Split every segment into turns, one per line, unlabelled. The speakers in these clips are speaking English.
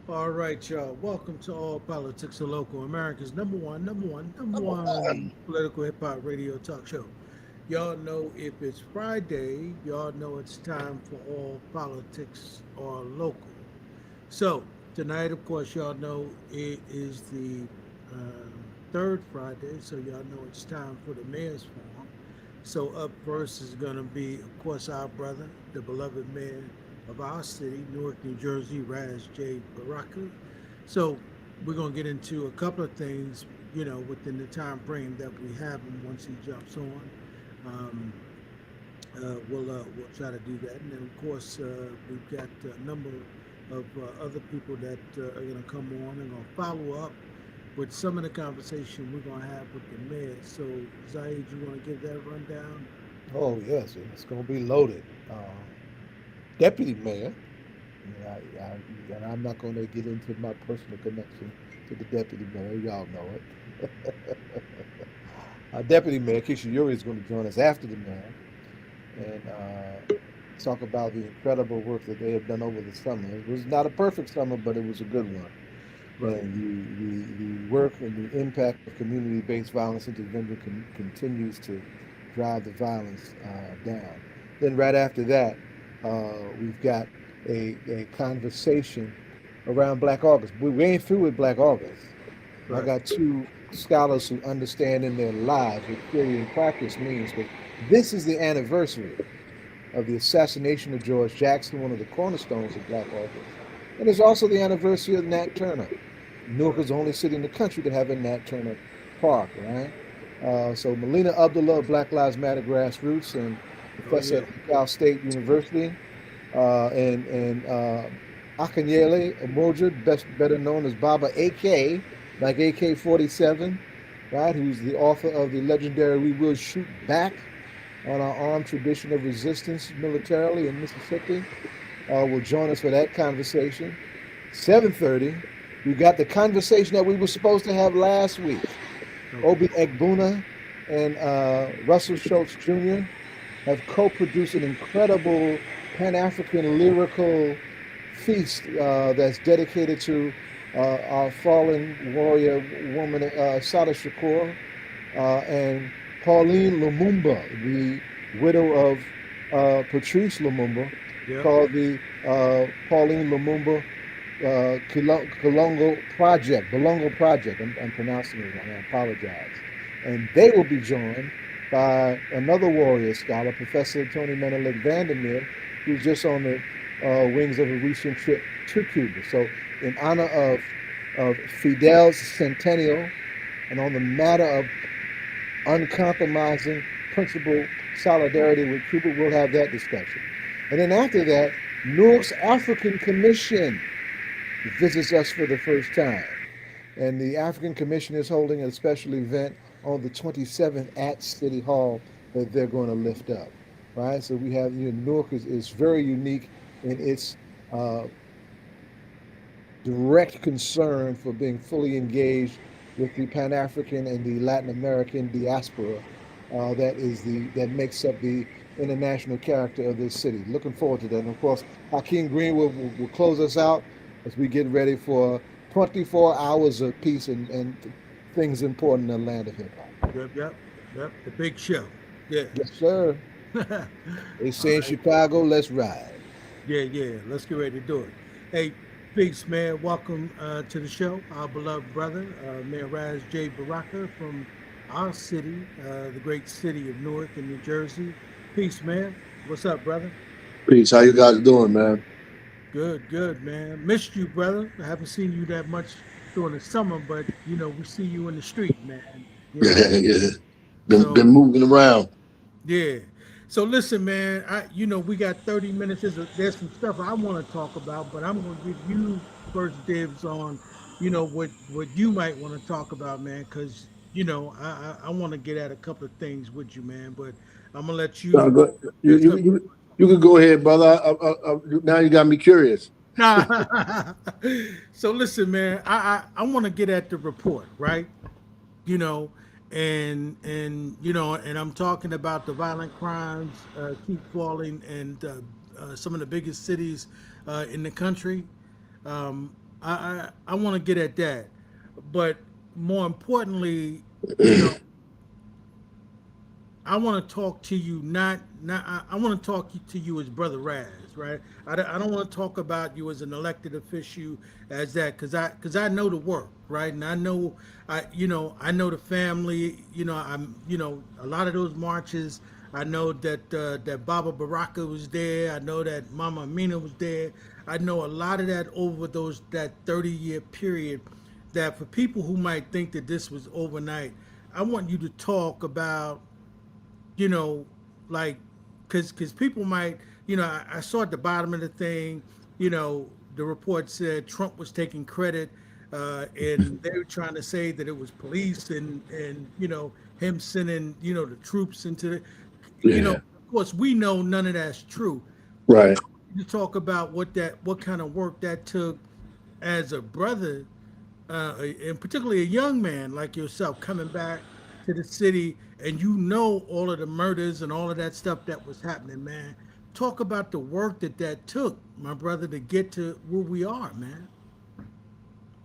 All right, y'all. Welcome to All Politics of Local America's number
Number
one
one.
political hip hop radio talk show. Y'all know if it's Friday, y'all know it's time for All Politics or Local. So tonight, of course, y'all know it is the third Friday, so y'all know it's time for the Mayor's Forum. So up first is going to be, of course, our brother, the beloved mayor of our city, Newark, New Jersey, Raz J. Baraka. So we're going to get into a couple of things, within the time frame that we have him once he jumps on. Um, we'll try to do that, and then of course we've got a number of other people that are going to come on and going to follow up with some of the conversation we're going to have with the mayor. So, Zaid, you want to give that rundown?
Oh yes, it's going to be loaded. Deputy mayor, and I'm not going to get into my personal connection to the deputy mayor. Y'all know it. Deputy Mayor Keesha Eure is going to join us after the mayor and talk about the incredible work that they have done over the summer. It was not a perfect summer, but it was a good one.
Right.
And the work and the impact of community-based violence intervention continues to drive the violence down. Then right after that, we've got a conversation around Black August. We ain't through with Black August. I
Right.
got two scholars who understand in their lives what theory and practice means, but this is the anniversary of the assassination of George Jackson, one of the cornerstones of Black August. And it's also the anniversary of Nat Turner. Newark
Right.
is the only city in the country to have a Nat Turner Park, right? So Melina Abdullah, Black Lives Matter Grassroots, and
Oh
professor
yeah.
at Cal State University, and Akanyele Umoja, better known as Baba AK, like AK-47, right? Who's the author of the legendary "We Will Shoot Back" on our armed tradition of resistance militarily in Mississippi, will join us for that conversation. 7:30, we got the conversation that we were supposed to have last week.
Okay.
Obi Egbuna and Russell Shoatz Jr. have co-produced an incredible Pan-African lyrical feast that's dedicated to our fallen warrior woman, Assata Shakur, and Pauline Lumumba, the widow of Patrice Lumumba,
Yep.
called the Pauline Lumumba Kalongo Project, Balongo Project. I'm pronouncing it wrong. I apologize. And they will be joined by another warrior scholar, Professor Tony Menelik Van Der Meer, who's just on the wings of a recent trip to Cuba. So, in honor of Fidel's centennial and on the matter of uncompromising principle solidarity with Cuba, we'll have that discussion. And then after that, Newark's African Commission visits us for the first time. And the African Commission is holding a special event on the 27th at City Hall that they're going to lift up, right? So we have, Newark is very unique in its uh, direct concern for being fully engaged with the Pan African and the Latin American diaspora that makes up the international character of this city. Looking forward to that. And of course, Hakim Green will close us out as we get ready for 24 hours of peace and things important in the land of hip hop.
Yep. Yep. Yep. The big show. Yeah.
Yes, sir. They
All
say in
right.
Chicago, let's ride.
Yeah. Yeah. Let's get ready to do it. Hey, peace, man. Welcome to the show. Our beloved brother, Mayor Raz J. Baraka from our city, the great city of Newark in New Jersey. Peace, man. What's up, brother?
Peace. How you guys doing, man?
Good, good, man. Missed you, brother. I haven't seen you that much during the summer, but we see you in the street, man. You know.
Yeah, yeah. Been
So
moving around.
yeah. So listen, man. We got 30 minutes. There's some stuff I want to talk about, but I'm gonna give you first dibs on, what you might want to talk about, man, because I want to get at a couple of things with you, man. But I'm gonna let
No,
you.
go, you,
There's
you,
something.
you, you can go ahead, brother. Now you got me curious.
Nah. So listen, man. I want to get at the report, right? you know, and I'm talking about the violent crimes keep falling, and some of the biggest cities in the country. I want to get at that, but more importantly, you know, I want to talk to you not I want to talk to you as brother Raz, right? I don't want to talk about you as an elected official as that because I know the work, right? And I know I know the family. A lot of those marches. I know that Baba Baraka was there. I know that Mama Amina was there. I know a lot of that over that 30-year period. That for people who might think that this was overnight, I want you to talk about you know, like, cause people might, I saw at the bottom of the thing, the report said Trump was taking credit, and they were trying to say that it was police and him sending the troops into the,
Yeah.
of course we know none of that's true, but
Right.
you talk about what kind of work that took as a brother, and particularly a young man like yourself coming back to the city and all of the murders and all of that stuff that was happening, man. Talk about the work that took, my brother, to get to where we are, man.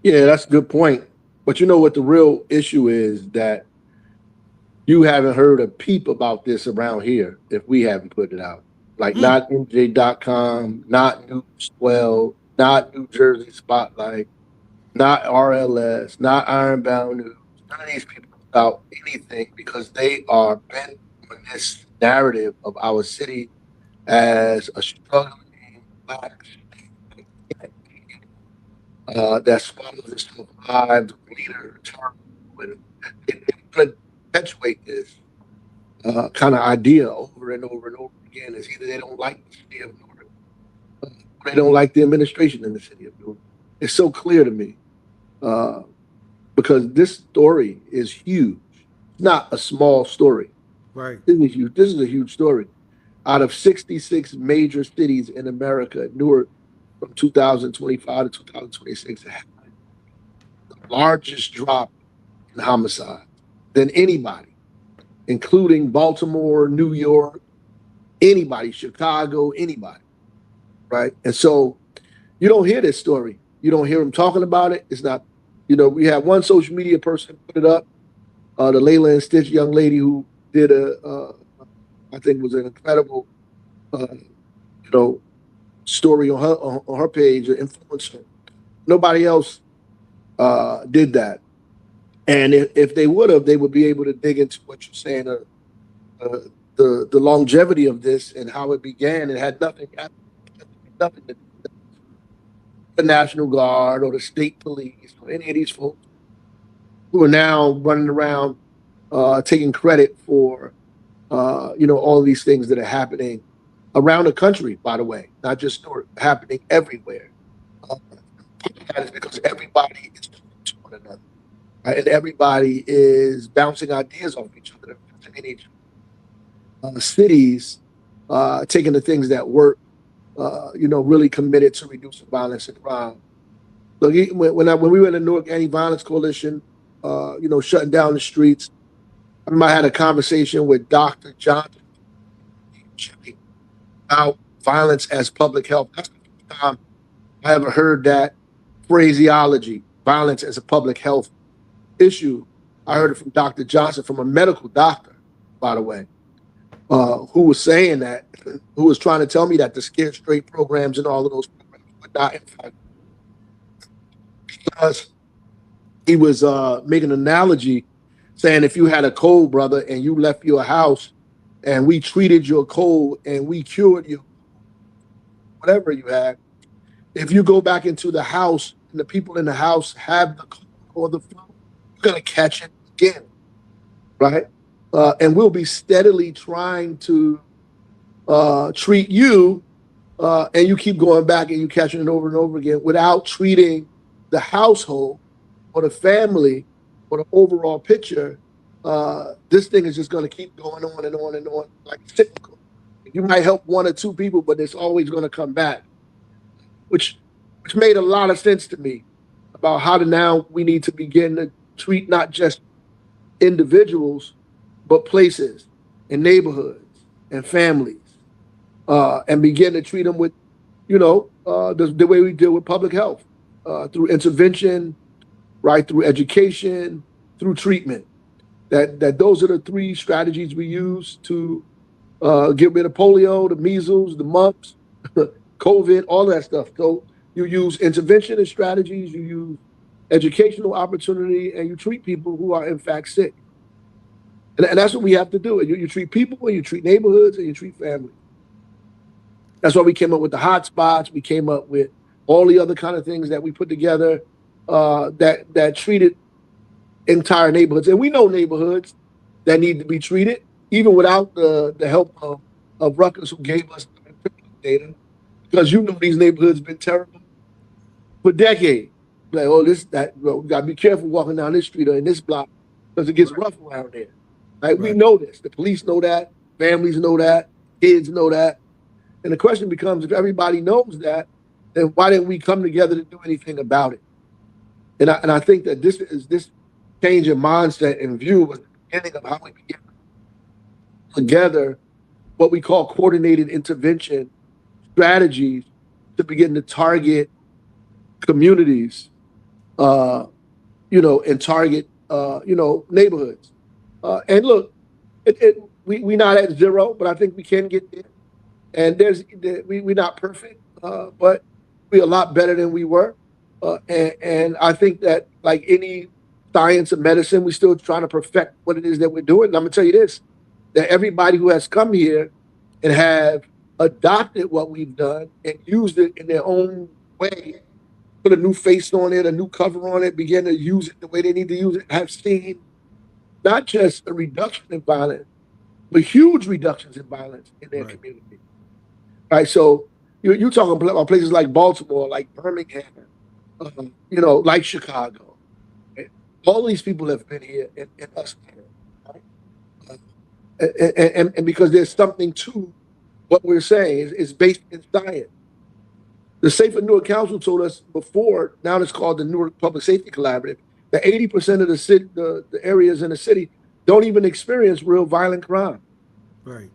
Yeah, that's a good point. But you know what the real issue is that you haven't heard a peep about this around here if we haven't put it out. Like
Mm,
not NJ.com, not News 12, not New Jersey Spotlight, not RLS, not Ironbound News. None of these people put out anything because they are bent on this narrative of our city as a struggling black that swallows itself alive, the leader, term, and it perpetuate this kind of idea over and over and over again. Is either they don't like the city of Newark, or they don't like the administration in the city of Newark. It's so clear to me uh, because this story is huge. It's not a small story.
right.
This is huge. This is a huge story. Out of 66 major cities in America, Newark from 2025 to 2026 had the largest drop in homicide than anybody, including Baltimore, New York, anybody, Chicago, anybody, right? And so you don't hear this story. You don't hear them talking about it. It's not, we had one social media person put it up, the Layla and Stitch young lady who did I think was an incredible, you know, story on her page, an influencer. Nobody else did that. And if they would have, they would be able to dig into what you're saying, uh, the longevity of this and how it began. It had nothing to do with the National Guard or the state police or any of these folks who are now running around taking credit for all of these things that are happening around the country. By the way, not just Newark, happening everywhere. Uh, that is because everybody is talking to one another, right? And everybody is bouncing ideas off each other, visiting each cities, taking the things that work, really committed to reducing violence and crime. Look, when we were in the Newark Anti-Violence Coalition, shutting down the streets, I remember I had a conversation with Dr. Johnson about violence as public health. That's the first time I ever heard that phraseology, violence as a public health issue. I heard
Right.
it from Dr. Johnson, from a medical doctor, by the way, who was saying that, who was trying to tell me that the Scared Straight programs and all of those programs would not, in fact, because he was making an analogy saying if you had a cold, brother, and you left your house and we treated your cold and we cured you, whatever you had, if you go back into the house and the people in the house have the cold or the flu, you're going to catch it again, right? And we'll be steadily trying to treat you, and you keep going back and you catching it over and over again without treating the household or the family or the overall picture. This thing is just going to keep going on and on and on, like cyclical. You might help one or two people, but it's always going to come back, which made a lot of sense to me about how to now we need to begin to treat not just individuals, but places and neighborhoods and families, and begin to treat them with, the way we deal with public health. through intervention, right, through education, through treatment. That those are the three strategies we use to get rid of polio, the measles, the mumps, COVID, all that stuff. So you use intervention and strategies, you use educational opportunity, and you treat people who are in fact sick. And that's what we have to do. You treat people, and you treat neighborhoods, and you treat families. That's why we came up with the hot spots. We came up with all the other kind of things that we put together that treated entire neighborhoods. And we know neighborhoods that need to be treated, even without the help of Rutgers, who gave us the data, because these neighborhoods been terrible for decades. Like, oh, we gotta be careful walking down this street or in this block because it gets rough around there. Right? We know this. The police know that. Families know that. Kids know that. And the question becomes, if everybody knows that, then why didn't we come together to do anything about it? And I think that this change in mindset and view was the beginning of how we began together what we call coordinated intervention strategies to begin to target communities, and target, neighborhoods. And look, we're not at zero, but I think we can get there. And we're not perfect, but we're a lot better than we were. And I think that, like any science and medicine, we're still trying to perfect what it is that we're doing. And I'm gonna tell you this, that everybody who has come here and have adopted what we've done and used it in their own way, put a new face on it, a new cover on it, begin to use it the way they need to use it, have seen not just a reduction in violence, but huge reductions in violence in their community. Right. So you're talking about places like Baltimore, like Birmingham, like Chicago. Right? All these people have been here and us here, right? And because there's something to what we're saying is based in science. The Safer Newark Council told us before, now it's called the Newark Public Safety Collaborative, that 80% of the areas in the city don't even experience real violent crime.
Right.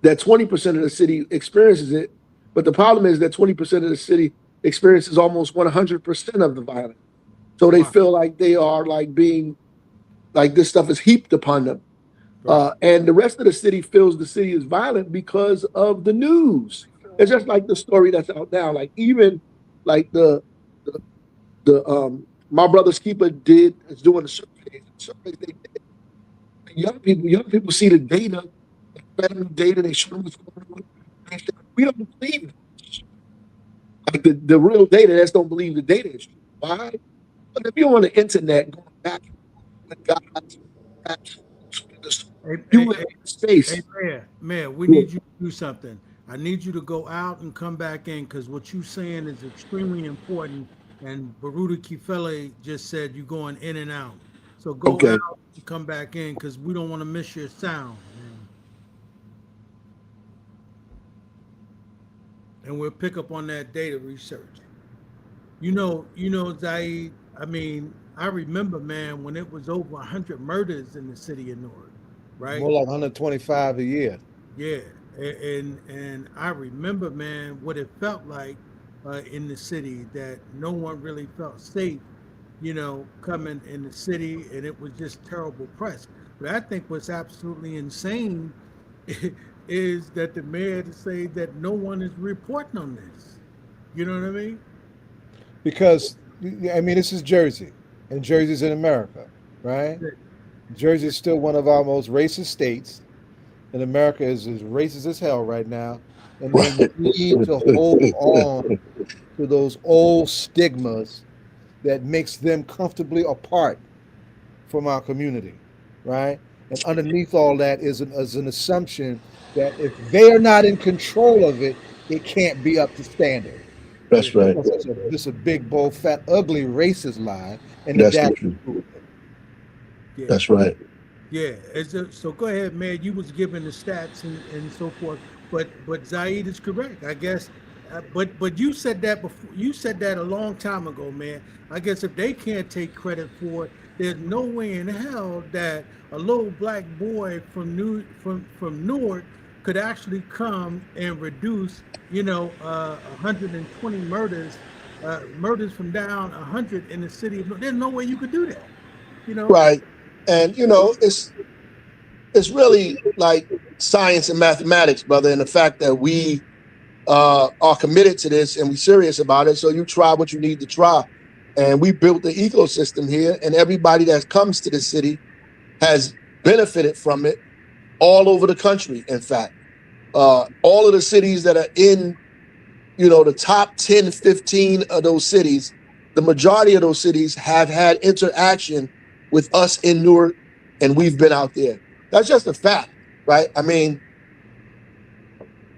That 20% of the city experiences it, but the problem is that 20% of the city experiences almost 100% of the violence. So they feel like they are being this stuff is heaped upon them. Right. And the rest of the city feels the city is violent because of the news. It's just like the story that's out now. Like even like the my brother's keeper is doing the surveys. They did. Young people see the data, the federal data. They show them what's going on. We don't believe it. Like the real data, just don't believe the data is true. Why? But if you're on the internet going back with God's space.
Hey, Mayor, we need you to do something. I need you to go out and come back in, because what you're saying is extremely important. And Baruta Kifele just said you're going in and out. So go out and come back in, because we don't want to miss your sound. Man. And we'll pick up on that data research. Zaid, I mean, I remember, man, when it was over 100 murders in the city of Newark, right?
More like 125 a year.
Yeah. And I remember, man, what it felt like in the city, that no one really felt safe, coming in the city, and it was just terrible press. But I think what's absolutely insane is that the mayor to say that no one is reporting on this. You know what I mean?
Because, this is Jersey, and Jersey's in America, right? Jersey is still one of our most racist states, and America is as racist as hell right now. And they need to hold on to those old stigmas that makes them comfortably apart from our community, right? And underneath all that is an assumption that if they are not in control of it, it can't be up to standard.
That's right.
This is a big, bold, fat, ugly, racist lie, and
that's
true.
Yeah.
That's right.
Yeah. So go ahead, man. You was giving the stats and so forth, but Zaid is correct, I guess. But you said that before. You said that a long time ago, man. I guess if they can't take credit for it, there's no way in hell that a little black boy from Newark could actually come and reduce, 120 murders murders from down 100 in the city of there's no way you could do that, you know.
Right. And it's really like science and mathematics, brother, and the fact that we are committed to this and we're serious about it. So you try what you need to try. And we built the ecosystem here, and everybody that comes to the city has benefited from it all over the country. In fact, all of the cities that are in, the top 10, 15 of those cities, the majority of those cities have had interaction with us in Newark, and we've been out there. That's just a fact, right? I mean,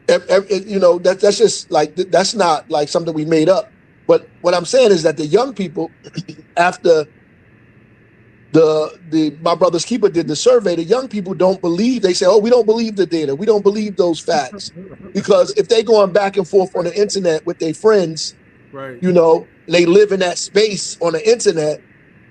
that's just like, that's not like something we made up. But what I'm saying is that the young people, after my brother's keeper did the survey, the young people don't believe. They say, "Oh, we don't believe the data. We don't believe those facts," because if they going back and forth on the internet with their friends,
Right.
They live in that space on the internet,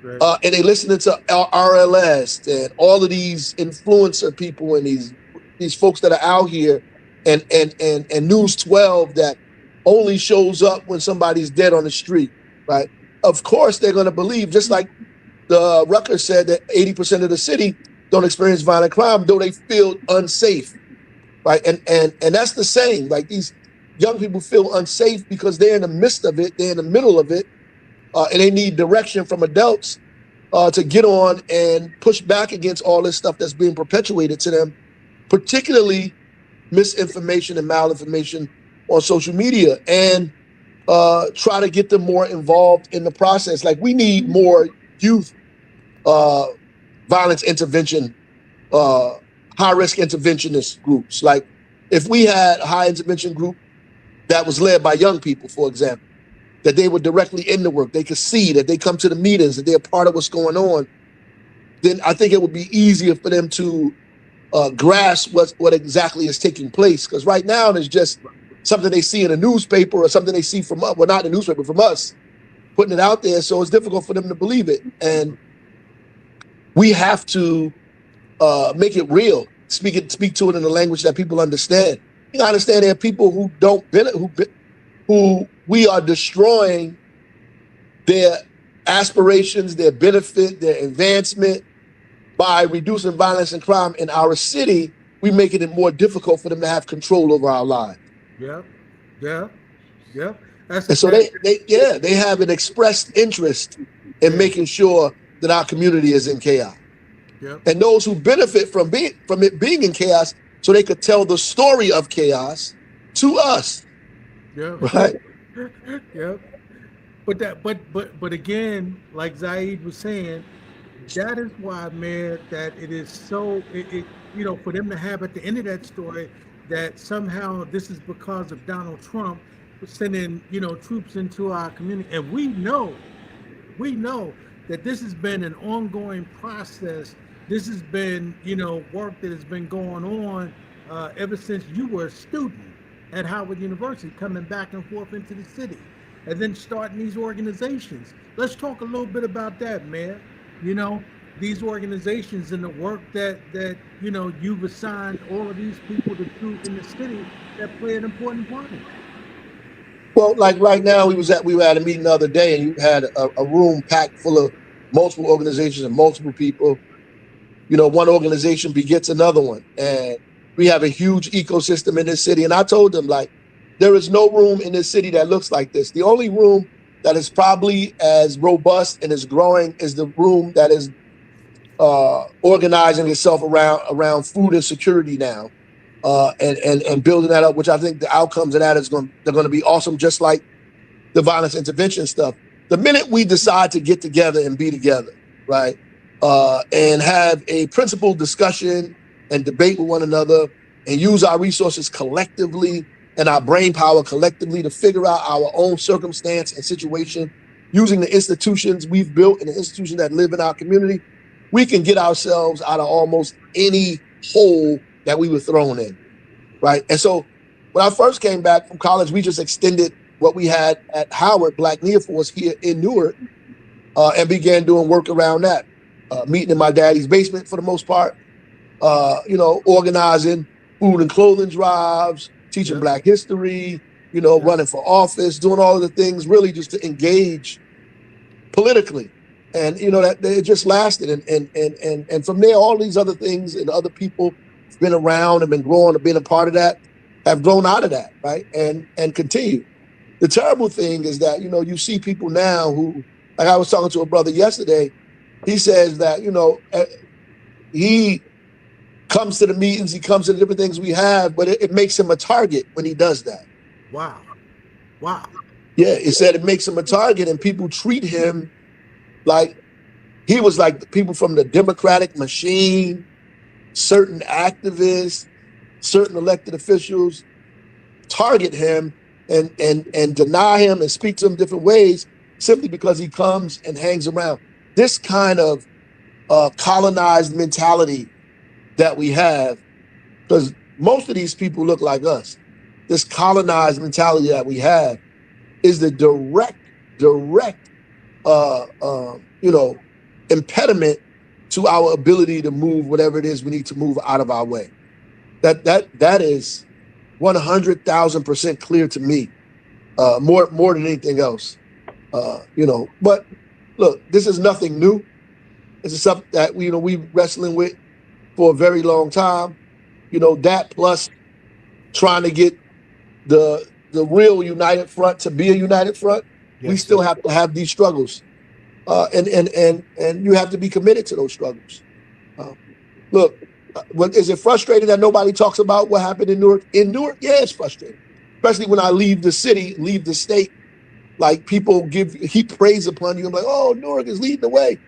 Right.
and they listening to RLS and all of these influencer people and these folks that are out here, and News 12 that only shows up when somebody's dead on the street, right? Of course, they're going to believe, just like the Rutgers said that 80% of the city don't experience violent crime, though they feel unsafe, right? And that's the same. Like, these young people feel unsafe because they're in the midst of it, they're in the middle of it, and they need direction from adults to get on and push back against all this stuff that's being perpetuated to them, particularly misinformation and malinformation on social media, and try to get them more involved in the process. Like, we need more youth violence intervention, high-risk interventionist groups. Like, if we had a high intervention group that was led by young people, for example, that they were directly in the work, they could see, that they come to the meetings, that they're part of what's going on, then I think it would be easier for them to grasp what exactly is taking place. Because right now, there's just something they see in a newspaper or something they see from us, well, not the newspaper, from us, putting it out there. So it's difficult for them to believe it. And we have to make it real, speak to it in a language that people understand. You understand there are people who don't benefit, who we are destroying their aspirations, their benefit, their advancement by reducing violence and crime in our city. We making it more difficult for them to have control over our lives.
Yeah.
And so they have an expressed interest in making sure that our community is in chaos.
Yep.
And those who benefit from it being in chaos, so they could tell the story of chaos to us.
Yeah.
Right.
Yep. But again, like Zaid was saying, that is why, Mayor, that it is so, for them to have at the end of that story that somehow this is because of Donald Trump sending, troops into our community. And we know that this has been an ongoing process. This has been, work that has been going on ever since you were a student at Howard University, coming back and forth into the city, and then starting these organizations. Let's talk a little bit about that, Mayor. These organizations and the work that you've assigned all of these people to do in the city that play an important part in it.
Well, like right now, we were at a meeting the other day, and you had a room packed full of multiple organizations and multiple people. One organization begets another one, and we have a huge ecosystem in this city. And I told them, like, there is no room in this city that looks like this. The only room that is probably as robust and is growing is the room that is organizing itself around food insecurity now, and building that up, which I think the outcomes of that they're going to be awesome, just like the violence intervention stuff. The minute we decide to get together and be together, right, and have a principled discussion and debate with one another and use our resources collectively and our brain power collectively to figure out our own circumstance and situation, using the institutions we've built and the institutions that live in our community, we can get ourselves out of almost any hole that we were thrown in, right? And so when I first came back from college, we just extended what we had at Howard, Black Near Force, here in Newark, and began doing work around that, meeting in my daddy's basement for the most part, organizing food and clothing drives, teaching Black history, running for office, doing all of the things really just to engage politically. And that it just lasted, and from there, all these other things and other people have been around and been growing and been a part of that have grown out of that, right? And continue. The terrible thing is that you see people now who, like I was talking to a brother yesterday, he says that he comes to the meetings, he comes to the different things we have, but it makes him a target when he does that.
Wow.
Yeah, it said it makes him a target, and people treat him like he was like the people from the Democratic machine, certain activists, certain elected officials target him and deny him and speak to him different ways simply because he comes and hangs around. This kind of colonized mentality that we have, because most of these people look like us, this colonized mentality that we have is the direct impediment to our ability to move whatever it is we need to move out of our way. That is 100,000% clear to me, more than anything else. But look, this is nothing new. This is something that we wrestling with for a very long time. That plus trying to get the real united front to be a united front. Yes, we still have to have these struggles, and you have to be committed to those struggles. Look, is it frustrating that nobody talks about what happened in Newark? In Newark, yeah, it's frustrating, especially when I leave the city, leave the state. Like people heap praise upon you. I'm like, oh, Newark is leading the way.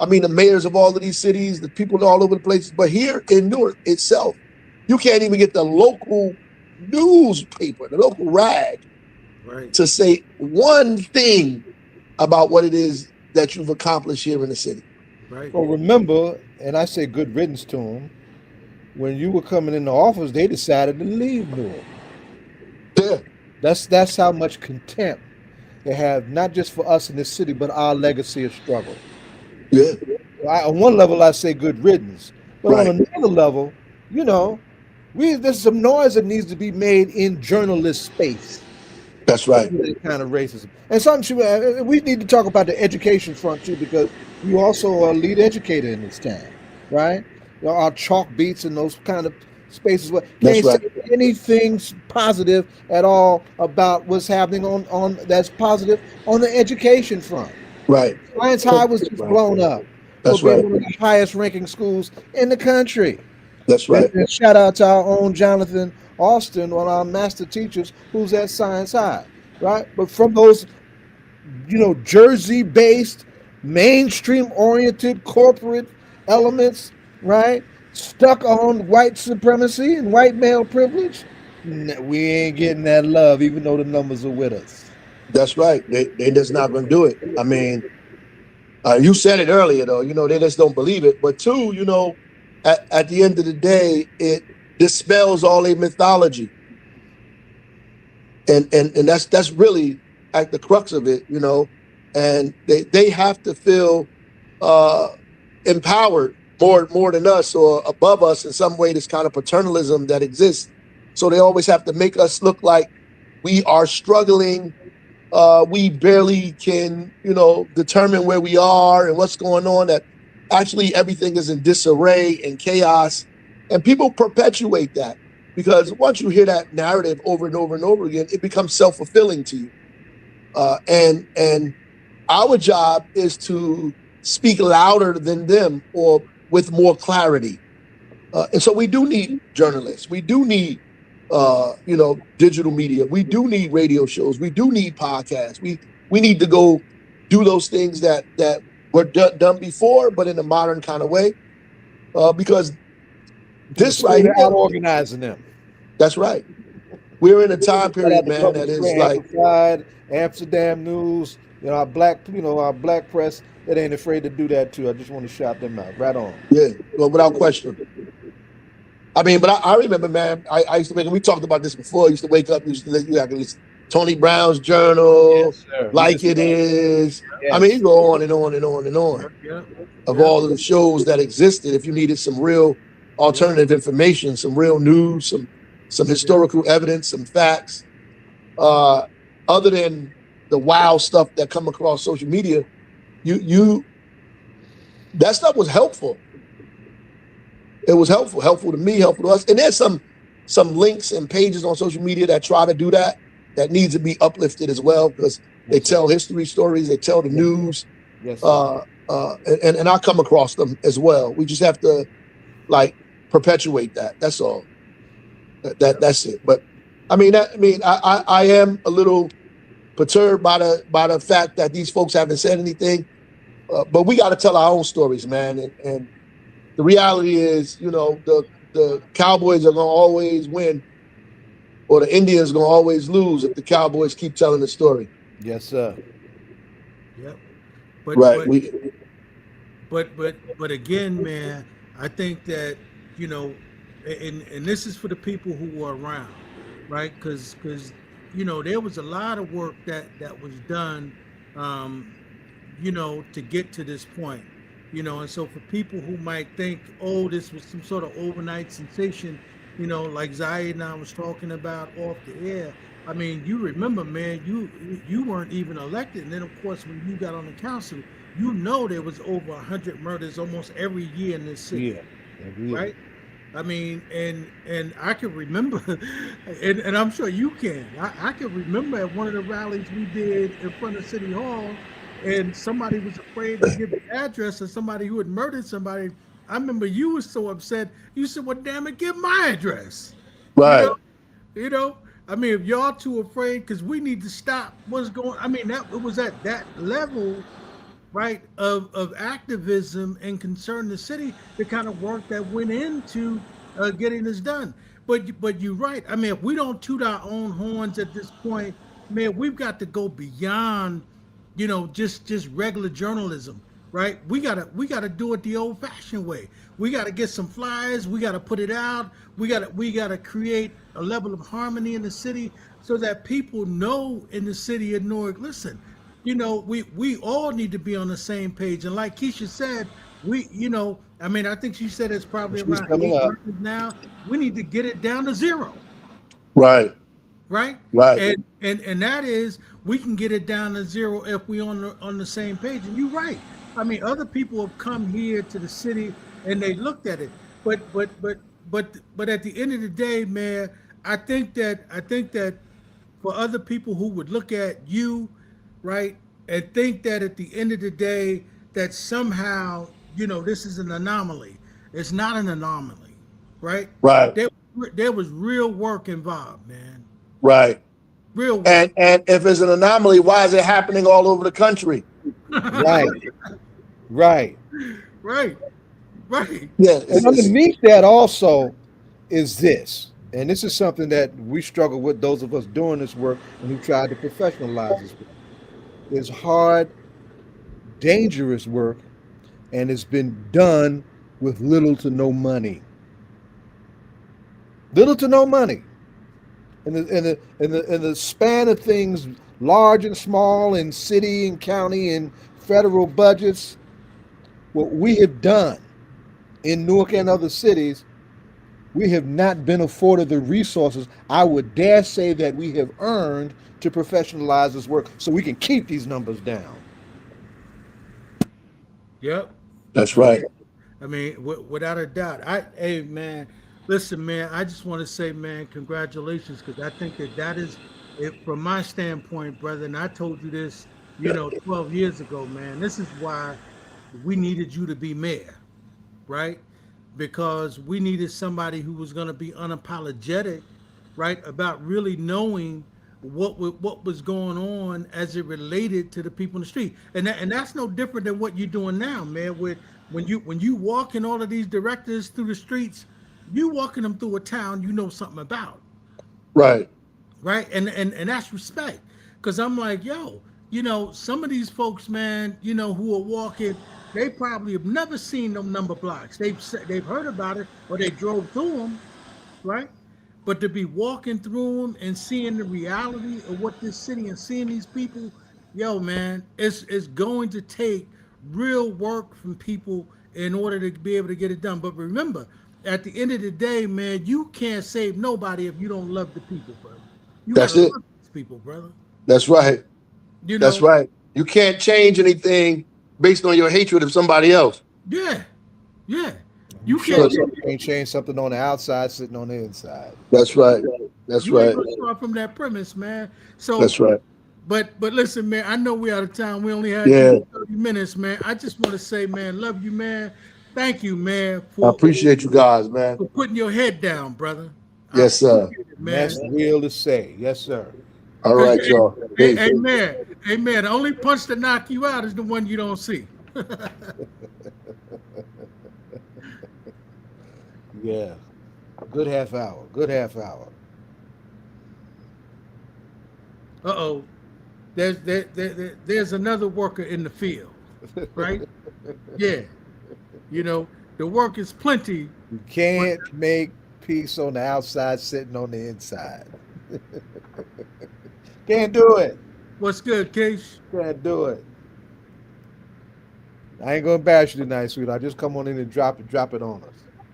I mean, the mayors of all of these cities, the people all over the places. But here in Newark itself, you can't even get the local newspaper, the local rag, to say one thing about what it is that you've accomplished here in the city.
Right. Well, remember, and I say good riddance to them, when you were coming into office, they decided to leave Newark.
Yeah.
That's how much contempt they have, not just for us in this city, but our legacy of struggle.
Yeah.
On one level, I say good riddance, but on another level, there's some noise that needs to be made in journalist space.
That's right.
That kind of racism. And something we need to talk about the education front too, because you also are a lead educator in this town, right? Our chalk beats and those kind of spaces where can't say anything positive at all about what's happening on that's positive on the education front.
Right.
Science High was just blown up.
That's
for being one of the highest ranking schools in the country.
That's right.
And shout out to our own Jonathan Austin, one of our master teachers, who's at Science High, right? But from those, Jersey-based, mainstream-oriented corporate elements, right, stuck on white supremacy and white male privilege, we ain't getting that love, even though the numbers are with us.
That's right. They just not going to do it. I mean, you said it earlier, though. They just don't believe it. But two, at the end of the day, it dispels all their mythology, and that's really at the crux of it, And they have to feel empowered more than us or above us in some way. This kind of paternalism that exists, so they always have to make us look like we are struggling. We barely can, determine where we are and what's going on. That actually everything is in disarray and chaos. And people perpetuate that because once you hear that narrative over and over and over again, it becomes self-fulfilling to you. And our job is to speak louder than them or with more clarity. And so we do need journalists. We do need digital media. We do need radio shows. We do need podcasts. We need to go do those things that were done before, but in a modern kind of way, because this right here,
out organizing them.
That's right. We're in a time period, man, that is like
Amsterdam News. Our black press that ain't afraid to do that too. I just want to shout them out. Right on.
Yeah, well, without question. I mean, but I remember, man, I used to we talked about this before. I used to wake up, you listen Tony Brown's Journal,
yes,
Like It Is. Yes. I mean, you go on and on and on and on of all of the shows that existed. If you needed some real alternative information, some real news, some historical evidence, some facts. other than the wild stuff that come across social media, you that stuff was helpful. It was helpful to me, helpful to us. And there's some links and pages on social media that try to do that needs to be uplifted as well, because they tell history stories, they tell the news.
Yes.
And I come across them as well. We just have to like perpetuate that. That's all. That's it. But I am a little perturbed by the fact that these folks haven't said anything. But we got to tell our own stories, man. And the reality is, the Cowboys are going to always win, or the Indians are going to always lose if the Cowboys keep telling the story.
Yes, sir.
Yep. But again, man, I think that, and this is for the people who were around, right? Because there was a lot of work that was done, to get to this point, and so for people who might think, oh, this was some sort of overnight sensation, like Zaya and I was talking about off the air. I mean, you remember, man, you weren't even elected. And then, of course, when you got on the council, there was over 100 murders almost every year in this city. Yeah. Right? I mean, and I can remember, and I'm sure you can. I can remember at one of the rallies we did in front of City Hall, and somebody was afraid to give the address of somebody who had murdered somebody. I remember you were so upset. You said, well, damn it, give my address.
Right.
I mean, if y'all too afraid, because we need to stop what's going. I mean, it was at that level, right, of activism and concern the city, the kind of work that went into getting this done. But you're right. I mean, if we don't toot our own horns at this point, man, we've got to go beyond, just regular journalism, right? We gotta do it the old-fashioned way. We gotta get some flyers. We gotta put it out. We gotta create a level of harmony in the city so that people know in the city of Newark, listen, we all need to be on the same page. And like Keesha said, I think she said it's probably around 8 murders now. We need to get it down to 0.
Right.
Right. And that is, we can get it down to 0 if we on the same page. And you're right. I mean, other people have come here to the city and they looked at it. But at the end of the day, man, I think that for other people who would look at you, right, and think that at the end of the day that somehow, this is an anomaly. It's not an anomaly, right?
Right.
There was real work involved, man.
Right.
Real work.
And if it's an anomaly, why is it happening all over the country?
Right. Right.
Right. Right.
Yeah.
And underneath that also is this. And this is something that we struggle with, those of us doing this work and who tried to professionalize this work. It's hard, dangerous work, and it's been done with little to no money. Little to no money. In the span of things, large and small, in city and county and federal budgets, what we have done in Newark and other cities, we have not been afforded the resources I would dare say that we have earned to professionalize this work so we can keep these numbers down.
Yep.
That's right.
I mean, without a doubt. Hey, man, listen, man, I just want to say, man, congratulations, because I think that is, from my standpoint, brother, and I told you this, 12 years ago, man, this is why we needed you to be mayor, right? Because we needed somebody who was going to be unapologetic, right, about really knowing what was going on as it related to the people in the street, and that's no different than what you're doing now, man. When you walking all of these directors through the streets, you walking them through a town you know something about,
right,
and that's respect. Because I'm like, yo, some of these folks, man, who are walking, they probably have never seen them number blocks. They've heard about it or they drove through them, right? But to be walking through them and seeing the reality of what this city and seeing these people, yo, man, it's going to take real work from people in order to be able to get it done. But remember, at the end of the day, man, you can't save nobody if you don't love the people, bro. You
That's
gotta
it.
love these people, brother.
That's right.
You
That's
know,
right. You can't change anything based on your hatred of somebody else.
yeah. You
You
can't.
can't change something on the outside sitting on the inside.
That's right. That's
You ain't
right.
gonna start from that premise, man. So,
That's right.
but listen, man. I know we're out of time. We only had
Yeah.
30 minutes, man. I just want to say, man, love you, man. Thank you, man,
I
for
appreciate you guys, man.
putting your head down, brother.
Yes, sir.
Appreciate it, man.
That's real to say. Yes, sir.
All right, y'all. Peace.
Amen. Amen. The only punch to knock you out is the one you don't see.
Yeah. Good half hour. Good half hour.
Uh-oh. There's another worker in the field, right? Yeah. You know, the work is plenty.
You can't make peace on the outside sitting on the inside. Can't do it.
What's good, Keesh?
Can't do it. I ain't gonna bash you tonight, sweetheart. Just come on in and drop it on us.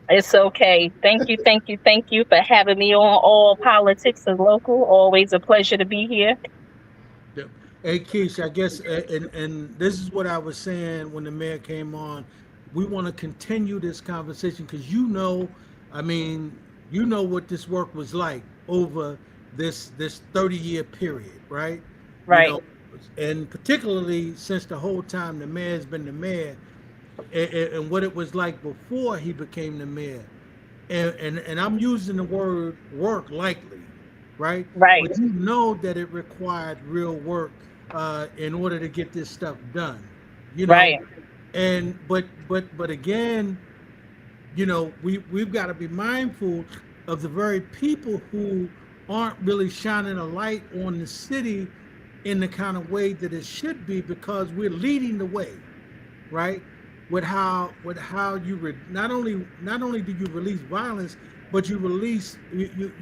It's okay. Thank you for having me on All Politics is Local. Always a pleasure to be here.
Yeah. Hey, Keesh, I guess, and this is what I was saying when the mayor came on. We want to continue this conversation because you know what this work was like over this 30-year period, right?
Right.
You know, and particularly since the whole time the mayor's been the mayor, and what it was like before he became the mayor. And I'm using the word work lightly, right?
Right.
But you know that it required real work in order to get this stuff done. You know?
Right.
And but again, you know, we've got to be mindful of the very people who aren't really shining a light on the city in the kind of way that it should be, because we're leading the way, right? With how you not only do you release violence, but you release you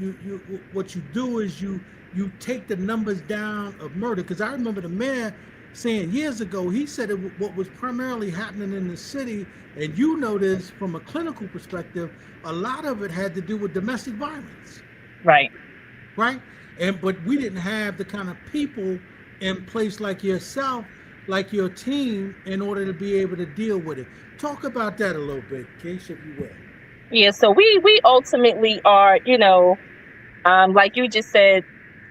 what you do is you take the numbers down of murder. Because I remember the mayor saying years ago, he said what was primarily happening in the city, and you know this from a clinical perspective, a lot of it had to do with domestic violence.
Right.
Right? But we didn't have the kind of people in place like yourself, like your team, in order to be able to deal with it. Talk about that a little bit, Keisha, if you will.
Yeah, so we ultimately are, like you just said,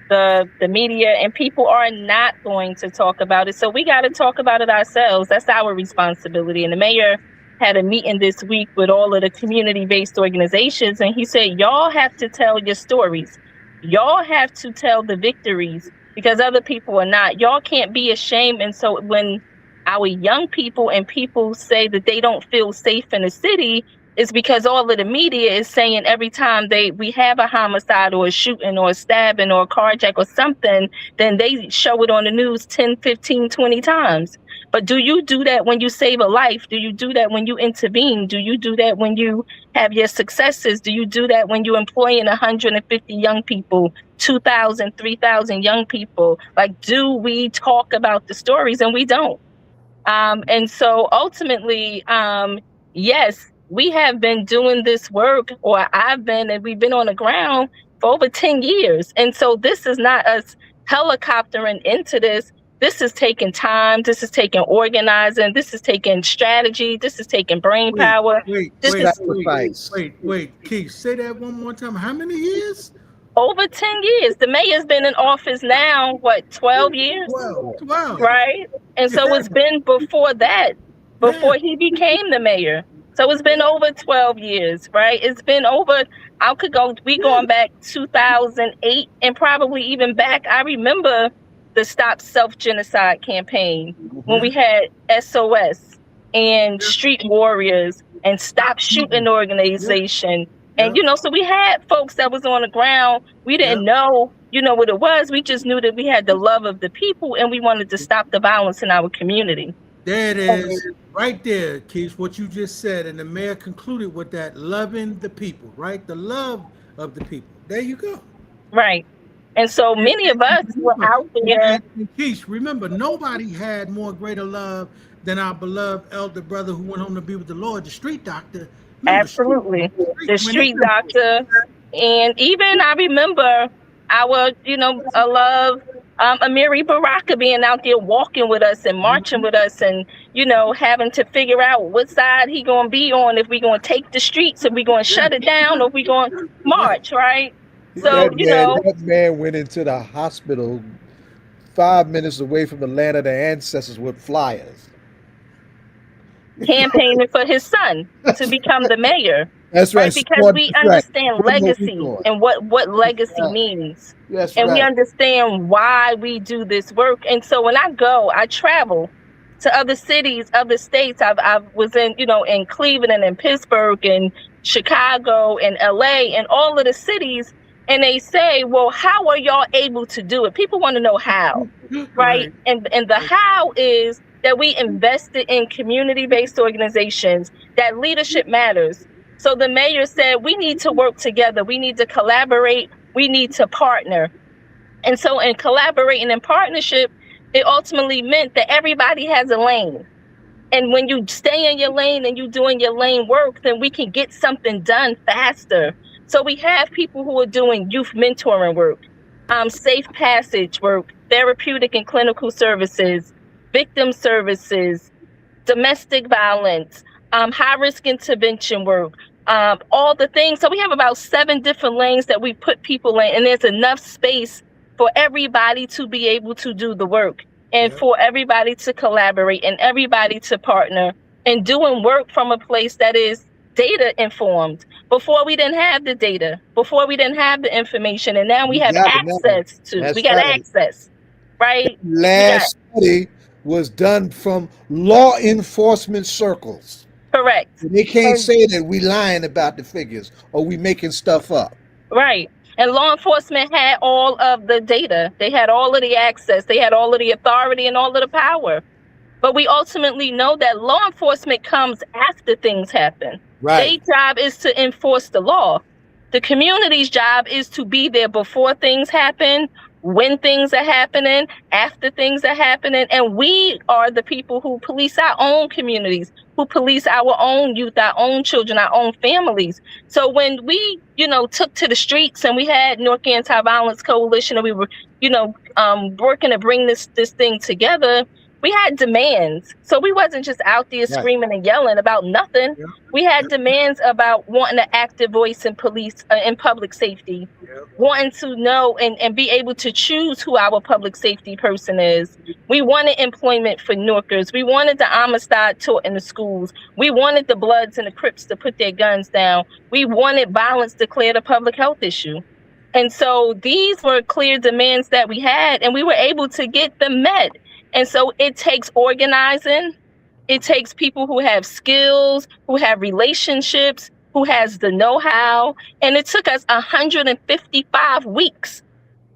the media and people are not going to talk about it. So we got to talk about it ourselves. That's our responsibility. And the mayor had a meeting this week with all of the community-based organizations, and he said, y'all have to tell your stories. Y'all have to tell the victories, because other people are not. Y'all can't be ashamed. And so when our young people and people say that they don't feel safe in the city, it's because all of the media is saying every time we have a homicide or a shooting or a stabbing or a carjack or something, then they show it on the news 10, 15, 20 times. But do you do that when you save a life? Do you do that when you intervene? Do you do that when you have your successes? Do you do that when you're employing 150 young people, 2,000, 3,000 young people? Like, do we talk about the stories? And we don't. And so ultimately, yes, we have been doing this work, or we've been on the ground for over 10 years. And so this is not us helicoptering into this. This is taking time. This is taking organizing. This is taking strategy. This is taking brain power.
Wait, Keith, say that one more time. How many years?
Over 10 years. The mayor's been in office now, 12 years?
12.
Right? And so it's been before that, before he became the mayor. So it's been over 12 years, right? It's been over, going back 2008 and probably even back. I remember the Stop Self-Genocide campaign when we had SOS and Street Warriors and Stop Shooting organization. And, so we had folks that was on the ground. We didn't know, what it was. We just knew that we had the love of the people and we wanted to stop the violence in our community.
There it is, right there, Keith, what you just said. And the mayor concluded with that, loving the people, right? The love of the people. There you go.
Right. And so many of us were out there.
Keith, remember, nobody had more greater love than our beloved elder brother who went home to be with the Lord, the street doctor.
Absolutely. The street doctor. And even I remember our, love, Amiri Baraka being out there walking with us and marching with us, and having to figure out what side he gonna be on, if we gonna take the streets, if we gonna shut it down, or if we gonna march, right? So
that man went into the hospital 5 minutes away from the land of the ancestors with flyers,
campaigning for his son to become the mayor.
That's right.
Because we understand legacy and what legacy means. And we understand why we do this work. And so when I travel to other cities, other states. I was in Cleveland and Pittsburgh and Chicago and LA and all of the cities. And they say, well, how are y'all able to do it? People want to know how, right? And the how is that we invested in community-based organizations, that leadership matters. So the mayor said, we need to work together. We need to collaborate. We need to partner. And so in collaborating and partnership, it ultimately meant that everybody has a lane. And when you stay in your lane and you're doing your lane work, then we can get something done faster. So we have people who are doing youth mentoring work, safe passage work, therapeutic and clinical services, victim services, domestic violence, high-risk intervention work, all the things. So we have about 7 different lanes that we put people in, and there's enough space for everybody to be able to do the work, and for everybody to collaborate and everybody to partner, and doing work from a place that is data informed. Before we didn't have the data, before we didn't have the information, and now we have access to. We got access, right?
Last study was done from law enforcement circles.
Correct.
And they can't say that we lying about the figures or we making stuff up.
Right. And law enforcement had all of the data. They had all of the access. They had all of the authority and all of the power. But we ultimately know that law enforcement comes after things happen.
Right.
Their job is to enforce the law. The community's job is to be there before things happen, when things are happening, after things are happening. And we are the people who police our own communities, who police our own youth, our own children, our own families. So when we, took to the streets and we had Newark Anti-Violence Coalition, and we were, working to bring this thing together, we had demands. So we wasn't just out there screaming and yelling about nothing. Yeah. We had demands about wanting an active voice in police, in public safety, wanting to know and be able to choose who our public safety person is. We wanted employment for Newarkers. We wanted the Amistad taught in the schools. We wanted the Bloods and the Crips to put their guns down. We wanted violence declared a public health issue. And so these were clear demands that we had, and we were able to get them met. And so it takes organizing. It takes people who have skills, who have relationships, who has the know-how. And it took us 155 weeks,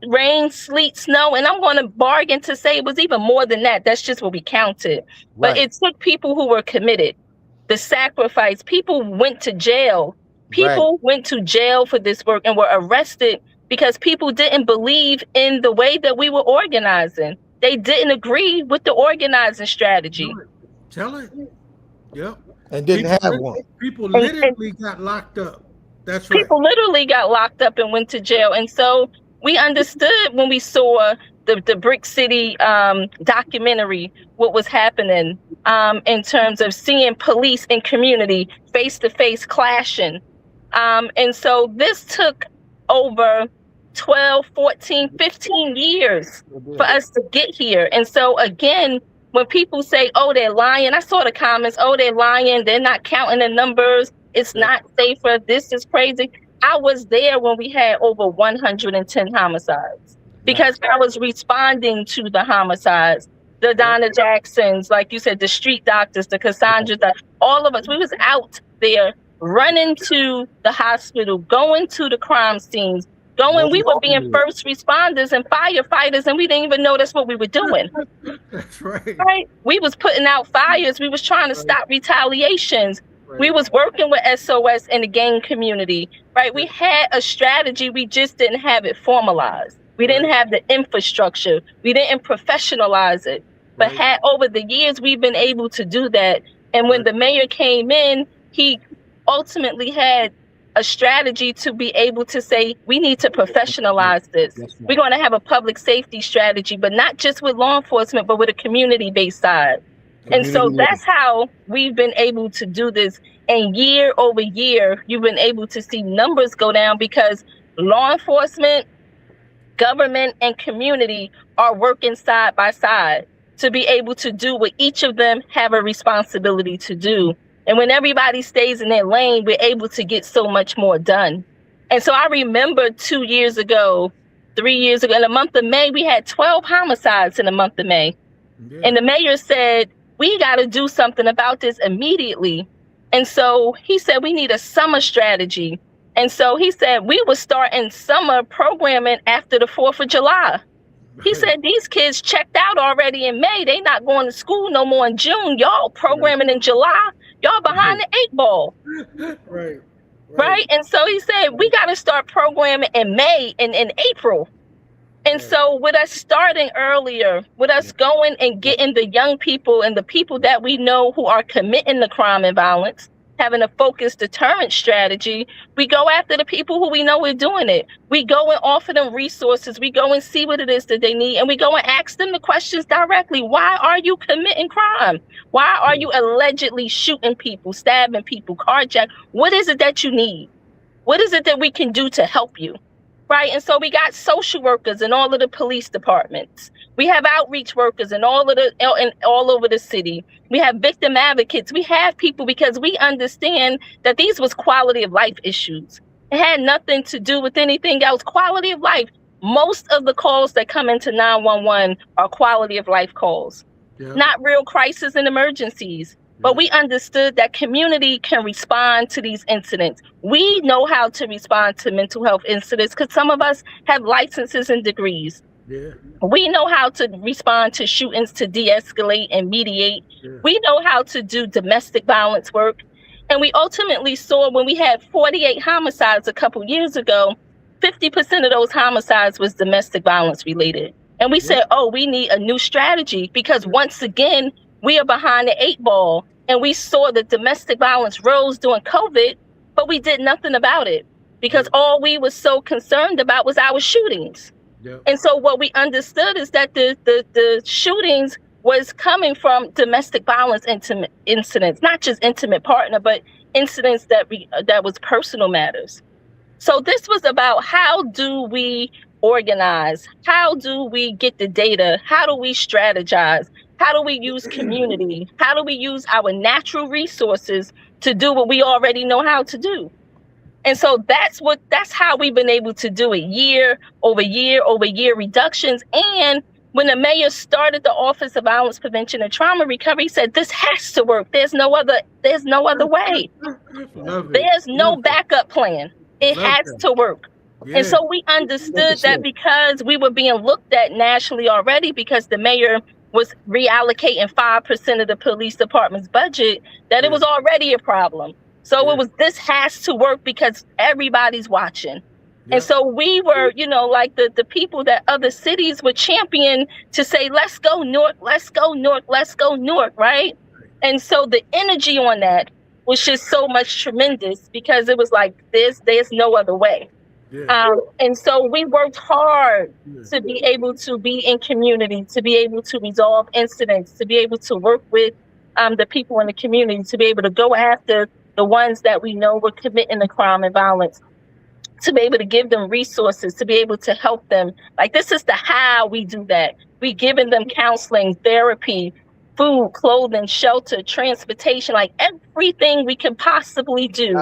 rain, sleet, snow. And I'm going to bargain to say it was even more than that. That's just what we counted. Right. But it took people who were committed, the sacrifice. People went to jail. People went to jail for this work and were arrested because people didn't believe in the way that we were organizing. They didn't agree with the organizing strategy.
Tell it. Yep.
And didn't have one.
People literally got locked up. That's right.
People literally got locked up and went to jail. And so we understood when we saw the Brick City documentary, what was happening in terms of seeing police and community face-to-face clashing. And so this took over 12, 14, 15 years for us to get here. And so again, when people say, oh, they're lying, I saw the comments, oh, they're lying, they're not counting the numbers, it's not safer, this is crazy. I was there when we had over 110 homicides because I was responding to the homicides, the Donna Jacksons, like you said, the street doctors, the Cassandras, all of us, we was out there running to the hospital, going to the crime scenes, we were being first responders and firefighters, and we didn't even know that's what we were doing.
That's right.
Right? We was putting out fires. We was trying to stop retaliations. Right. We was working with SOS in the gang community. Right? We had a strategy. We just didn't have it formalized. We didn't have the infrastructure. We didn't professionalize it. But over the years, we've been able to do that. And when the mayor came in, he ultimately had a strategy to be able to say, we need to professionalize this.
That's right.
We're going to have a public safety strategy, but not just with law enforcement, but with a community-based side. And so
Community
that's how we've been able to do this. And year over year, you've been able to see numbers go down because law enforcement, government, and community are working side by side to be able to do what each of them have a responsibility to do. And when everybody stays in their lane, we're able to get so much more done. And so I remember 2 years ago, 3 years ago, in the month of May, we had 12 homicides in the month of May.
Yeah.
And the mayor said, we got to do something about this immediately. And so he said, we need a summer strategy. And so he said, we would start in summer programming after the 4th of July. He said, these kids checked out already in May. They not going to school no more in June. Y'all programming in July. Y'all behind the 8 ball. Right? And so he said, we got to start programming in May and in April. And so with us starting earlier, with us going and getting the young people and the people that we know who are committing the crime and violence, having a focused deterrent strategy, we go after the people who we know are doing it. We go and offer them resources. We go and see what it is that they need. And we go and ask them the questions directly. Why are you committing crime? Why are you allegedly shooting people, stabbing people, carjacking? What is it that you need? What is it that we can do to help you? Right. And so we got social workers in all of the police departments. We have outreach workers in all over the city. We have victim advocates. We have people because we understand that these was quality of life issues. It had nothing to do with anything else. Quality of life. Most of the calls that come into 911 are quality of life calls, not real crisis and emergencies. But we understood that community can respond to these incidents. We know how to respond to mental health incidents because some of us have licenses and degrees. We know how to respond to shootings, to de-escalate and mediate. We know how to do domestic violence work. And we ultimately saw when we had 48 homicides a couple years ago, 50% of those homicides was domestic violence related. And we said, oh, we need a new strategy because once again, we are behind the 8 ball. And we saw that domestic violence rose during COVID, but we did nothing about it because all we were so concerned about was our shootings. And so what we understood is that the shootings was coming from domestic violence incidents, not just intimate partner, but incidents that was personal matters. So this was about how do we organize? How do we get the data? How do we strategize? How do we use community? How do we use our natural resources to do what we already know how to do? And so that's how we've been able to do it year over year reductions. And when the mayor started the Office of Violence Prevention and Trauma Recovery, he said, this has to work. There's no other way. There's no backup plan. It has to work. And so we understood that because we were being looked at nationally already because the mayor was reallocating 5% of the police department's budget, that it was already a problem. So it was, this has to work because everybody's watching. And so we were, like the people that other cities would champion to say, let's go Newark, let's go Newark, let's go Newark, right? And so the energy on that was just so much tremendous because it was like, there's no other way. And so we worked hard to be able to be in community, to be able to resolve incidents, to be able to work with the people in the community, to be able to go after the ones that we know were committing the crime and violence, to be able to give them resources, to be able to help them. Like, this is the how we do that. We giving them counseling, therapy, food, clothing, shelter, transportation, like everything we can possibly do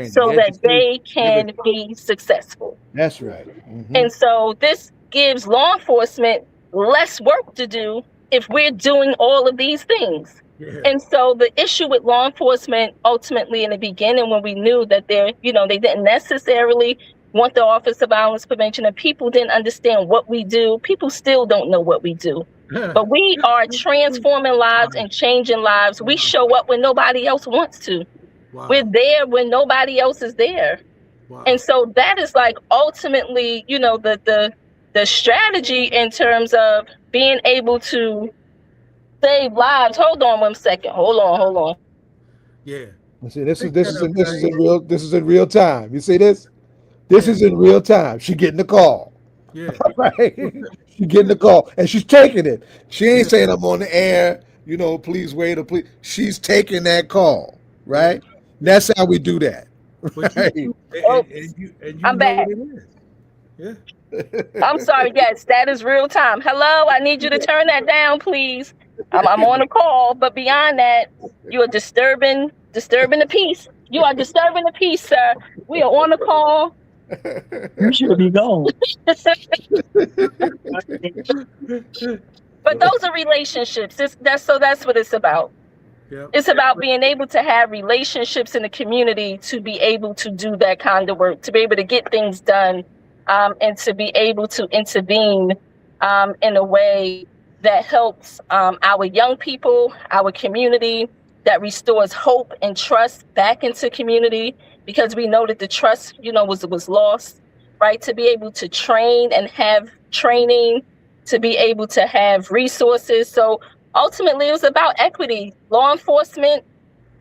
so that they can be successful.
That's right.
And so this gives law enforcement less work to do if we're doing all of these things. And so the issue with law enforcement ultimately in the beginning, when we knew that they didn't necessarily want the Office of Violence Prevention and people didn't understand what we do, people still don't know what we do. But we are transforming lives and changing lives. We show up when nobody else wants to. We're there when nobody else is there. And so that is like ultimately, the strategy in terms of being able to save lives. Hold on one second. Hold on.
Yeah.
See, this is in real time. You see this? This is in real time. She getting the call.
Yeah.
Right? She getting the call. And she's taking it. She ain't
Yeah.
saying I'm on the air, please wait or please. She's taking that call. Right? That's how we do that.
But
Right?
you
I'm
know
back.
what it is. Yeah.
I'm sorry. Yes, that is real time. Hello, I need you to turn that down, please. I'm on a call, but beyond that, you are disturbing the peace. You are disturbing the peace, sir. We are on a call.
You should be gone.
But those are relationships. That's what it's about.
Yeah.
It's about being able to have relationships in the community to be able to do that kind of work, to be able to get things done, and to be able to intervene in a way that helps our young people, our community, that restores hope and trust back into community, because we know that the trust, was lost, right? To be able to train and have training, to be able to have resources. So ultimately, it was about equity. Law enforcement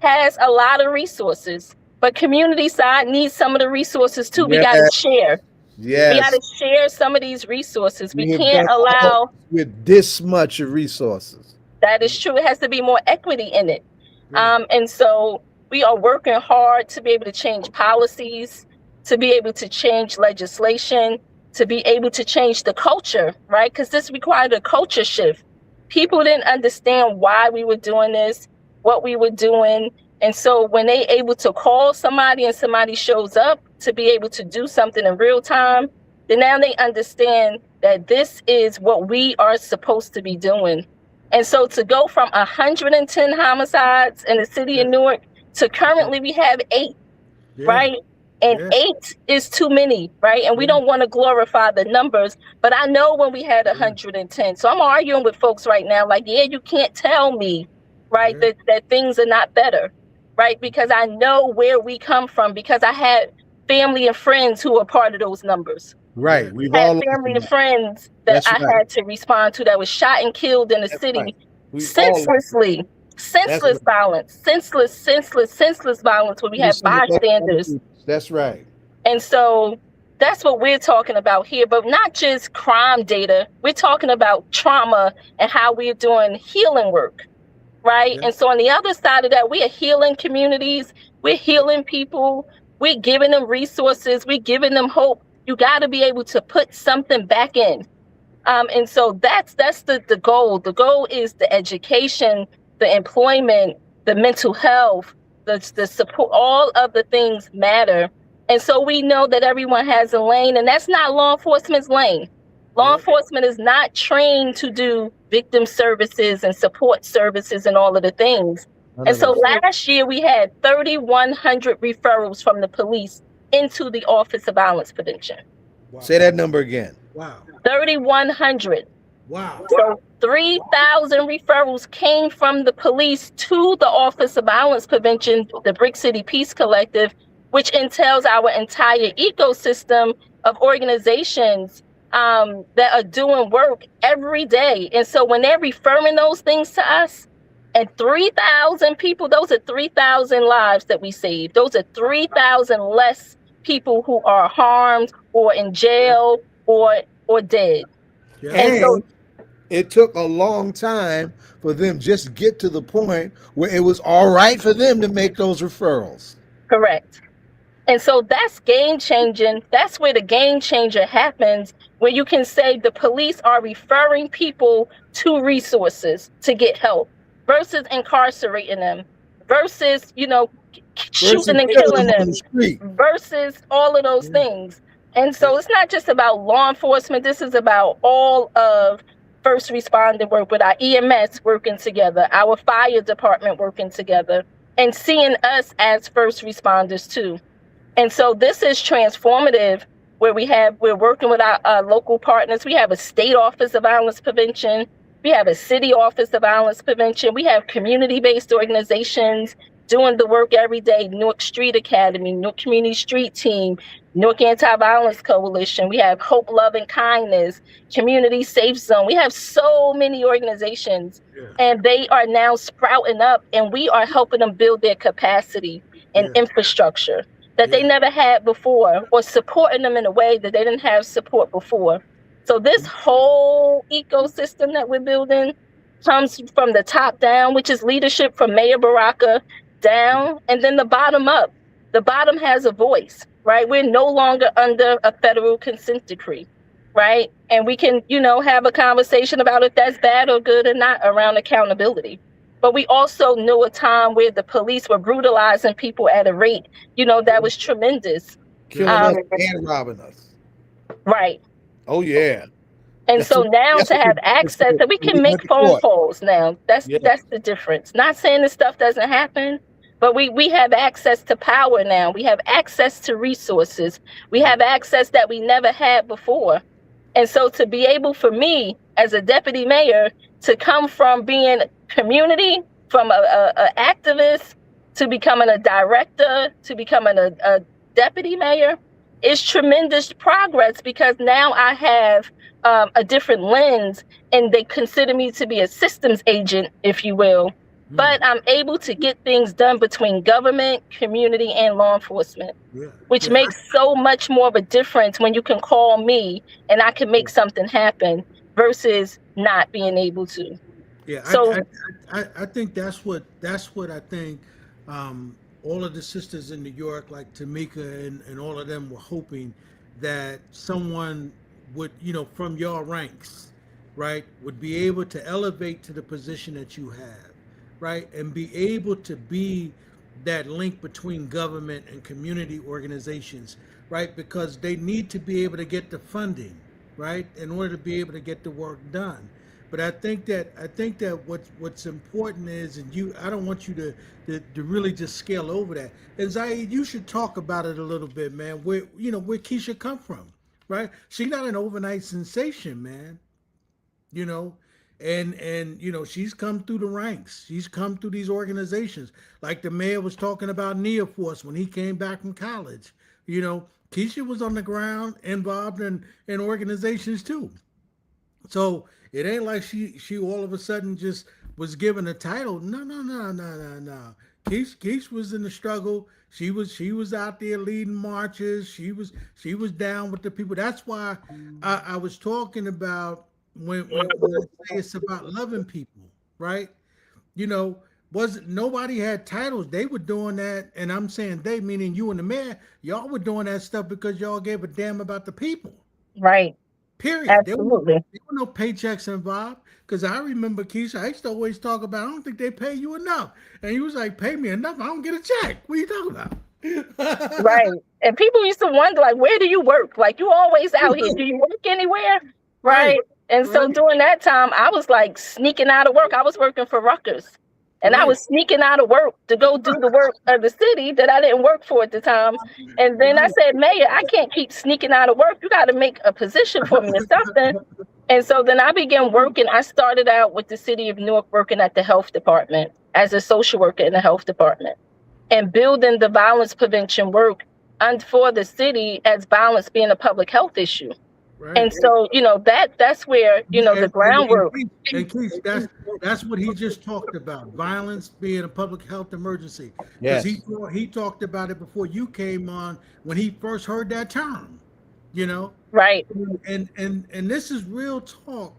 has a lot of resources, but community side needs some of the resources too. We got to share.
Yes.
We got to share some of these resources. We
have
can't
done
allow
with this much resources.
that. Is true. It has to be more equity in it. And so we are working hard to be able to change policies, to be able to change legislation, to be able to change the culture, right? Because this required a culture shift. People didn't understand why we were doing this, what we were doing. And so when they able to call somebody and somebody shows up to be able to do something in real time, then now they understand that this is what we are supposed to be doing. And so to go from 110 homicides in the city of Newark to currently we have 8, right? And 8 is too many, right? And we don't want to glorify the numbers, but I know when we had 110. So I'm arguing with folks right now, like, yeah, you can't tell me, right, that things are not better, right? Because I know where we come from, because I had family and friends who were part of those numbers.
Right. We've
had
all
family and friends that I had to respond to that was shot and killed in the city senselessly. Senseless violence, senseless violence where we have bystanders.
That's right.
And so that's what we're talking about here, but not just crime data. We're talking about trauma and how we're doing healing work, right? And so on the other side of that, we are healing communities, we're healing people, we're giving them resources, we're giving them hope. You got to be able to put something back in. And so that's the goal. The goal is the education, the employment, the mental health, the support. All of the things matter. And so we know that everyone has a lane, and that's not law enforcement's lane. Law enforcement is not trained to do victim services and support services and all of the things. And so last year we had 3,100 referrals from the police into the Office of Violence Prevention.
Wow. Say that number again.
Wow.
3,100.
Wow.
So 3,000 referrals came from the police to the Office of Violence Prevention, the Brick City Peace Collective, which entails our entire ecosystem of organizations that are doing work every day. And so when they're referring those things to us, and 3,000 people, those are 3,000 lives that we saved. Those are 3,000 less people who are harmed or in jail or dead.
Yeah. And so it took a long time for them just get to the point where it was all right for them to make those referrals.
Correct. And so that's game changing. That's where the game changer happens, where you can say the police are referring people to resources to get help versus incarcerating them, versus, shooting and killing them, versus all of those things. And so it's not just about law enforcement. This is about all of first responder work, with our EMS working together, our fire department working together, and seeing us as first responders too. And so this is transformative, where we're working with our local partners. We have a state office of violence prevention. We have a city office of violence prevention. We have community-based organizations doing the work every day. Newark Street Academy, Newark Community Street Team, Newark Anti-Violence Coalition. We have Hope, Love, and Kindness, Community Safe Zone. We have so many organizations, and they are now sprouting up, and we are helping them build their capacity. and infrastructure that they never had before, or supporting them in a way that they didn't have support before. So this whole ecosystem that we're building comes from the top down, which is leadership from Mayor Baraka down, and then the bottom up. The bottom has a voice, right? We're no longer under a federal consent decree, right? And we can, have a conversation about if that's bad or good or not around accountability. But we also knew a time where the police were brutalizing people at a rate, that was tremendous.
Killing us and robbing us.
Right.
Oh, yeah.
And so now to have access, that we can make phone calls now. That's the difference. Not saying this stuff doesn't happen, but we have access to power now. We have access to resources. We have access that we never had before. And so to be able for me as a deputy mayor to come from being community, from a activist, to becoming a director, to becoming a deputy mayor, is tremendous progress, because now I have a different lens, and they consider me to be a systems agent, if you will. But I'm able to get things done between government, community, and law enforcement, which makes so much more of a difference when you can call me and I can make something happen versus not being able to.
Yeah,
so
I think that's what I think all of the sisters in New York, like Tamika and all of them, were hoping that someone would, from your ranks, right, would be able to elevate to the position that you have, right, and be able to be that link between government and community organizations, right, because they need to be able to get the funding, right, in order to be able to get the work done. But I think that what's important is, and I don't want you to really just scale over that. And Zaid, you should talk about it a little bit, man. Where Keesha come from, right? She's not an overnight sensation, man. And she's come through the ranks. She's come through these organizations. Like the mayor was talking about Neoforce when he came back from college. Keesha was on the ground involved in organizations too. So it ain't like she all of a sudden just was given a title. No. Keesha was in the struggle. She was out there leading marches. She was down with the people. That's why I was talking about when I say it's about loving people, right? Nobody had titles. They were doing that, and I'm saying they, meaning you and the mayor, y'all were doing that stuff because y'all gave a damn about the people.
Right.
Period.
Absolutely.
There were no paychecks involved. Because I remember, Keesha, I used to always talk about, I don't think they pay you enough. And he was like, pay me enough, I don't get a check. What are you talking about?
Right. And people used to wonder, like, where do you work? Like, you always out here. Do you work anywhere? Right. And so during that time, I was like sneaking out of work. I was working for Rutgers. And I was sneaking out of work to go do the work of the city that I didn't work for at the time. And then I said, Mayor, I can't keep sneaking out of work. You got to make a position for me or something. And so then I began working. I started out with the city of Newark working at the health department as a social worker in the health department and building the violence prevention work for the city as violence being a public health issue. Right. And so, that's where, the groundwork.
And Keith, that's what he just talked about. Violence being a public health emergency.
Yes.
Because he talked about it before you came on when he first heard that term,
Right.
And this is real talk,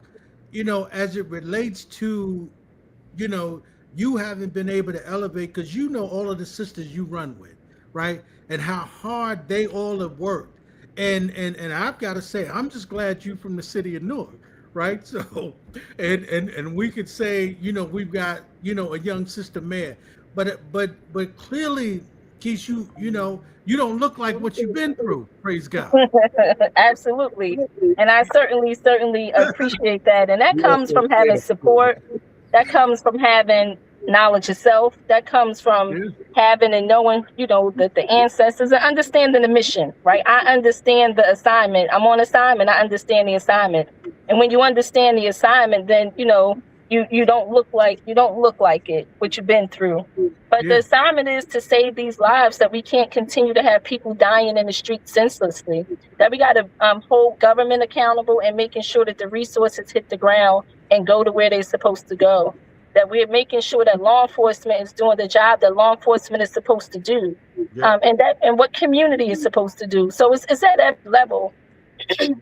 as it relates to, you haven't been able to elevate because all of the sisters you run with, right? And how hard they all have worked. And I've got to say, I'm just glad you from the city of Newark, right? So, and we could say, we've got, a young sister mayor, but clearly, Keesha, you don't look like what you've been through. Praise God.
Absolutely, and I certainly appreciate that, and that comes from having support. That comes from having knowledge of self. That comes from having and knowing, that the ancestors and understanding the mission, right? I understand the assignment. I'm on assignment. I understand the assignment. And when you understand the assignment, then, you don't look like it, what you've been through. But the assignment is to save these lives, that we can't continue to have people dying in the streets senselessly, that we got to hold government accountable and making sure that the resources hit the ground and go to where they're supposed to go. that we're making sure that law enforcement is doing the job that law enforcement is supposed to do, and what community is supposed to do. So it's at that level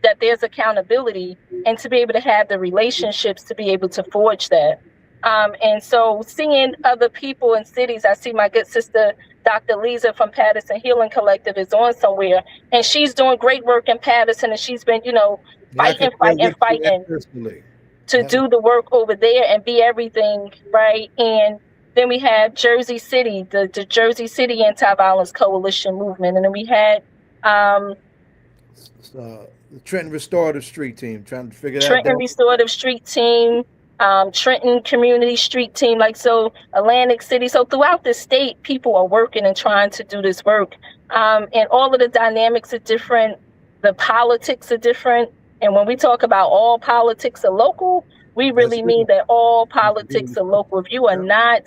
that there's accountability, and to be able to have the relationships to be able to forge that. And so seeing other people in cities, I see my good sister, Dr. Lisa from Patterson Healing Collective is on somewhere, and she's doing great work in Patterson, and she's been, fighting to do the work over there and be everything, right? And then we had Jersey City, the Jersey City Anti-Violence Coalition movement, and then we had
the Trenton Restorative Street Team, trying to figure that out.
Trenton Restorative Street Team, Trenton Community Street Team, so Atlantic City. So throughout the state, people are working and trying to do this work. And all of the dynamics are different. The politics are different. And when we talk about all politics are local, we really mean that all politics are local. If you are not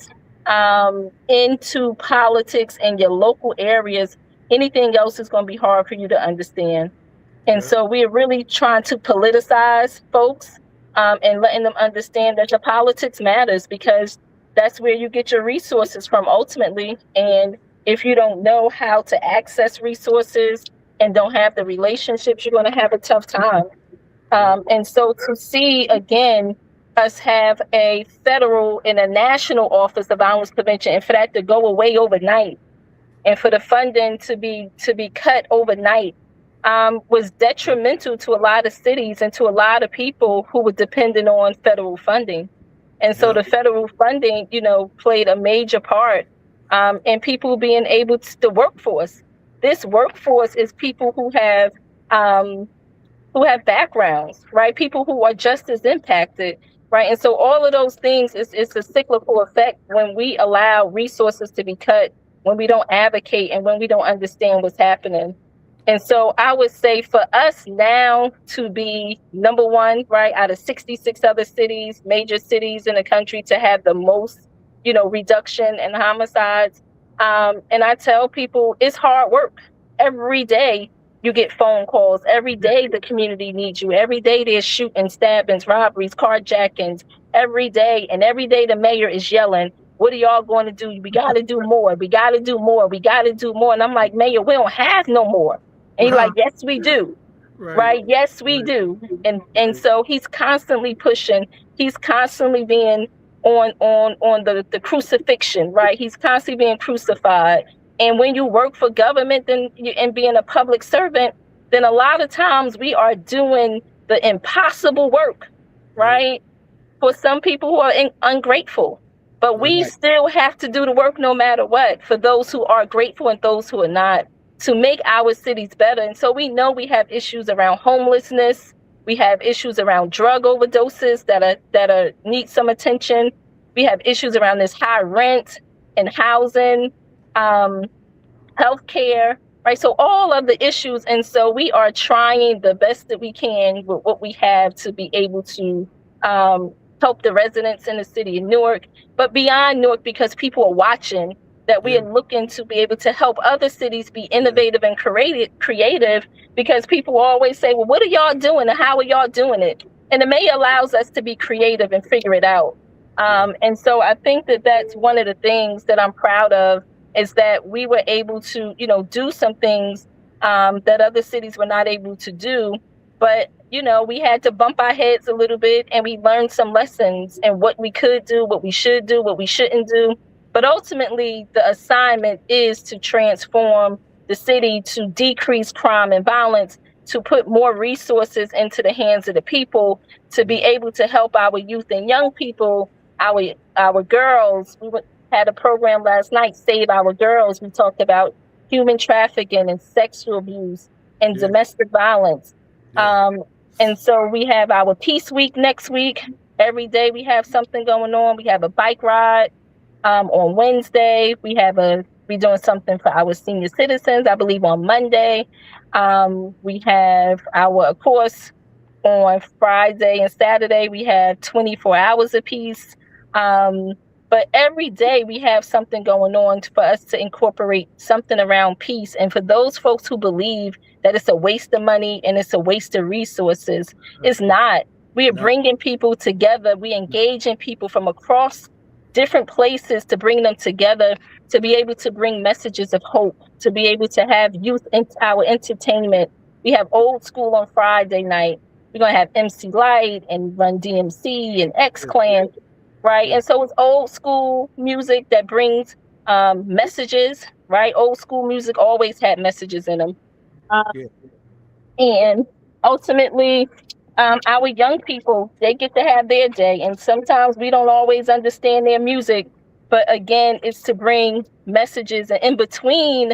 into politics in your local areas, anything else is going to be hard for you to understand. And so we're really trying to politicize folks and letting them understand that the politics matters, because that's where you get your resources from ultimately. And if you don't know how to access resources and don't have the relationships, you're going to have a tough time. And so to see, again, us have a federal and a national office of violence prevention, and for that to go away overnight, and for the funding to be cut overnight, was detrimental to a lot of cities and to a lot of people who were dependent on federal funding. And so the federal funding, played a major part in people being able to, the workforce. This workforce is people who have backgrounds, right? People who are just as impacted, right? And so all of those things, it's a cyclical effect when we allow resources to be cut, when we don't advocate, and when we don't understand what's happening. And so I would say for us now to be number one, right, out of 66 other cities, major cities in the country, to have the most, reduction in homicides. And I tell people it's hard work. Every day you get phone calls. Every day the community needs you. Every day there's shooting, stabbings, robberies, carjackings. Every day. And every day the mayor is yelling, what are y'all going to do? We got to do more. We got to do more. We got to do more. And I'm like, Mayor, we don't have no more. And he's like, yes, we do. Right? Yes, we do. And so he's constantly pushing. He's constantly being on the crucifixion, right? He's constantly being crucified. And when you work for government and being a public servant, then a lot of times we are doing the impossible work, right? For some people who are ungrateful. But we still have to do the work no matter what, for those who are grateful and those who are not, to make our cities better. And so we know we have issues around homelessness. We have issues around drug overdoses that need some attention. We have issues around this high rent and housing, healthcare, right? So all of the issues. And so we are trying the best that we can with what we have to be able to help the residents in the city of Newark, but beyond Newark, because people are watching, that we are looking to be able to help other cities be innovative and creative, because people always say, well, what are y'all doing and how are y'all doing it? And the mayor allows us to be creative and figure it out. And so I think that that's one of the things that I'm proud of, is that we were able to, do some things that other cities were not able to do. But, we had to bump our heads a little bit, and we learned some lessons and what we could do, what we should do, what we shouldn't do. But ultimately, the assignment is to transform the city, to decrease crime and violence, to put more resources into the hands of the people, to be able to help our youth and young people, our girls. We had a program last night, Save Our Girls. We talked about human trafficking and sexual abuse and domestic violence. And so we have our Peace Week next week. Every day we have something going on. We have a bike ride. On Wednesday, we're doing something for our senior citizens, I believe on Monday. We have of course, on Friday and Saturday, we have 24 hours of peace. But every day we have something going on for us to incorporate something around peace. And for those folks who believe that it's a waste of money and it's a waste of resources, it's not. We are bringing people together. We engaging people from across different places to bring them together, to be able to bring messages of hope, to be able to have youth in our entertainment. We have old school on Friday night. We're going to have MC Light and Run DMC and X Clan, right? And so it's old school music that brings messages, right? Old school music always had messages in them. And ultimately, our young people, they get to have their day. And sometimes we don't always understand their music. But again, it's to bring messages. And in between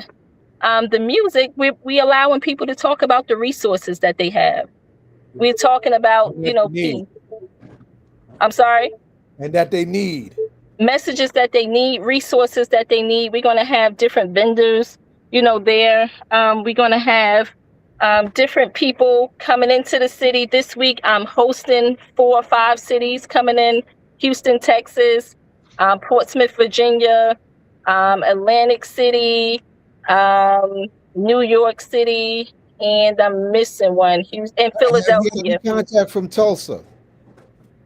the music, we allowing people to talk about the resources that they have. We're talking about, peace. I'm sorry?
And that they need.
Messages that they need, resources that they need. We're going to have different vendors, there. We're going to have different people coming into the city. This week, I'm hosting 4 or 5 cities coming in: Houston, Texas, Portsmouth, Virginia, Atlantic City, New York City, and I'm missing one, Houston, and Philadelphia.
Have you had any contact from Tulsa?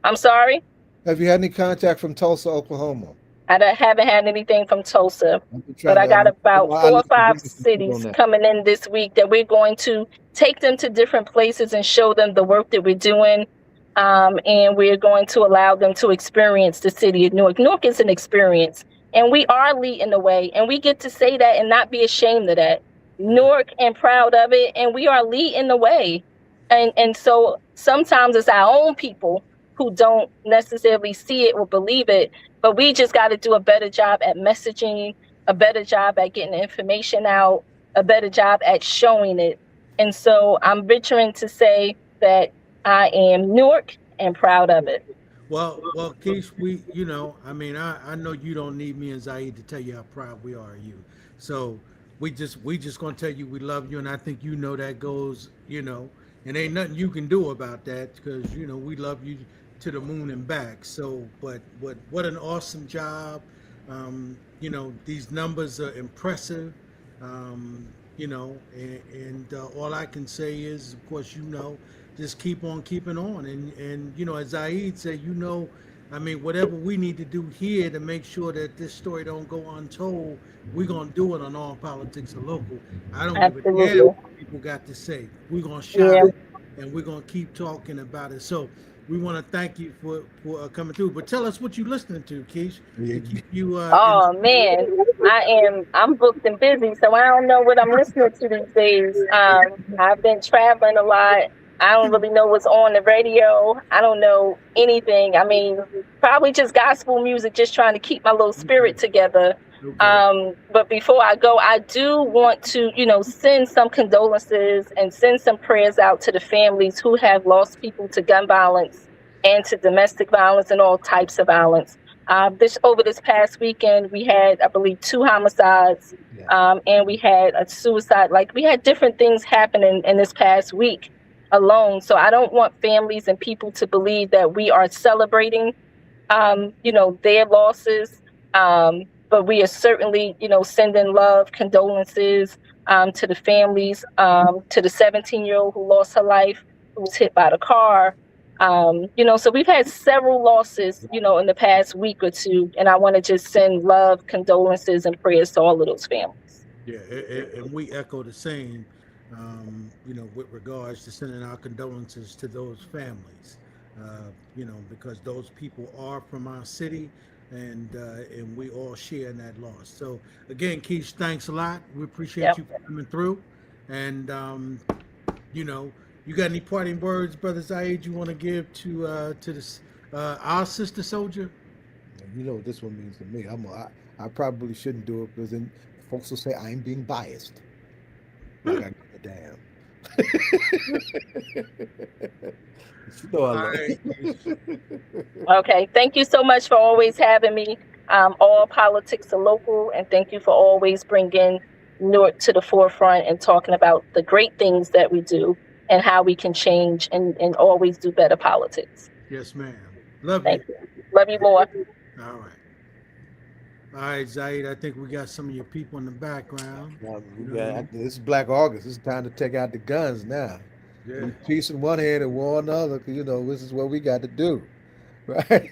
I'm sorry?
Have you had any contact from Tulsa, Oklahoma?
I haven't had anything from Tulsa, but I got about 4 or 5 cities coming in this week that we're going to take them to different places and show them the work that we're doing. And we're going to allow them to experience the city of Newark. Newark is an experience, and we are leading the way, and we get to say that and not be ashamed of that. Newark and proud of it, and we are leading the way. And so sometimes it's our own people who don't necessarily see it or believe it, but we just got to do a better job at messaging, a better job at getting the information out, a better job at showing it. And so I'm venturing to say that I am Newark and proud of it.
Well, Keish, I know you don't need me and Zaid to tell you how proud we are of you. So we just gonna tell you we love you, and I think that goes, and ain't nothing you can do about that, because we love you to the moon and back. So, but what an awesome job. These numbers are impressive. And all I can say is, of course, just keep on keeping on. And as Zaid said, whatever we need to do here to make sure that this story don't go untold, we're going to do it on All Politics Are Local. I don't give a damn what people got to say. We're going to shout it, and we're going to keep talking about it. So we want to thank you for coming through. But tell us what you're listening to, Keish.
Man, I'm booked and busy, so I don't know what I'm listening to these days. I've been traveling a lot. I don't really know what's on the radio. I don't know anything. Probably just gospel music, just trying to keep my little spirit together. Okay. But before I go, I do want to, send some condolences and send some prayers out to the families who have lost people to gun violence and to domestic violence and all types of violence. Over this past weekend, we had, I believe, 2 homicides, and we had a suicide. Like, we had different things happening in this past week alone. So I don't want families and people to believe that we are celebrating, their losses. But we are certainly, sending love, condolences to the families, to the 17-year-old who lost her life, who was hit by the car. So we've had several losses, in the past week or two. And I want to just send love, condolences, and prayers to all of those families.
Yeah, and we echo the same, with regards to sending our condolences to those families, because those people are from our city. And we all share in that loss. So again, Keish, thanks a lot. We appreciate you coming through. And you got any parting words, Brother Zaid, you want to give to this our sister soldier?
You know what this one means to me. I probably shouldn't do it, because then folks will say I'm being biased. Like I give a damn.
Okay, thank you so much for always having me. All Politics Are Local, and thank you for always bringing Newark to the forefront and talking about the great things that we do and how we can change and always do better politics.
Yes, ma'am. Love
you. Love you more.
All right. All right, Zaid, I think we got some of your people in the background.
This is Black August. It's time to take out the guns now. Yeah. Peace in one hand and war in the other, because this is what we got to do, right?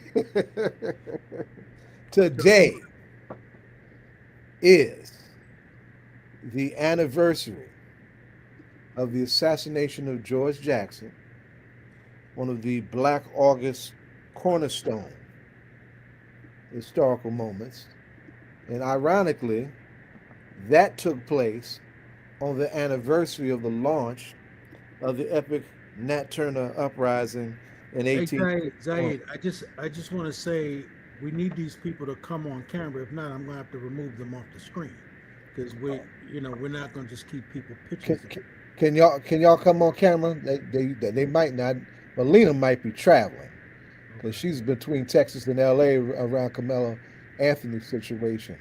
Today is the anniversary of the assassination of George Jackson, one of the Black August cornerstone historical moments. And ironically, that took place on the anniversary of the launch of the epic Nat Turner uprising in
Hey,
18.
Zaid, I just want to say we need these people to come on camera. If not, I'm gonna have to remove them off the screen because we're not gonna just keep people
Can,
pictures.
can y'all come on camera? They might not. Melina might be traveling because she's between Texas and LA around Carmelo Anthony's situation,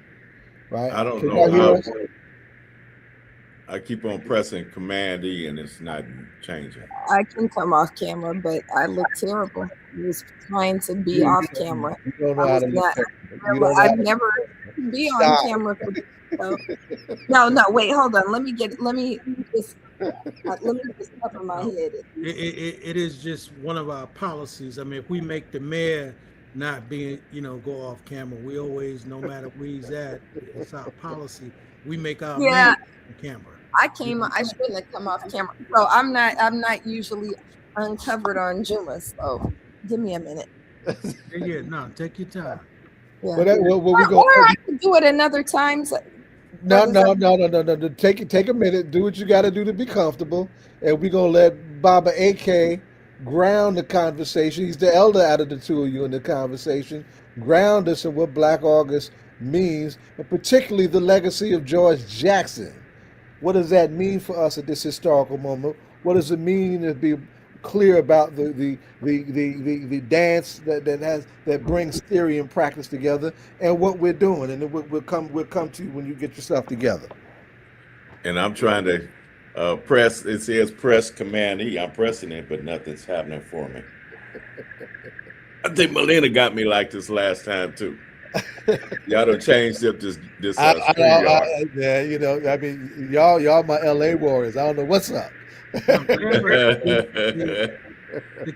right?
I don't
Can
know
y'all hear
how.
us?
I keep on pressing Command E and it's not changing.
I can come off camera, but I look terrible. I was trying to be off camera.
You don't know
I
how
was
to look.
not.
You don't know how
I've
to-
never be on
Stop.
camera. So. No, wait, hold on. Let me just cover my head.
It is just one of our policies. I mean, if we make the mayor not being, go off camera, we always, no matter where he's at, it's our policy. We make our
Yeah.
mayor on camera.
I shouldn't have come off camera. So I'm not usually uncovered on Juma. So give me a minute.
Yeah, no, take your time.
Yeah.
Well, we go.
Or I could do it another time.
No. Take a minute. Do what you got to do to be comfortable, and we're gonna let Baba AK ground the conversation. He's the elder out of the two of you in the conversation. Ground us in what Black August means, and particularly the legacy of George Jackson. What does that mean for us at this historical moment? What does it mean to be clear about the dance that brings theory and practice together, and what we're doing? And then we'll come to you when you get yourself together.
And I'm trying to press. It says press Command E. I'm pressing it, but nothing's happening for me. I think Melina got me like this last time too. Y'all done changed up this StreamYard.
Yeah, I mean, y'all my LA Warriors. I don't know what's up.
The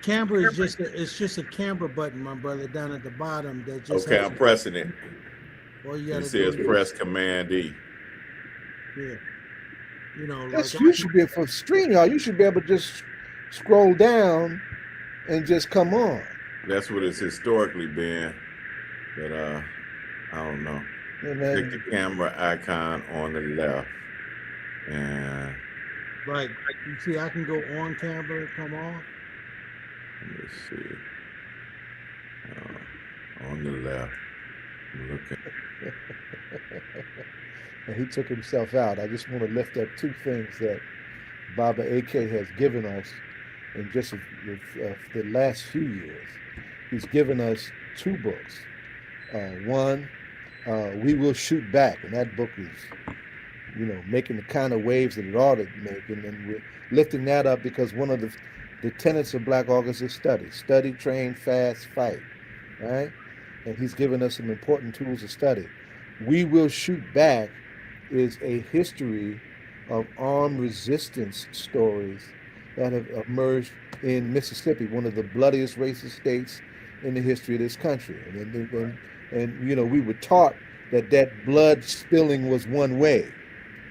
camera is just a camber button, my brother, down at the bottom. That just
Okay, I'm pressing it.
All you
It
gotta
says
do is-
press Command E.
Yeah.
You should be for StreamYard. You should be able to just scroll down and just come on.
That's what it's historically been, but I don't know.
Yeah, man.
Click the camera icon on the left, and
like you see, I can go on camera and come on.
let me see. On the left, I'm looking.
And he took himself out. I just want to lift up two things that Baba AK has given us in just the last few years. He's given us two books. One, We Will Shoot Back, and that book is, making the kind of waves that it ought to make. And we're lifting that up because one of the tenets of Black August is study, train, fast, fight, right? And he's given us some important tools to study. We Will Shoot Back is a history of armed resistance stories that have emerged in Mississippi, one of the bloodiest racist states in the history of this country. And we were taught that blood spilling was one way.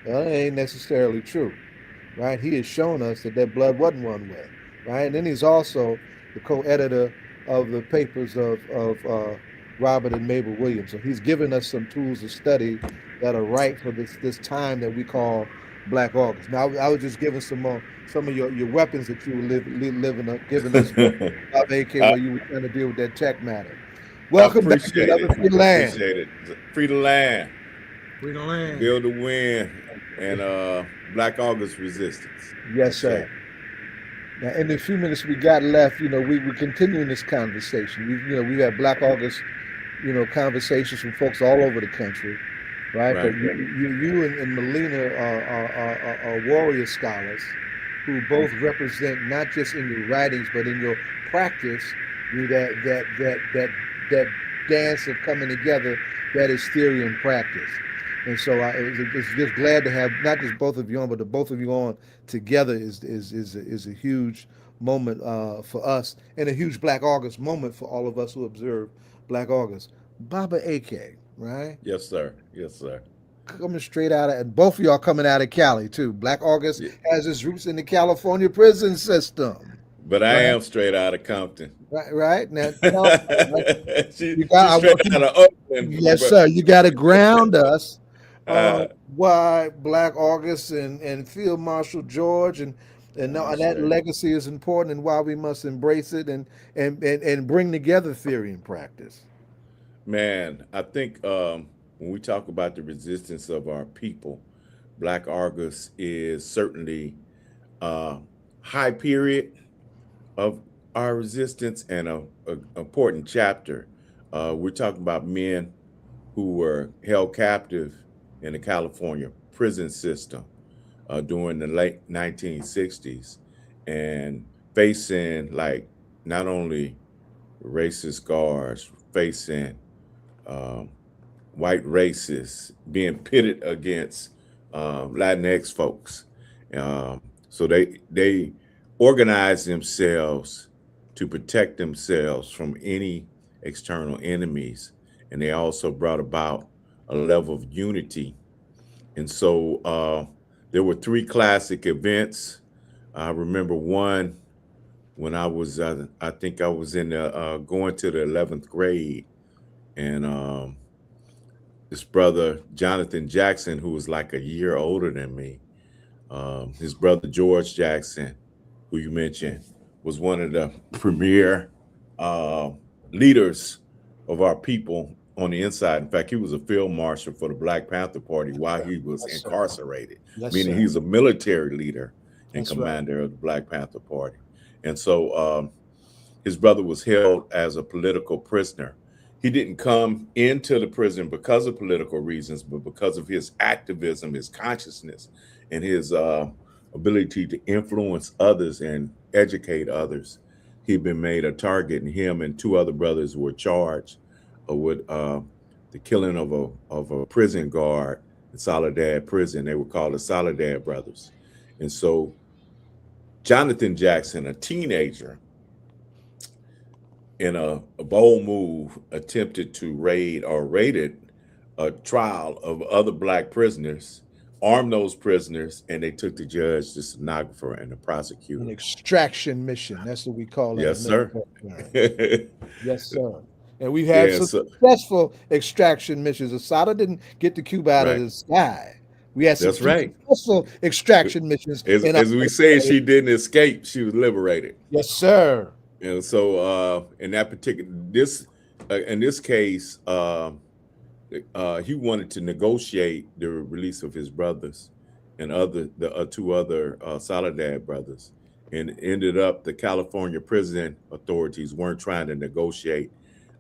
Well, it ain't necessarily true, right? He has shown us that blood wasn't one way, right? And then he's also the co-editor of the papers of Robert and Mabel Williams. So he's given us some tools of study that are right for this time that we call Black August. Now, I was just giving some of your weapons that you were giving us of AK while you were trying to deal with that tech matter. Welcome back to another Free Land.
Appreciate it. Free the land.
Free the land.
Build a win, and Black August resistance.
Yes, sir. Now, in the few minutes we got left, we're continuing this conversation. We've had Black August, conversations from folks all over the country, right? But you and Melina are warrior scholars who both represent not just in your writings but in your practice that dance of coming together that is theory and practice. And so I was just glad to have not just both of you on, but the both of you on together is a huge moment for us, and a huge Black August moment for all of us who observe Black August. Baba AK, right?
Yes, sir. Yes, sir.
Coming straight out of, and both of y'all coming out of Cali too. Black August
Yeah.
has its roots in the California prison system,
But I
right?
am straight out of Compton.
Right. Now, tell you got.
She's
I
straight
want you.
out of Oakland.
Yes, sir. You got to ground us.
Uh,
Why Black August and Field Marshal George and
that's
that
right.
legacy is important, and why we must embrace it and bring together theory and practice.
Man, I think when we talk about the resistance of our people, Black August is certainly a high period of our resistance and a important chapter. We're talking about men who were held captive in the California prison system during the late 1960s and facing like not only racist guards, facing um, white racists, being pitted against Latinx folks. So they organized themselves to protect themselves from any external enemies, and they also brought about a level of unity. And so there were three classic events. I remember one when I think I was in the going to the 11th grade, and this brother Jonathan Jackson, who was like a year older than me, his brother George Jackson, who you mentioned, was one of the premier uh, leaders of our people on the inside. In fact, he was a field marshal for the Black Panther Party while he was
Yes, sir.
incarcerated,
Yes,
meaning
sir.
he's a military leader and
That's right.
commander of the Black Panther Party. And so his brother was held as a political prisoner. He didn't come into the prison because of political reasons, but because of his activism, his consciousness, and his ability to influence others and educate others. He'd been made a target, and him and two other brothers were charged with the killing of a prison guard in Soledad prison. They were called the Soledad brothers. And so Jonathan Jackson, a teenager, in a bold move, attempted to raided a trial of other Black prisoners, armed those prisoners, and they took the judge, the stenographer, and the
An
prosecutor.
extraction mission. That's what we call it.
Yes, sir.
Yes, sir. And we've had
Yeah,
some
so
successful extraction missions. Assata didn't get the Cuba out of
right.
the sky. We had some
That's right.
successful extraction missions.
As we say, she didn't escape; she was liberated.
Yes, sir.
And so, in that particular in this case, he wanted to negotiate the release of his brothers and the two other Soledad brothers, and ended up the California prison authorities weren't trying to negotiate.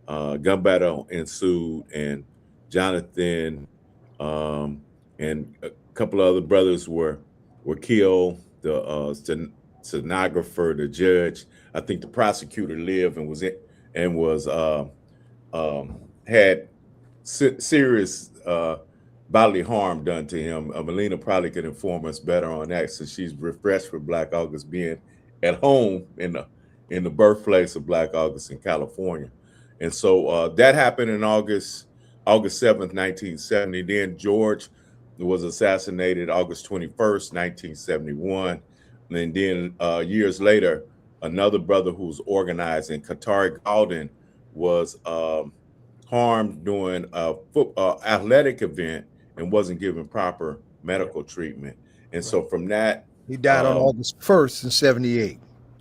Gun battle ensued, and Jonathan and a couple of other brothers were killed. The stenographer, the judge, I think the prosecutor lived and was had serious bodily harm done to him. Melina probably could inform us better on that, since she's refreshed with Black August, being at home in the birthplace of Black August in California. And so that happened in August 7th, 1970. Then George was assassinated August 21st, 1971. And then years later, another brother who was organizing, Qatari Gaudin, was harmed during a athletic event and wasn't given proper medical treatment. And so from that,
He died on August 1st in 78.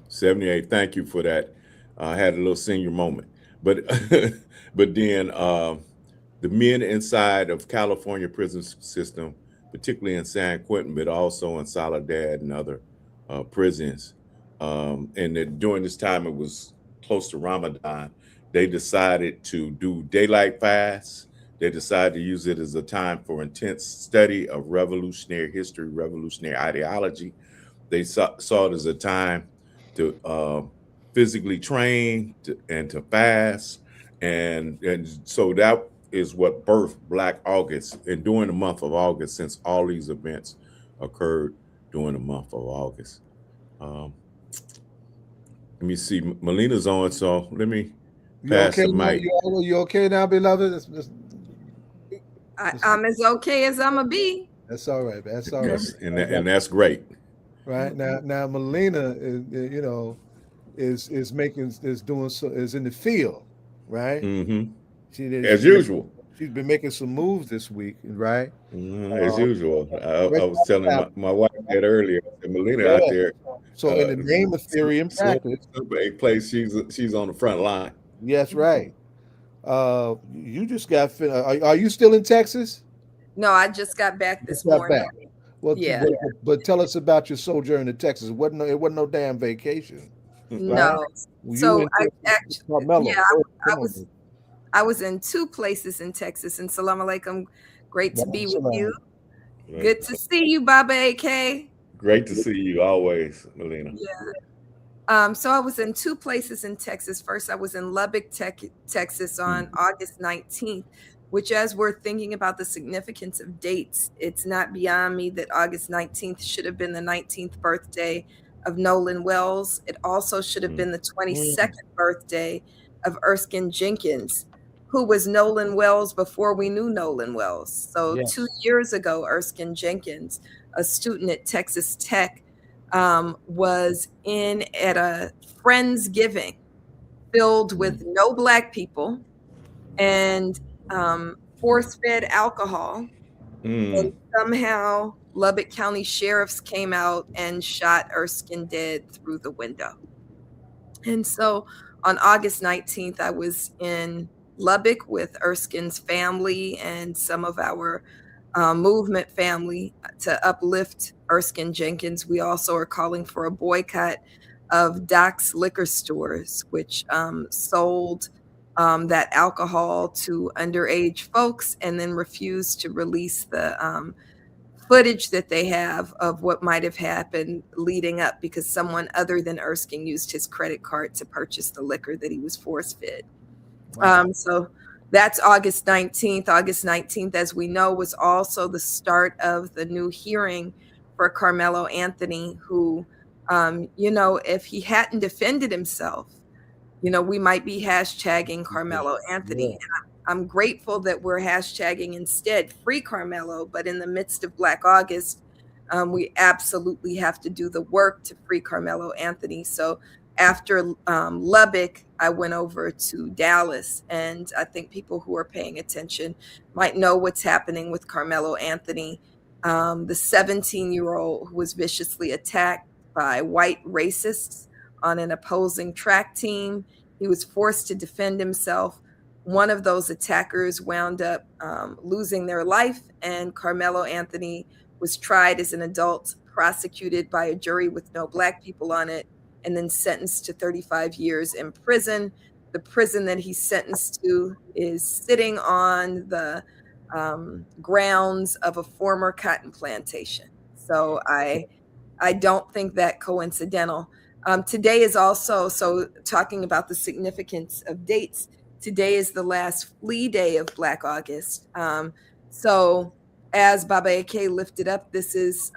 78. Thank you for that. I had a little senior moment. But but then the men inside of California prison system, particularly in San Quentin, but also in Soledad and other prisons, and during this time, it was close to Ramadan, they decided to do daylight fasts. They decided to use it as a time for intense study of revolutionary history, revolutionary ideology. They saw it as a time to physically train and to fast. And so that is what birthed Black August. And during the month of August, since all these events occurred during the month of August. Let me see, Melina's on, so let me
You okay
Pastor
now?
Mike.
You okay now, beloved?
I'm as okay as I'm gonna be.
That's all right. That's all right.
And that's great.
Right now, Melina is is in the field, right?
Mm-hmm.
She did
As usual.
She's been making some moves this week, right?
As usual. I was telling my wife that earlier. Melina out there.
So in the name of theory and practice,
a place she's on the front line.
Yes, right. You just got finished. Are you still in Texas?
No, I just got back this morning.
Well,
yeah.
But tell us about your sojourn in Texas. It wasn't no damn vacation.
No.
Right?
So I actually, I was in 2 places in Texas. And salam alaikum, great to be with you. Right. Good to see you, Baba AK.
Great to see you always, Melina.
Yeah. So I was in 2 places in Texas. First, I was in Lubbock, Texas on August 19th, which, as we're thinking about the significance of dates, it's not beyond me that August 19th should have been the 19th birthday of Nolan Wells. It also should have been the 22nd birthday of Erskine Jenkins, who was Nolan Wells before we knew Nolan Wells. So 2 years ago, Erskine Jenkins, a student at Texas Tech, was at a Friendsgiving filled with no Black people and force-fed alcohol, and somehow Lubbock County sheriffs came out and shot Erskine dead through the window. And so on August 19th, I was in Lubbock with Erskine's family and some of our movement family to uplift Erskine Jenkins. We also are calling for a boycott of Doc's liquor stores, which sold that alcohol to underage folks and then refused to release the footage that they have of what might have happened leading up, because someone other than Erskine used his credit card to purchase the liquor that he was force-fed. Wow. So that's August 19th. August 19th, as we know, was also the start of the new hearing for Carmelo Anthony, who, if he hadn't defended himself, we might be hashtagging Carmelo Anthony. Yeah. And I'm grateful that we're hashtagging instead free Carmelo, but in the midst of Black August, we absolutely have to do the work to free Carmelo Anthony. So after Lubbock, I went over to Dallas, and I think people who are paying attention might know what's happening with Carmelo Anthony, the 17-year-old who was viciously attacked by white racists on an opposing track team. He was forced to defend himself. One of those attackers wound up losing their life, and Carmelo Anthony was tried as an adult, prosecuted by a jury with no Black people on it, and then sentenced to 35 years in prison. The prison that he's sentenced to is sitting on the grounds of a former cotton plantation. So I don't think that coincidental. Today is also, so talking about the significance of dates, today is the last flea day of Black August. So as Baba AK lifted up, this is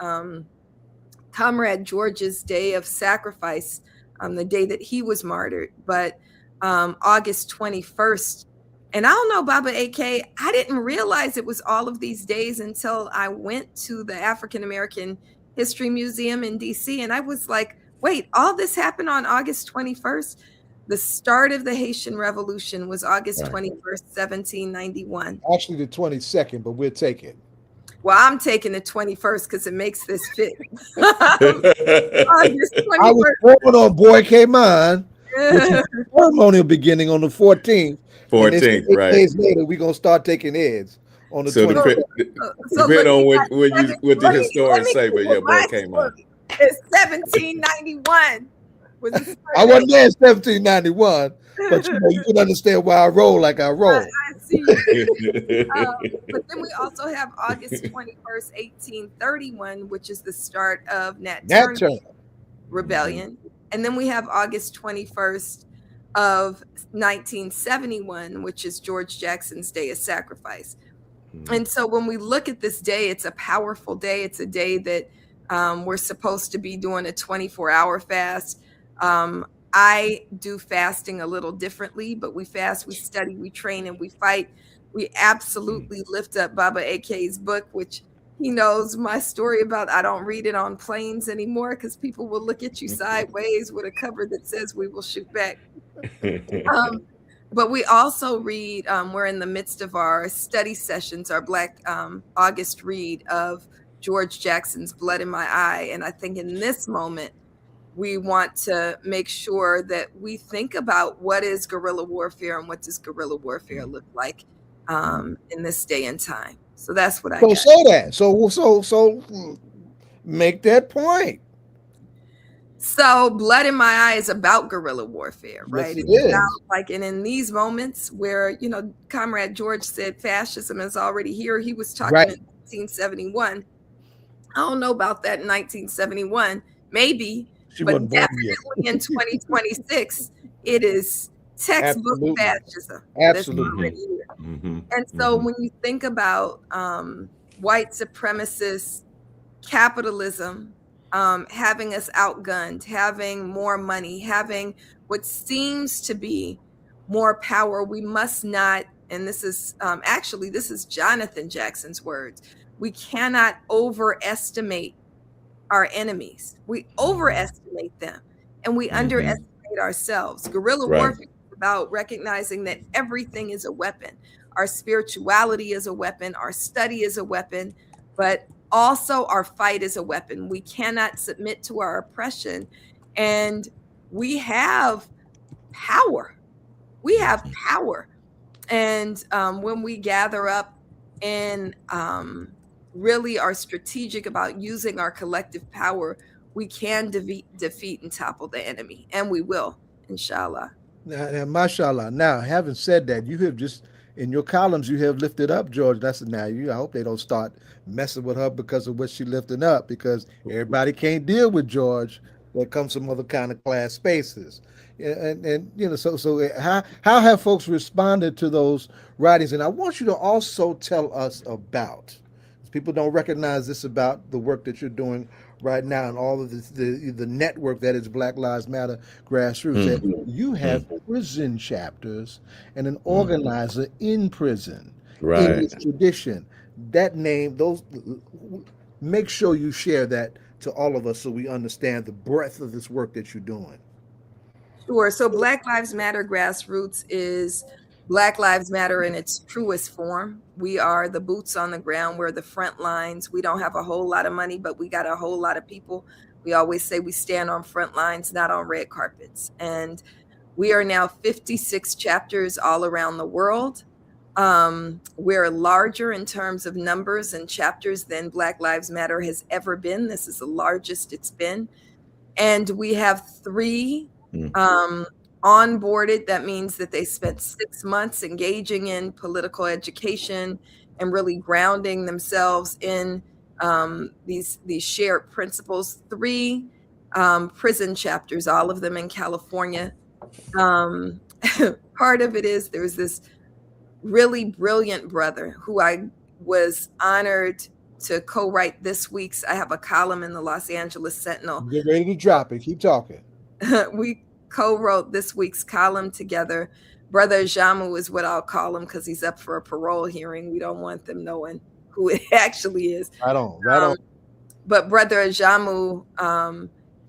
Comrade George's day of sacrifice, the day that he was martyred. But August 21st, and I don't know, Baba AK, I didn't realize it was all of these days until I went to the African American History Museum in DC, and I was like, wait, all this happened on August 21st? The start of the Haitian Revolution was August 21st, 1791.
Actually the 22nd, but we'll take it.
Well, I'm taking the 21st because it makes this fit. August 21st.
I was born on Boy K Mine, which is the ceremonial beginning on the 14th.
14th, right.
8 days later, we're going to start taking eds on the 21st.
Depending on what the historians say, but your boy came out.
It's 1791.
I wasn't there in 1791, but you can understand why I roll like I roll.
I see you. But then we also have August 21st, 1831, which is the start of Nat Turner Rebellion. And then we have August 21st of 1971, which is George Jackson's Day of Sacrifice. And so when we look at this day, it's a powerful day. It's a day that we're supposed to be doing a 24-hour fast. I do fasting a little differently, but we fast, we study, we train, and we fight. We absolutely lift up Baba AK's book, which he knows my story about. I don't read it on planes anymore because people will look at you sideways with a cover that says we will shoot back. But we also read, we're in the midst of our study sessions, our Black August read of George Jackson's Blood in My Eye. And I think in this moment, we want to make sure that we think about what is guerrilla warfare and what does guerrilla warfare look like in this day and time. So that's what I got.
Say that. So make that point.
So Blood in My Eye is about guerrilla warfare, right?
Yes, it is.
Like, and in these moments where, Comrade George said fascism is already here. He was talking in 1971. I don't know about that in 1971, maybe. But definitely in 2026, it is textbook fascism.
Absolutely.
And so when you think about white supremacist capitalism having us outgunned, having more money, having what seems to be more power, we must not, and this is this is Jonathan Jackson's words, we cannot overestimate our enemies. We overestimate them and we underestimate ourselves. Guerrilla warfare is about recognizing that everything is a weapon. Our spirituality is a weapon, our study is a weapon, but also our fight is a weapon. We cannot submit to our oppression, and we have power. We have power. And when we gather up and really are strategic about using our collective power, we can defeat and topple the enemy, and we will, inshallah.
Now, mashallah. Now, having said that, you have just, in your columns, you have lifted up George. I hope they don't start messing with her because of what she lifting up, because everybody can't deal with George. There comes some other kind of class spaces. And so how have folks responded to those writings? And I want you to also tell us about, people don't recognize this about the work that you're doing right now and all of the network that is Black Lives Matter grassroots. That you have prison chapters and an organizer in prison in this tradition. That name, make sure you share that to all of us so we understand the breadth of this work that you're doing.
Sure. So Black Lives Matter grassroots is Black Lives Matter in its truest form. We are the boots on the ground. We're the front lines. We don't have a whole lot of money, but we got a whole lot of people. We always say we stand on front lines, not on red carpets. And we are now 56 chapters all around the world. We're larger in terms of numbers and chapters than Black Lives Matter has ever been. This is the largest it's been. And we have 3 onboarded. That means that they spent 6 months engaging in political education and really grounding themselves in these shared principles. 3 prison chapters, all of them in California. Part of it is there's this really brilliant brother who I was honored to co-write this week's. I have a column in the Los Angeles Sentinel.
Get ready to drop it. Keep talking.
We co-wrote this week's column together. Brother Jamu is what I'll call him because he's up for a parole hearing. We don't want them knowing who it actually is.
Right on.
But Brother Jamu,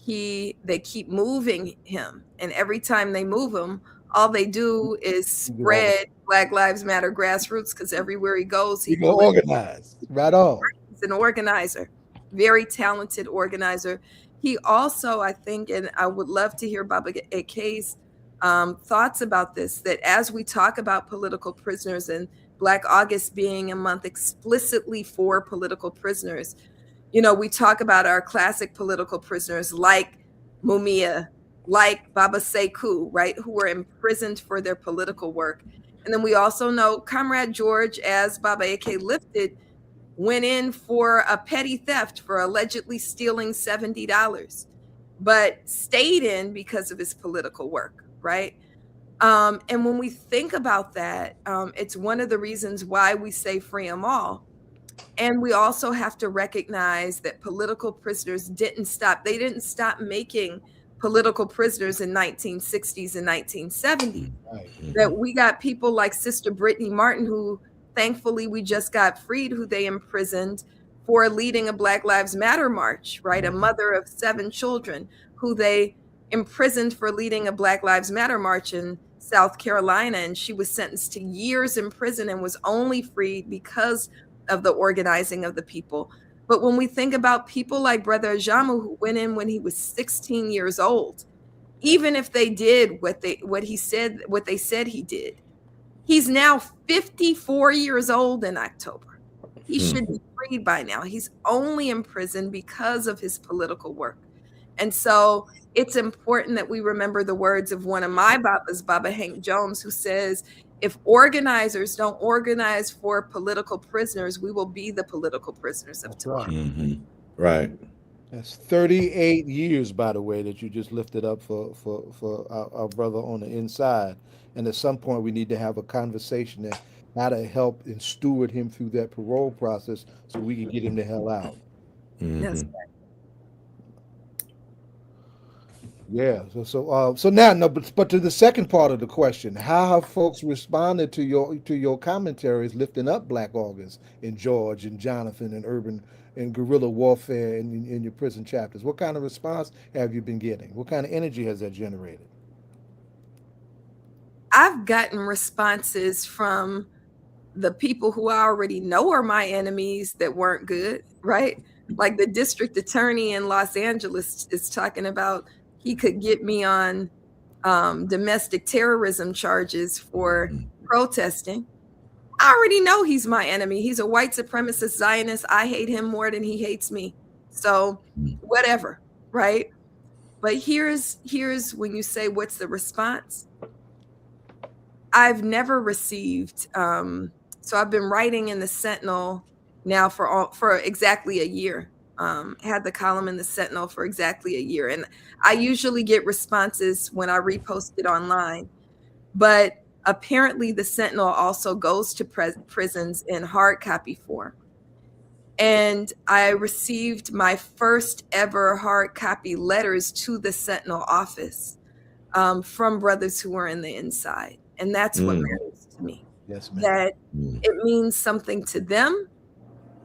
they keep moving him, and every time they move him, all they do is spread Black Lives Matter grassroots, because everywhere he goes, he
will organize. Right on.
He's an organizer, very talented organizer. He also, I think, and I would love to hear Baba AK's thoughts about this, that as we talk about political prisoners and Black August being a month explicitly for political prisoners, we talk about our classic political prisoners like Mumia, like Baba Sekou, right, who were imprisoned for their political work. And then we also know Comrade George, as Baba AK lifted, went in for a petty theft for allegedly stealing $70, but stayed in because of his political work, right? And when we think about that, it's one of the reasons why we say free them all. And we also have to recognize that political prisoners didn't stop. They didn't stop making political prisoners in 1960s and 1970s.
Right.
That we got people like Sister Brittany Martin, who thankfully we just got freed, who they imprisoned for leading a Black Lives Matter march, right? A mother of 7 children who they imprisoned for leading a Black Lives Matter march in South Carolina. And she was sentenced to years in prison and was only freed because of the organizing of the people. But when we think about people like Brother Ajamu, who went in when he was 16 years old, even if they did what they said he did, he's now 54 years old in October. He should be freed by now. He's only in prison because of his political work. And so it's important that we remember the words of one of my Babas, Baba Hank Jones, who says, if organizers don't organize for political prisoners, we will be the political prisoners of tomorrow.
Right.
That's 38 years, by the way, that you just lifted up for our brother on the inside. And at some point, we need to have a conversation that how to help and steward him through that parole process so we can get him the hell out.
Yes.
Yeah. So now, no, but to the second part of the question, how have folks responded to your commentaries lifting up Black August and George and Jonathan and Urban and guerrilla warfare in your prison chapters? What kind of response have you been getting? What kind of energy has that generated?
I've gotten responses from the people who I already know are my enemies that weren't good, right? Like the district attorney in Los Angeles is talking about he could get me on domestic terrorism charges for protesting. I already know he's my enemy. He's a white supremacist Zionist. I hate him more than he hates me. So whatever, right? But here's when you say, what's the response? I've never received, so I've been writing in the Sentinel now for exactly a year. Had the column in the Sentinel for exactly a year. And I usually get responses when I repost it online. But apparently the Sentinel also goes to prisons in hard copy form. And I received my first ever hard copy letters to the Sentinel office from brothers who were in the inside. And that's what matters to me.
Yes, ma'am.
That it means something to them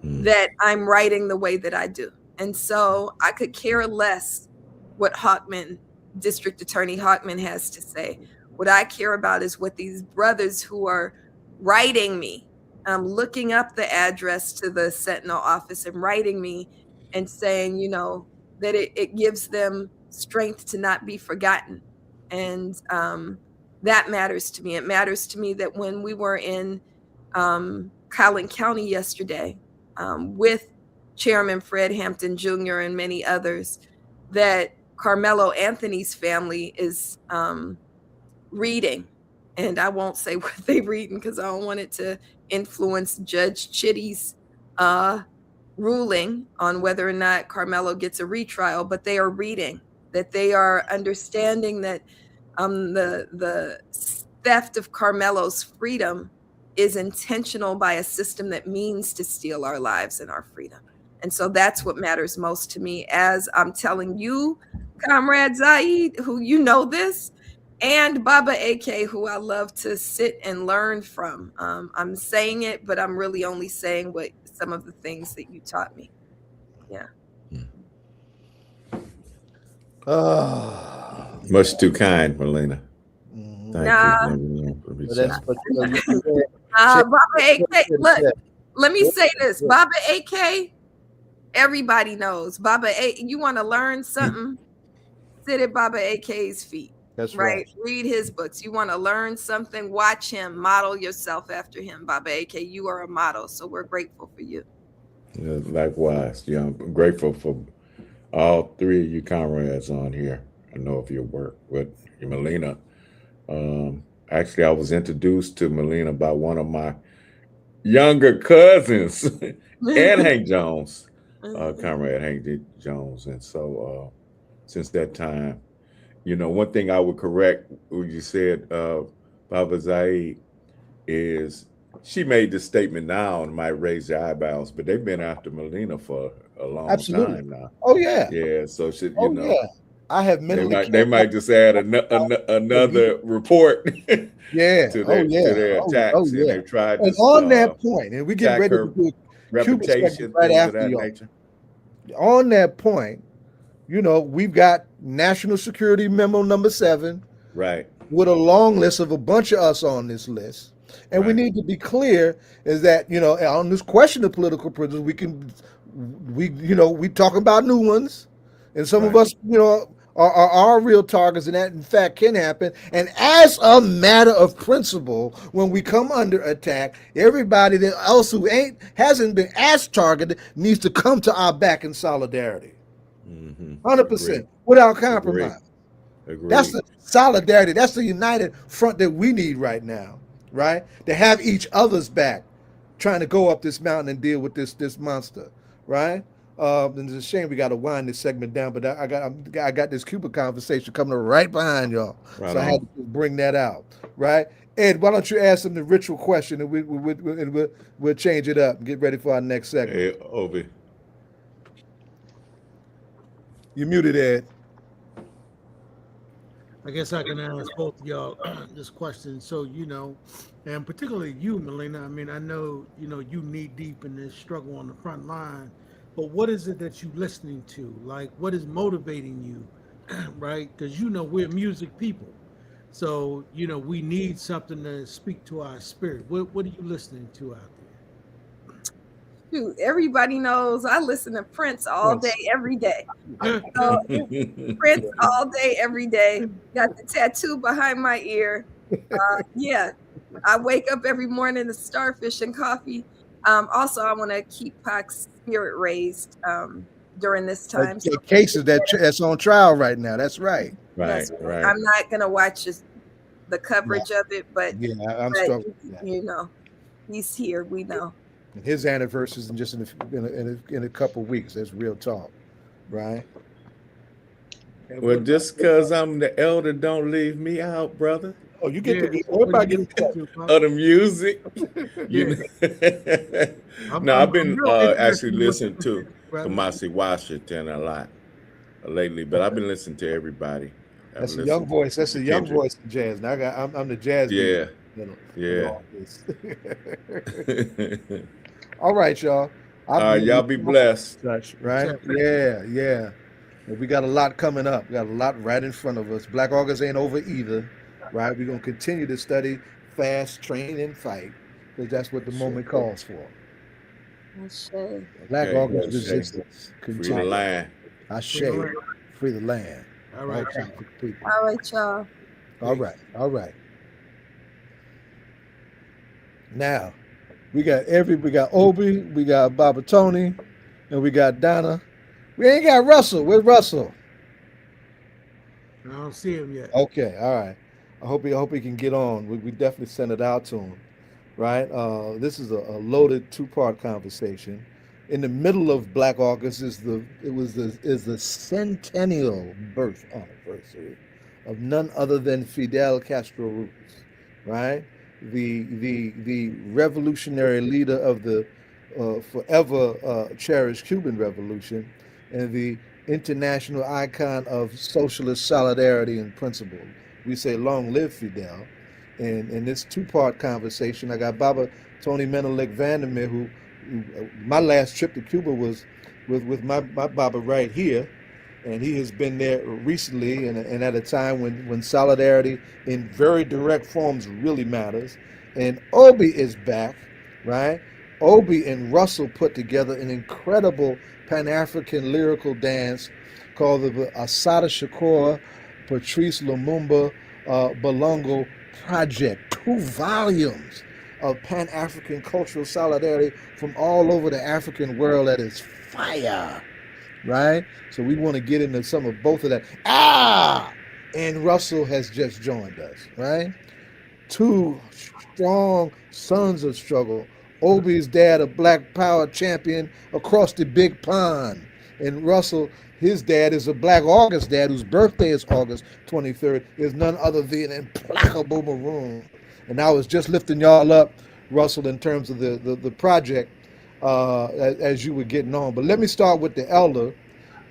that I'm writing the way that I do. And so I could care less what District Attorney Hawkman has to say. What I care about is what these brothers who are writing me, looking up the address to the Sentinel office and writing me and saying, that it gives them strength to not be forgotten. And that matters to me. It matters to me that when we were in Collin County yesterday with Chairman Fred Hampton Jr. and many others, that Carmelo Anthony's family is reading. And I won't say what they're reading because I don't want it to influence Judge Chitty's ruling on whether or not Carmelo gets a retrial, but they are reading, that they are understanding that the theft of Carmelo's freedom is intentional by a system that means to steal our lives and our freedom. And so that's what matters most to me, as I'm telling you, Comrade Zaid, who you know this, and Baba AK, who I love to sit and learn from. I'm saying it, but I'm really only saying what some of the things that you taught me. Yeah.
Much too kind, Melina. Thank you.
Baba AK, look, let me say this. Baba AK, everybody knows. Baba A, you want to learn something? Sit at Baba AK's feet.
That's right.
Read his books. You want to learn something? Watch him. Model yourself after him, Baba AK. You are a model, so we're grateful for you.
Yeah, likewise. Yeah, I'm grateful for all three of you comrades on here. I know of your work with Melina. Actually, I was introduced to Melina by one of my younger cousins, and Hank Jones, Comrade Hank Jones. And so since that time, one thing I would correct what you said, Baba Zaid, is she made this statement now and might raise your eyebrows, but they've been after Melina for a long time now.
Oh, yeah.
Yeah, so she,
Yeah.
I have
They
mentally
might just add another report
yeah.
to
Oh
their
yeah. Oh
attacks, and
yeah.
they tried
And
to
on that point, and we get
attack
ready to
her
do a Cuba segment
reputation,
right
things of
after
that
y'all.
nature.
On that point, you know, we've got National Security Memo number 7
Right.
with a long list of a bunch of us on this list. And we
Right.
need to be clear is that, you know, on this question of political prisoners, we talk about new ones, and some of
Right.
us, you know, are real targets, and that in fact can happen. And as a matter of principle, when we come under attack, everybody that else who hasn't been as targeted needs to come to our back in solidarity. 100%, without compromise.
Agreed.
That's the solidarity. That's the united front that we need right now, right? To have each other's back, trying to go up this mountain and deal with this monster, right? And it's a shame we got to wind this segment down, but I got this Cuba conversation coming right behind y'all,
Right
so I had to bring that out, right? Ed, why don't you ask them the ritual question, and we'll change it up and get ready for our next segment.
Hey, Obi.
You muted, Ed.
I guess I can ask both of y'all this question. So, you know, and particularly you, Melina, I mean, I know, you know, you knee deep in this struggle on the front line, but what is it that you're listening to? Like, what is motivating you, right? Because, you know, we're music people. So, you know, we need something to speak to our spirit. What are you listening to out there?
Shoot, everybody knows I listen to Prince all day, every day. So, Prince all day, every day. Got the tattoo behind my ear. Yeah, I wake up every morning to starfish and coffee. Also, I want to keep Pac's spirit raised during this time.
So cases that's on trial right now. That's right.
Right.
I'm not gonna watch the coverage of it, but
yeah, I'm struggling.
You know, he's here. We know.
And his anniversary is just in a couple weeks. That's real talk, right?
Well, just because I'm the elder, don't leave me out, brother.
Oh, you get everybody get
the music. No, I've been actually listening to Kamasi Washington a lot lately, but I've been listening to everybody.
That's a young voice. That's a young voice in jazz. Now I'm the jazz.
Yeah.
Yeah. All right, y'all.
Y'all be blessed.
Right? Yeah. We got a lot coming up. We got a lot right in front of us. Black August ain't over either, right? We're going to continue to study, fast, train, and fight, because that's what the moment calls for. Black August resistance.
Free the land.
Free the land.
All right,
people.
All right, y'all.
All right. Now, we got Obi, we got Baba Tony, and we got Donna. We ain't got Russell. Where's Russell?
I don't see him yet.
Okay, all right. I hope he can get on. We definitely send it out to him, right? This is a loaded 2-part conversation. In the middle of Black August is the centennial birth anniversary of none other than Fidel Castro Ruz, right? The revolutionary leader of the forever cherished Cuban Revolution, and the international icon of socialist solidarity and principle. We say long live Fidel. And in this 2-part conversation, I got Baba Tony Menelik Van Der Meer, who my last trip to Cuba was with my Baba right here. And he has been there recently and at a time when solidarity in very direct forms really matters. And Obi is back, right? Obi and Russell put together an incredible Pan-African lyrical dance called the Assata Shakur Patrice Lumumba Balongo Project. 2 volumes of Pan-African cultural solidarity from all over the African world that is fire. Right? So we want to get into some of both of that. And Russell has just joined us, right? 2 strong sons of struggle. Obi's dad, a Black Power champion across the big pond. And Russell, his dad is a Black August dad, whose birthday is August 23rd, is none other than Implacable Maroon. And I was just lifting y'all up, Russell, in terms of the project as you were getting on. But let me start with the elder,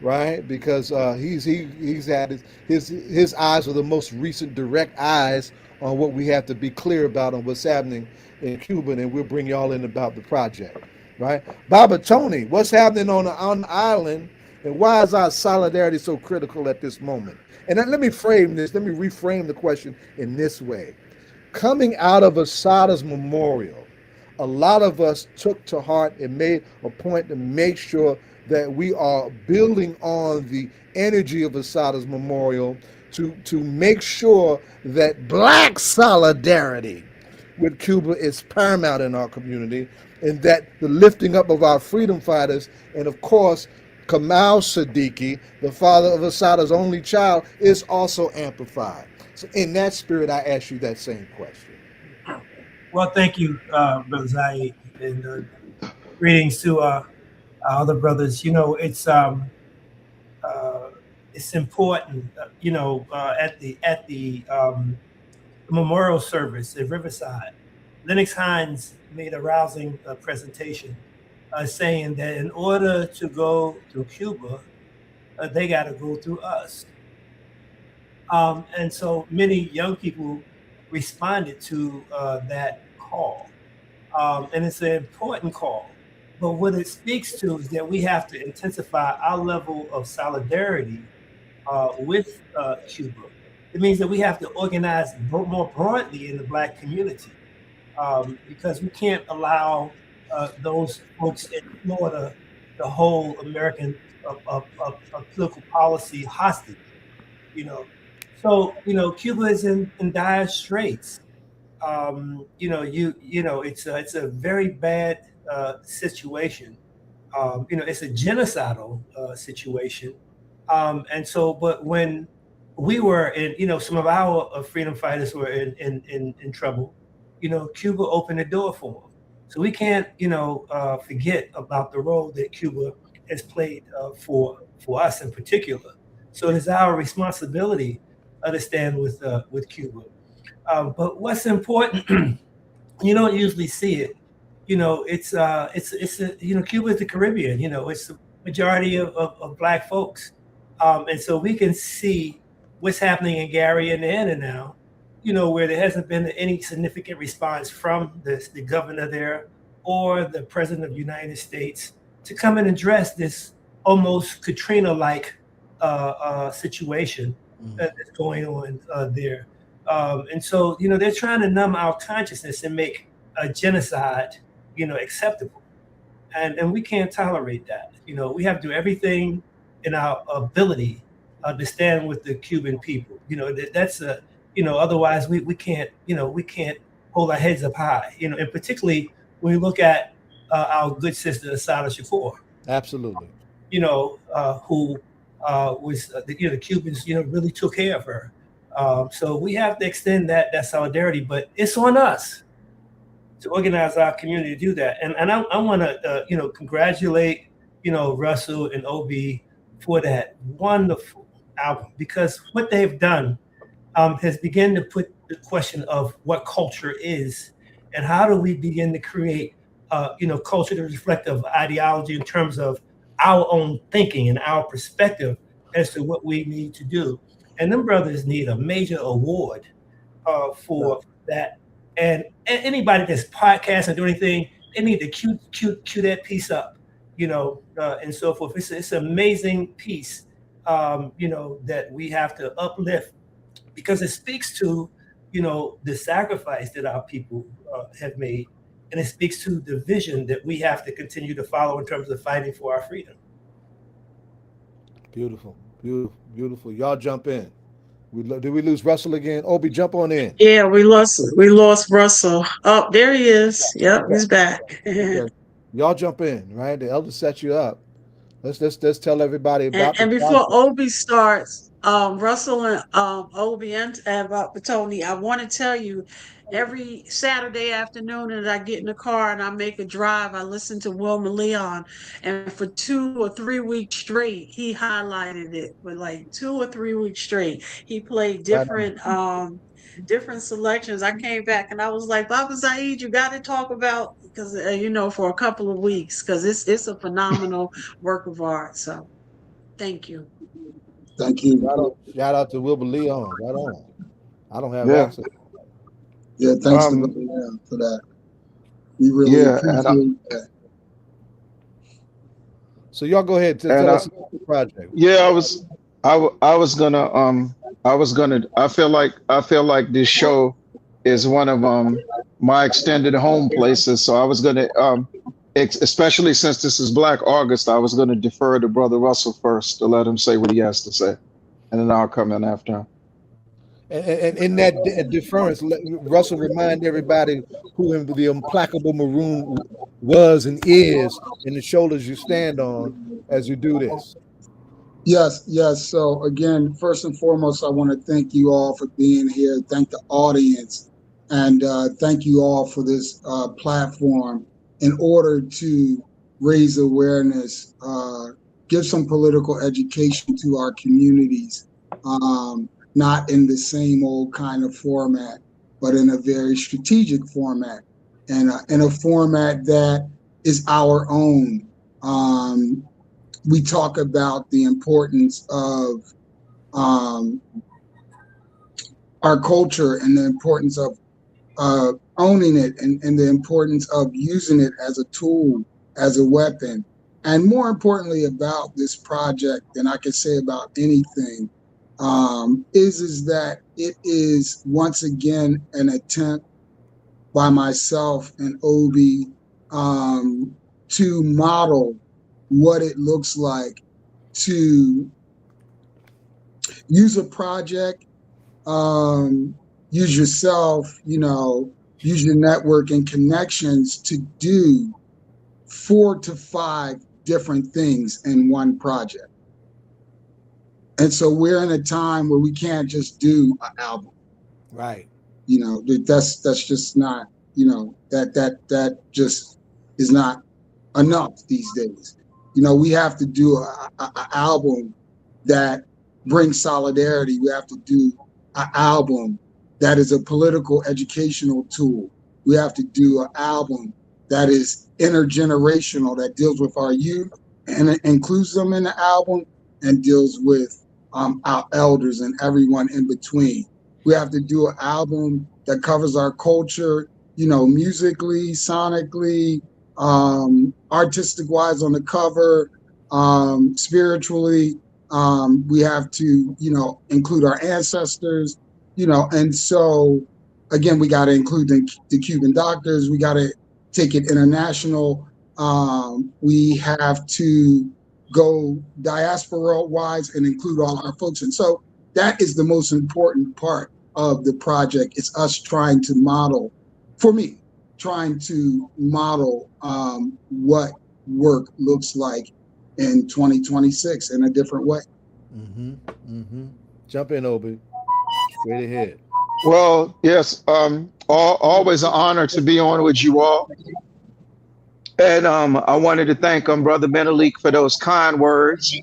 right? Because he's had his eyes are the most recent direct eyes on what we have to be clear about on what's happening in Cuba, and we'll bring y'all in about the project, right? Baba Tony, what's happening on the island, and why is our solidarity so critical at this moment? And then let me reframe the question in this way. Coming out of Assata's memorial, a lot of us took to heart and made a point to make sure that we are building on the energy of Assata's memorial to make sure that black solidarity with Cuba is paramount in our community, and that the lifting up of our freedom fighters, and of course, Kamal Siddiqui, the father of Assata's only child, is also amplified. So in that spirit, I ask you that same question.
Well, thank you, Brother Zaid, and greetings to our other brothers. You know, it's important. At the memorial service at Riverside, Lennox Hines made a rousing presentation, saying that in order to go through Cuba, they got to go through us. And so many young people responded to that call. And it's an important call. But what it speaks to is that we have to intensify our level of solidarity with Cuba. It means that we have to organize more broadly in the Black community, because we can't allow those folks in Florida to hold American political policy hostage. So Cuba is in dire straits. It's a very bad situation. It's a genocidal situation. But when we were in, some of our freedom fighters were in trouble, Cuba opened the door for them. So we can't, forget about the role that Cuba has played for us in particular. So it is our responsibility to stand with Cuba. But what's important, you don't usually see it. Cuba is the Caribbean. It's the majority of Black folks, and so we can see what's happening in Gary and Anna now. Where there hasn't been any significant response from the governor there or the president of the United States to come and address this almost Katrina-like situation that's going on there. And so, they're trying to numb our consciousness and make a genocide, acceptable. And we can't tolerate that. We have to do everything in our ability to stand with the Cuban people. That's otherwise we can't hold our heads up high, and particularly when we look at our good sister, Assata Shakur.
Absolutely.
Who was, the Cubans, really took care of her. So we have to extend that solidarity, but it's on us to organize our community to do that. And I want to, congratulate, Russell and Obi for that wonderful album, because what they've done has begun to put the question of what culture is and how do we begin to create, culture to reflect of ideology in terms of our own thinking and our perspective as to what we need to do. And them brothers need a major award for that. And anybody that's podcasting or doing anything, they need to cue that piece up, and so forth. It's an amazing piece, that we have to uplift, because it speaks to, the sacrifice that our people have made. And it speaks to the vision that we have to continue to follow in terms of fighting for our freedom.
Beautiful, beautiful, beautiful. Y'all jump in. Did we lose Russell again? Obi, jump on in.
Yeah, we lost Russell. Oh, there he is. Yep, he's back.
Okay. Y'all jump in, right? The elder set you up. Let's tell everybody about.
And before Obi starts, Russell and Obi and Tony, I want to tell you, every Saturday afternoon that I get in the car and I make a drive, I listen to Wilma Leon, and for 2 or 3 weeks straight, he highlighted it. For like 2 or 3 weeks straight, he played different selections. I came back and I was like, Baba Zaid, you got to talk about, because for a couple of weeks, because it's a phenomenal work of art. So Thank you.
Thank you.
Shout out to Wilbur Leon. Right on. I don't have
Yeah.
access.
Yeah, thanks to Brother Leon for that. We really appreciate that.
So y'all go ahead. Tell us about the project.
Yeah, I feel like this show is one of my extended home places. So I was gonna especially since this is Black August, I was gonna defer to Brother Russell first to let him say what he has to say. And then I'll come in after him.
And in that deference, let Russell remind everybody who the implacable maroon was and is in the shoulders you stand on as you do this.
Yes. So again, first and foremost, I want to thank you all for being here. Thank the audience, and thank you all for this platform in order to raise awareness, give some political education to our communities, not in the same old kind of format, but in a very strategic format, and in a format that is our own. We talk about the importance of our culture and the importance of owning it, and the importance of using it as a tool, as a weapon. And more importantly about this project than I can say about anything is that it is once again an attempt by myself and Obi to model what it looks like to use a project, use yourself, use your network and connections to do 4 to 5 different things in one project. And so we're in a time where we can't just do an album.
Right.
That's just not, that just is not enough these days. We have to do an album that brings solidarity. We have to do an album that is a political educational tool. We have to do an album that is intergenerational, that deals with our youth and it includes them in the album, and deals with our elders and everyone in between. We have to do an album that covers our culture, musically, sonically, artistic wise on the cover, spiritually. We have to, include our ancestors, and so again, we got to include the Cuban doctors. We got to take it international. We have to go diaspora wise and include all our folks. And so that is the most important part of the project. It's us trying to model, for me, what work looks like in 2026 in a different way.
Jump in, Obi. Straight ahead.
Well, yes, always an honor to be on with you all. And I wanted to thank Brother Menelik for those kind words.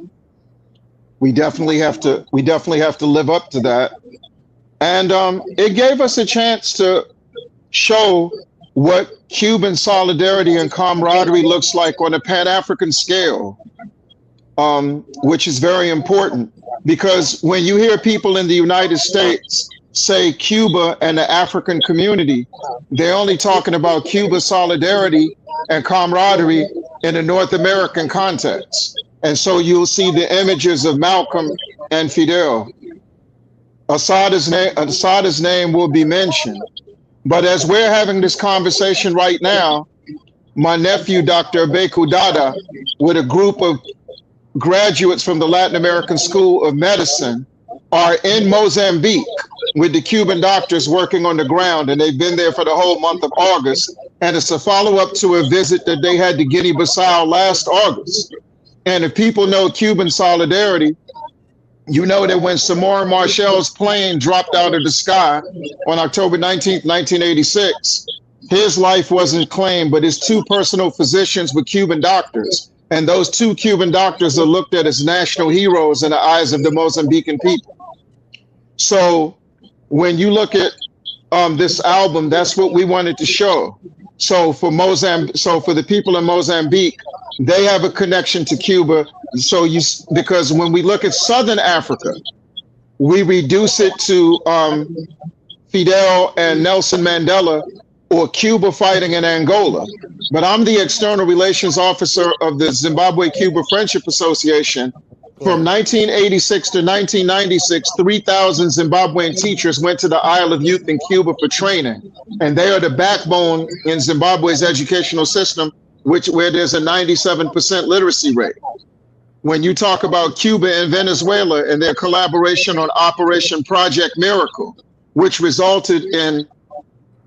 We definitely have to live up to that. And it gave us a chance to show what Cuban solidarity and camaraderie looks like on a Pan-African scale, which is very important, because when you hear people in the United States say Cuba and the African community, they're only talking about Cuba solidarity and camaraderie in a North American context. And so you'll see the images of Malcolm and Fidel. Assata's name will be mentioned. But as we're having this conversation right now, my nephew, Dr. Egbuna, with a group of graduates from the Latin American School of Medicine, are in Mozambique with the Cuban doctors working on the ground, and they've been there for the whole month of August. And it's a follow-up to a visit that they had to Guinea-Bissau last August. And if people know Cuban solidarity, you know that when Samora Marshall's plane dropped out of the sky on October 19th, 1986, his life wasn't claimed, but his 2 personal physicians were Cuban doctors. And those 2 Cuban doctors are looked at as national heroes in the eyes of the Mozambican people. So when you look at this album, that's what we wanted to show. So for the people in Mozambique, they have a connection to Cuba
because when we look at Southern Africa, we reduce it to Fidel and Nelson Mandela, or Cuba fighting in Angola. But I'm the external relations officer of the Zimbabwe-Cuba Friendship Association. From 1986 to 1996, 3,000 Zimbabwean teachers went to the Isle of Youth in Cuba for training. And they are the backbone in Zimbabwe's educational system, where there's a 97% literacy rate. When you talk about Cuba and Venezuela and their collaboration on Operation Project Miracle, which resulted in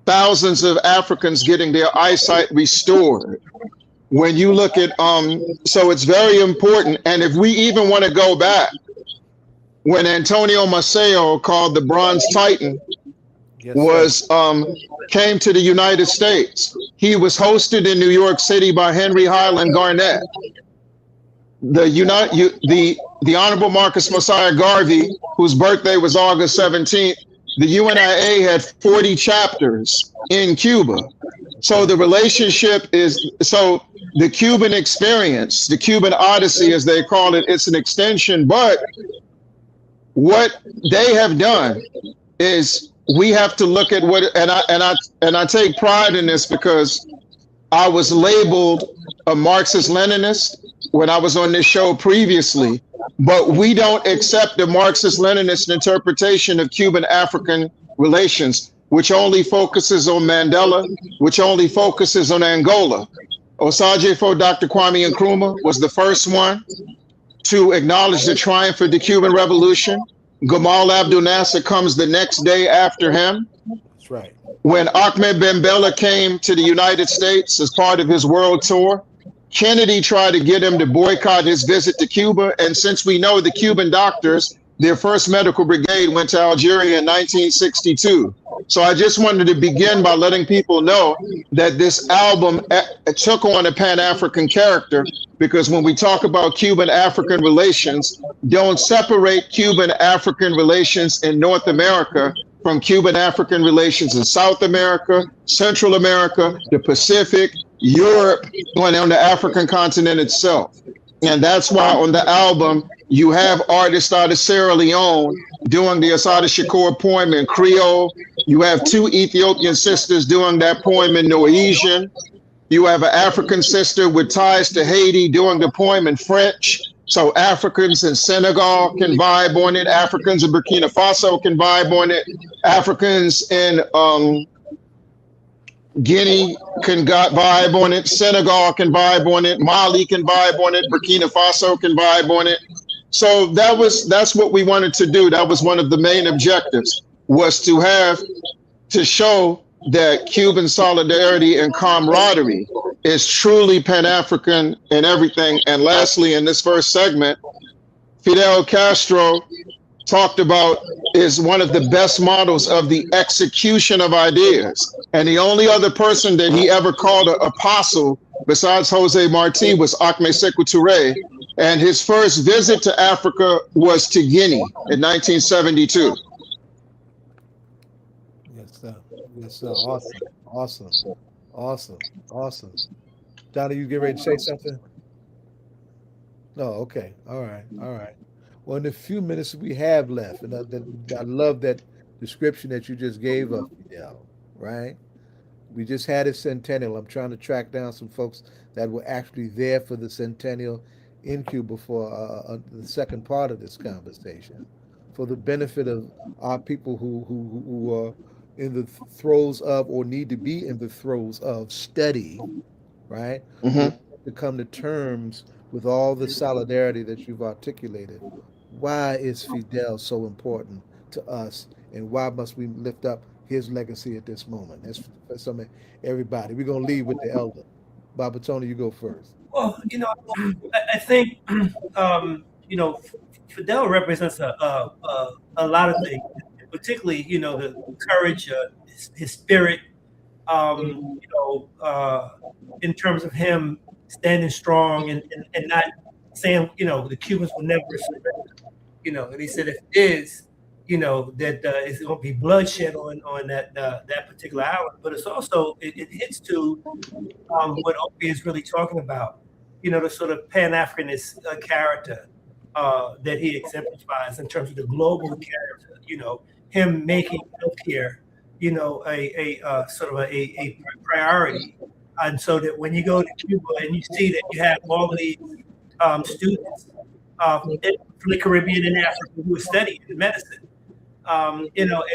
thousands of Africans getting their eyesight restored. When you look at, so it's very important. And if we even want to go back, when Antonio Maceo, called the Bronze Titan, came to the United States, he was hosted in New York City by Henry Highland Garnett. The Honorable Marcus Mosiah Garvey, whose birthday was August 17th, the UNIA had 40 chapters in Cuba. So the relationship so the Cuban experience, the Cuban Odyssey, as they call it, it's an extension. But what they have done is we have to look at and I take pride in this, because I was labeled a Marxist-Leninist when I was on this show previously. But we don't accept the Marxist-Leninist interpretation of Cuban-African relations, which only focuses on Mandela, which only focuses on Angola. Osagyefo Dr. Kwame Nkrumah was the first one to acknowledge the triumph of the Cuban Revolution. Gamal Abdel Nasser comes the next day after him.
That's right.
When Ahmed Bembella came to the United States as part of his world tour, Kennedy tried to get him to boycott his visit to Cuba. And since we know the Cuban doctors, their first medical brigade went to Algeria in 1962. So I just wanted to begin by letting people know that this album took on a Pan-African character, because when we talk about Cuban-African relations, don't separate Cuban-African relations in North America from Cuban-African relations in South America, Central America, the Pacific, Europe, and on the African continent itself. And that's why on the album, you have artists out of Sierra Leone doing the Assata Shakur poem in Creole. You have two Ethiopian sisters doing that poem in Norwegian. You have an African sister with ties to Haiti doing the poem in French. So Africans in Senegal can vibe on it. Africans in Burkina Faso can vibe on it. Africans in Guinea can vibe on it. Senegal can vibe on it. Mali can vibe on it. Burkina Faso can vibe on it. So that's what we wanted to do. That was one of the main objectives, was to show that Cuban solidarity and camaraderie is truly Pan-African in everything. And lastly, in this first segment, Fidel Castro talked about is one of the best models of the execution of ideas. And the only other person that he ever called an apostle besides Jose Marti was Ahmed Sékou Touré. And his first visit to Africa was to Guinea in 1972.
Yes, sir. Yes, sir. Awesome. Johnny, you get ready to say something? No, okay. All right. Well, in the few minutes we have left, and I love that description that you just gave of Fidel, right? We just had a centennial. I'm trying to track down some folks that were actually there for the centennial in Cuba for the second part of this conversation, for the benefit of our people who are in the throes of, or need to be in the throes of, study, right?
Mm-hmm.
To come to terms with all the solidarity that you've articulated. Why is Fidel so important to us, and why must we lift up his legacy at this moment? That's something, everybody. We're going to lead with the elder. Baba Tony, you go first.
Well, I think, Fidel represents a lot of things, particularly, the courage, his spirit, in terms of him standing strong and not saying, the Cubans will never surrender, and he said, if it is, that it's going to be bloodshed on that particular hour. But it's also, it hits to what Opie is really talking about. the sort of Pan-Africanist character that he exemplifies in terms of the global character, him making healthcare, a sort of a priority. And so that when you go to Cuba and you see that you have all of these students from the Caribbean and Africa who are studying medicine, and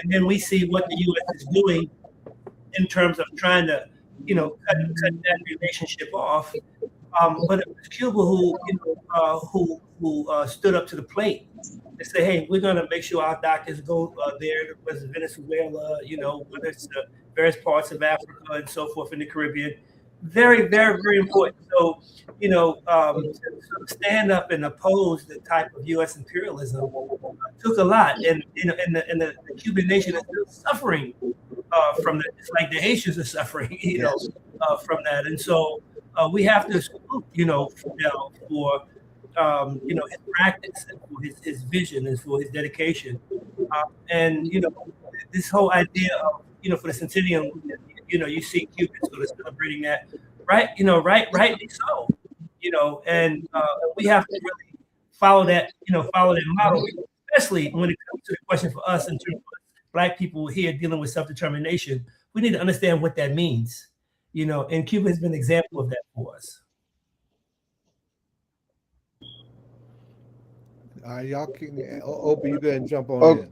then we see what the U.S. is doing in terms of trying to, cut that relationship off. But it was Cuba who stood up to the plate and say, hey, we're going to make sure our doctors go there, whether it's Venezuela, whether it's the various parts of Africa and so forth in the Caribbean. Very, very, very important. So, to stand up and oppose the type of U.S. imperialism took a lot. And, the Cuban nation is still suffering from that. It's like the Haitians are suffering, from that. And so we have to salute, Fidel for, his practice and for his vision and for his dedication. And, this whole idea of, for the centennial, you see Cubans sort of celebrating that, right? Rightly so, and we have to really follow that model, especially when it comes to the question for us in terms of Black people here dealing with self-determination. We need to understand what that means, and Cuba has been an example of that for us.
Y'all can open. You go ahead and jump on in.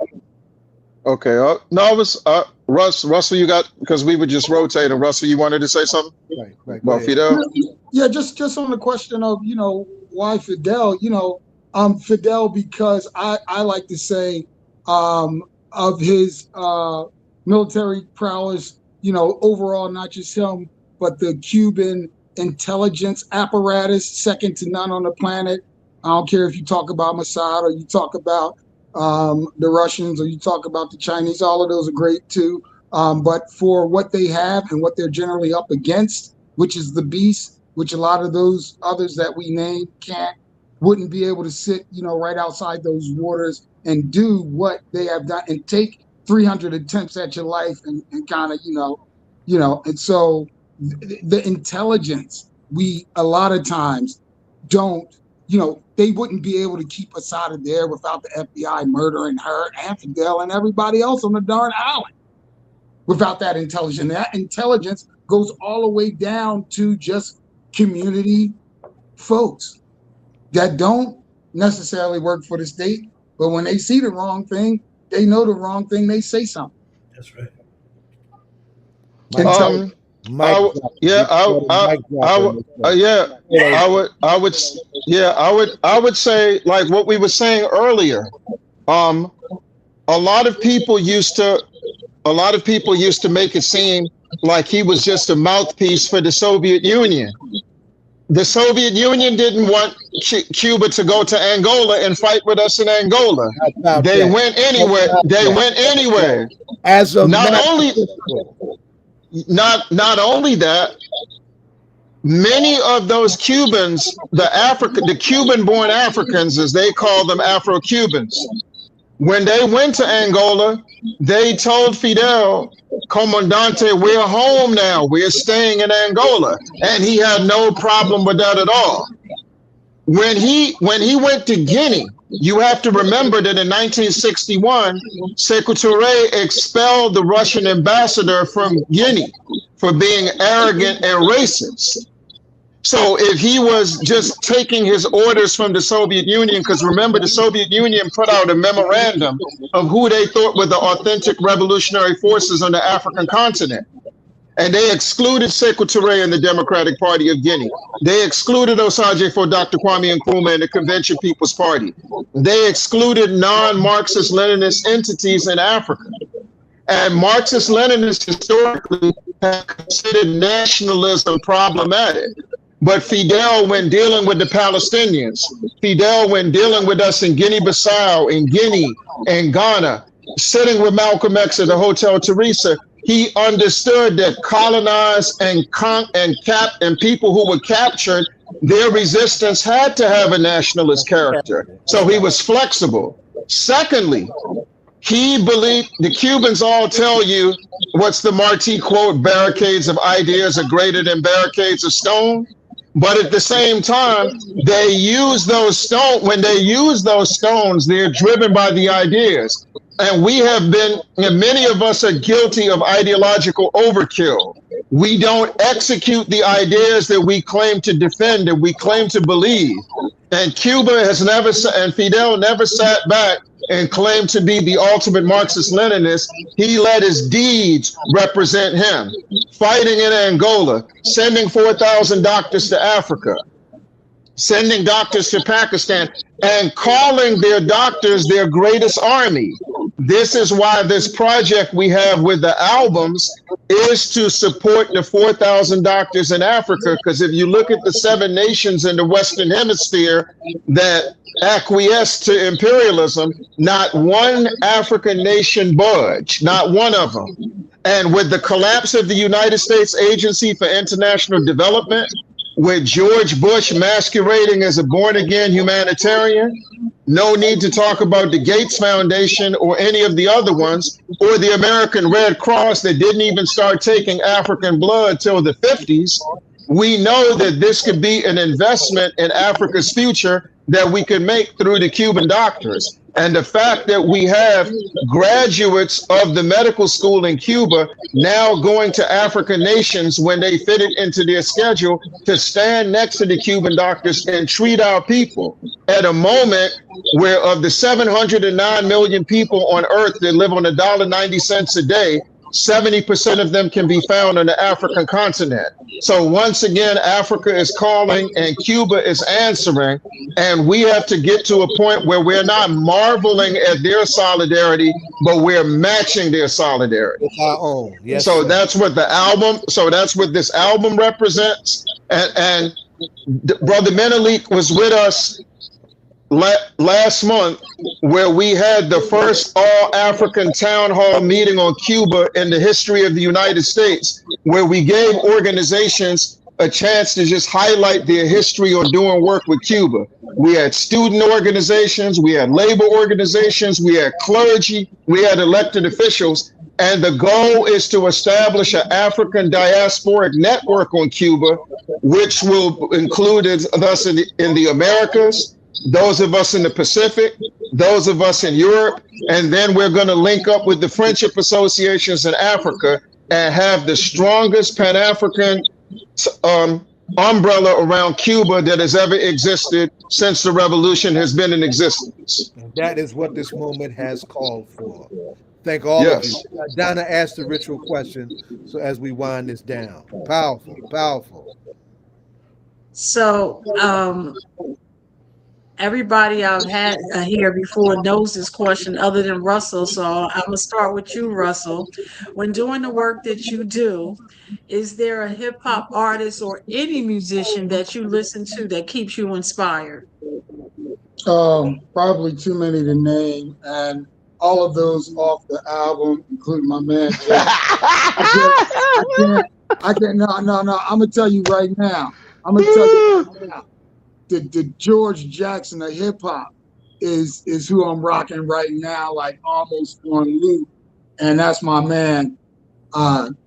Okay. No, it was Russell. You got, because we were just rotating. Russell, you wanted to say something?
Right.
About Fidel?
Yeah, just on the question of why Fidel. Fidel, because I like to say of his military prowess. Overall, not just him, but the Cuban intelligence apparatus, second to none on the planet. I don't care if you talk about Mossad or you talk about the Russians or you talk about the Chinese. All of those are great too. But for what they have and what they're generally up against, which is the beast, which a lot of those others that we named wouldn't be able to sit, right outside those waters and do what they have done and take 300 attempts at your life and kind of, and so the intelligence, we a lot of times don't, they wouldn't be able to keep Assata there without the FBI murdering her and Fidel and everybody else on the darn island. Without that intelligence. That intelligence goes all the way down to just community folks that don't necessarily work for the state, but when they see the wrong thing, they know the wrong thing, they say something.
That's right.
I would say, like what we were saying earlier, a lot of people used to make it seem like he was just a mouthpiece for the Soviet Union. The Soviet Union didn't want Cuba to go to Angola and fight with us in Angola. They went anywhere.
As of
not only that, many of those Cubans, the Cuban-born Africans, as they call them, Afro-Cubans, when they went to Angola, they told Fidel, Comandante, we're home now. We're staying in Angola. And he had no problem with that at all. When he went to Guinea, you have to remember that in 1961, Sékou Touré expelled the Russian ambassador from Guinea for being arrogant and racist. So if he was just taking his orders from the Soviet Union, because remember, the Soviet Union put out a memorandum of who they thought were the authentic revolutionary forces on the African continent. And they excluded Sékou Touré and the Democratic Party of Guinea. They excluded Osaje for Dr. Kwame Nkrumah and the Convention People's Party. They excluded non-Marxist Leninist entities in Africa. And Marxist-Leninists historically have considered nationalism problematic. But Fidel, when dealing with the Palestinians, Fidel, when dealing with us in Guinea-Bissau, in Guinea, in Ghana, sitting with Malcolm X at the Hotel Teresa, he understood that colonized and people who were captured, their resistance had to have a nationalist character. So he was flexible. Secondly, he believed, the Cubans all tell you, what's the Marti quote, barricades of ideas are greater than barricades of stone? But at the same time, they use those stones. When they use those stones, they're driven by the ideas. And we have been, and many of us are guilty of ideological overkill. We don't execute the ideas that we claim to defend and we claim to believe. And Cuba has never, and Fidel never sat back and claimed to be the ultimate Marxist-Leninist. He let his deeds represent him. Fighting in Angola, sending 4,000 doctors to Africa, sending doctors to Pakistan, and calling their doctors their greatest army. This is why this project we have with the albums is to support the 4,000 doctors in Africa, because if you look at the 7 nations in the Western Hemisphere that acquiesce to imperialism, not one African nation budged, not one of them. And with the collapse of the United States Agency for International Development, with George Bush masquerading as a born-again humanitarian, no need to talk about the Gates Foundation or any of the other ones, or the American Red Cross that didn't even start taking African blood till the 50s. We know that this could be an investment in Africa's future that we could make through the Cuban doctors. And the fact that we have graduates of the medical school in Cuba now going to African nations when they fit it into their schedule to stand next to the Cuban doctors and treat our people at a moment where of the 709 million people on earth that live on $1.90 a day, 70% of them can be found on the African continent. So once again, Africa is calling and Cuba is answering, and we have to get to a point where we're not marveling at their solidarity, but we're matching their solidarity.
It's our own. Yes.
So
sir.
that's what the album, so that's what this album represents. And Brother Menelik was with us last month, where we had the first all-African town hall meeting on Cuba in the history of the United States, where we gave organizations a chance to just highlight their history on doing work with Cuba. We had student organizations, we had labor organizations, we had clergy, we had elected officials, and the goal is to establish an African diasporic network on Cuba, which will include us in the Americas, those of us in the Pacific, those of us in Europe, and then we're going to link up with the friendship associations in Africa and have the strongest Pan-African umbrella around Cuba that has ever existed since the revolution has been in existence.
And that is what this moment has called for. Thank all of you. Donna asked the ritual question, so as we wind this down. Powerful, powerful.
So, everybody I've had here before knows this question other than Russell. So I'm going to start with you, Russell. When doing the work that you do, is there a hip hop artist or any musician that you listen to that keeps you inspired?
Probably too many to name, and all of those off the album, including my man. I can't. No. I'm gonna tell you right now. The George Jackson of hip hop is who I'm rocking right now, like almost on loop, and that's my man,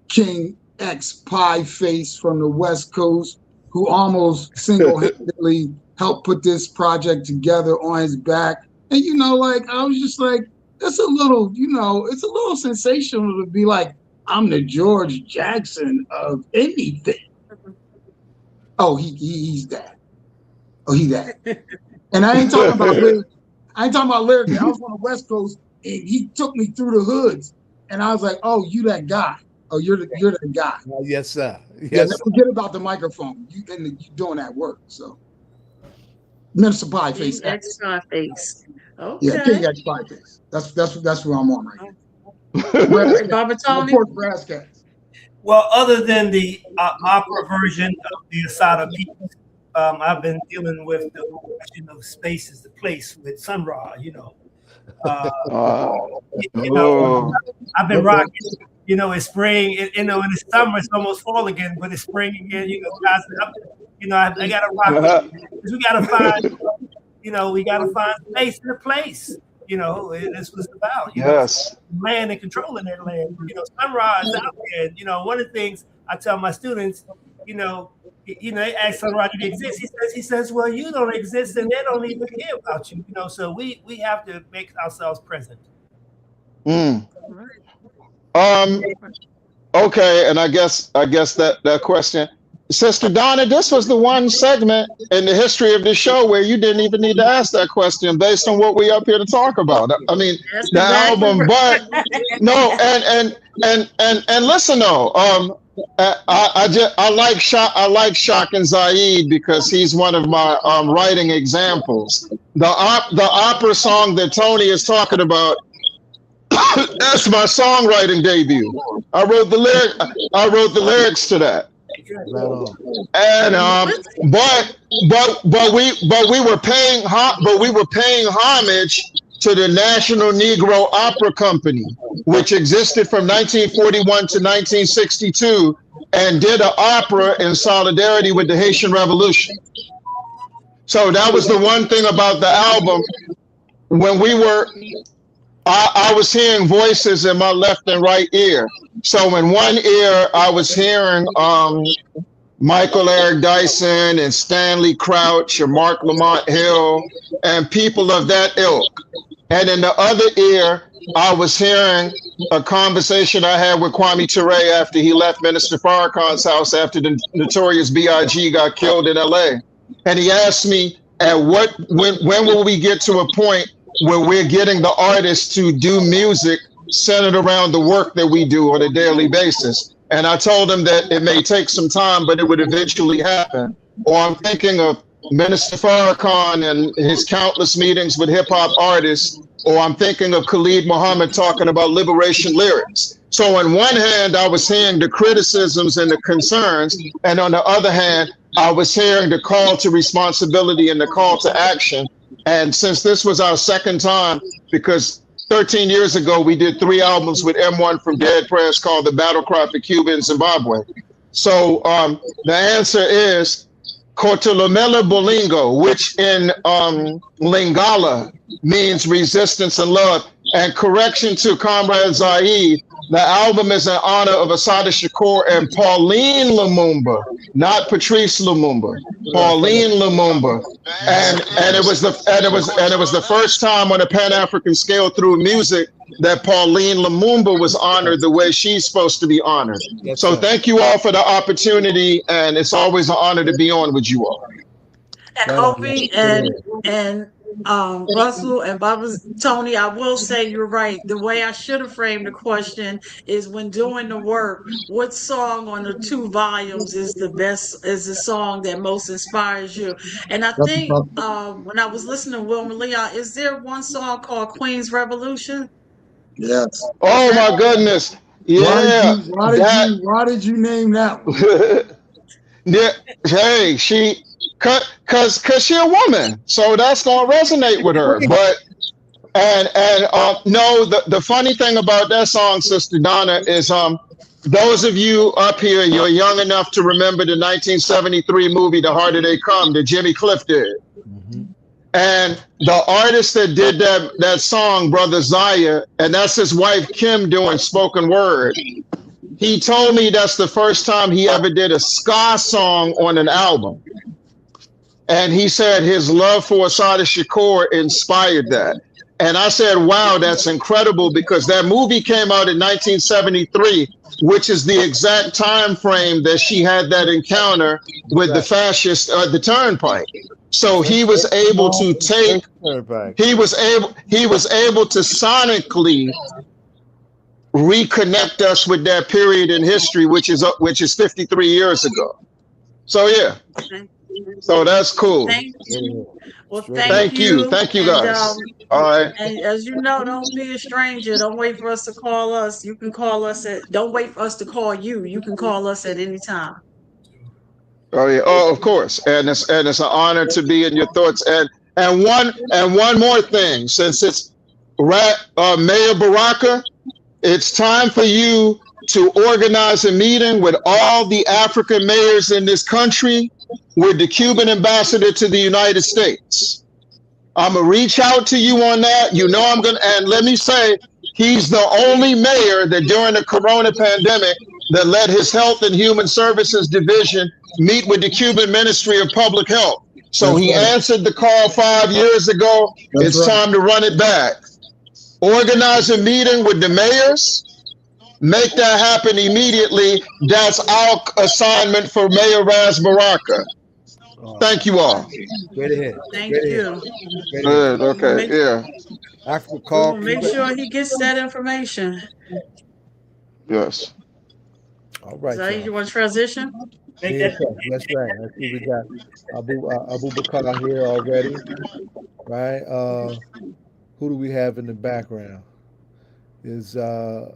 King X Pie Face from the West Coast, who almost single-handedly helped put this project together on his back. And I was just like, that's a little, it's a little sensational to be like, I'm the George Jackson of anything. Oh, he's that. Oh, he that. And I ain't talking about lyrics. I was on the West Coast, and he took me through the hoods, and I was like, "Oh, you that guy? Oh, you're the guy."
Yes, sir. Yes.
Forget about the microphone. You doing that work. So, Minister Pie Face.
X Pie Face. Okay.
Yeah, King X Pie Face. That's where I'm on right now.
Baba Tony.
Brass cats.
Well, other than the opera version of the Assata piece, I've been dealing with the question of space is the place with Sun Ra, I've been rocking, it's spring, in the summer it's almost fall again, but it's spring again, guys, I gotta rock because we gotta find space in the place. That's what it's about.
Yes.
Land and controlling that land. Sun Ra is out there. One of the things I tell my students, they ask somebody to exist. He says, well, you don't exist, and they don't even care about you. So we have to make ourselves present.
Okay, and I guess that question, Sister Donna, this was the one segment in the history of this show where you didn't even need to ask that question based on what we up here to talk about. I mean,
That's
the
exactly
album,
right.
but no, and listen though, I like Shak and Zaid because he's one of my writing examples. The opera song that Tony is talking about, that's my songwriting debut. I wrote the lyrics to that. And but we were paying homage to the National Negro Opera Company, which existed from 1941 to 1962 and did an opera in solidarity with the Haitian Revolution. So that was the one thing about the album. When we were, I was hearing voices in my left and right ear. So in one ear, I was hearing Michael Eric Dyson and Stanley Crouch and Mark Lamont Hill and people of that ilk. And in the other ear, I was hearing a conversation I had with Kwame Ture after he left Minister Farrakhan's house after the notorious B.I.G. got killed in LA. And he asked me, when will we get to a point where we're getting the artists to do music centered around the work that we do on a daily basis? And I told him that it may take some time, but it would eventually happen. Or I'm thinking of Minister Farrakhan and his countless meetings with hip hop artists, or I'm thinking of Khalid Muhammad talking about liberation lyrics. So on one hand, I was hearing the criticisms and the concerns, and on the other hand, I was hearing the call to responsibility and the call to action. And since this was our second time, because 13 years ago, we did 3 albums with M1 from Dead Press called The Battle Cry for Cuba and Zimbabwe. So the answer is Kotolomela Bolingo, which in Lingala means resistance and love. And correction to Comrade Zaid, the album is in honor of Assata Shakur and Pauline Lumumba, not Patrice Lumumba. Pauline Lumumba, and it was the first time on a Pan-African scale through music that Pauline Lumumba was honored the way she's supposed to be honored. So thank you all for the opportunity, and it's always an honor to be on with you all.
And Obi and Russell and Tony, I will say you're right. The way I should have framed the question is, when doing the work, what song on the 2 volumes is the best, is the song that most inspires you? And I think when I was listening to Wilma Leon, is there one song called Queen's Revolution?
Yes.
Oh my goodness. Yeah.
Why did you name that one?
Yeah. Hey, cause she a woman, so that's gonna resonate with her. But no, the funny thing about that song, Sister Donna, is those of you up here, you're young enough to remember the 1973 movie The Harder They Come that Jimmy Cliff did. And the artist that did that song, Brother Zaya, and that's his wife Kim doing spoken word. He told me that's the first time he ever did a ska song on an album. And he said his love for Assata Shakur inspired that. And I said, wow, that's incredible, because that movie came out in 1973, which is the exact time frame that she had that encounter with the fascists at the Turnpike. So he was able to he was able to sonically reconnect us with that period in history, which is 53 years ago. So yeah. So that's cool.
Thank you. Well,
thank you guys. All right.
And as you know, don't be a stranger. Don't wait for us to call us. You can call us don't wait for us to call you. You can call us at any time.
Oh yeah. Oh, of course. And it's an honor to be in your thoughts. And one more thing, since it's Mayor Baraka, it's time for you to organize a meeting with all the African mayors in this country, with the Cuban ambassador to the United States. I'm gonna reach out to you on that. You know I'm gonna, and let me say, he's the only mayor that during the corona pandemic that let his Health and Human Services Division meet with the Cuban Ministry of Public Health. So
That's
he
right.
answered the call 5 years ago.
That's
It's
right.
time to run it back. Organize a meeting with the mayors. Make that happen immediately. That's our assignment for Mayor Ras Baraka. Thank you all.
Straight ahead.
Thank
Straight
you.
ahead. Straight ahead.
Good. Okay. Yeah.
Africa
We
call.
will make sure he gets that information.
Yes.
All right.
Zaid,
y'all.
you want to transition?
Yeah, that's right. I see we got Abubakar here already, right? Who do we have in the background? Is Dr.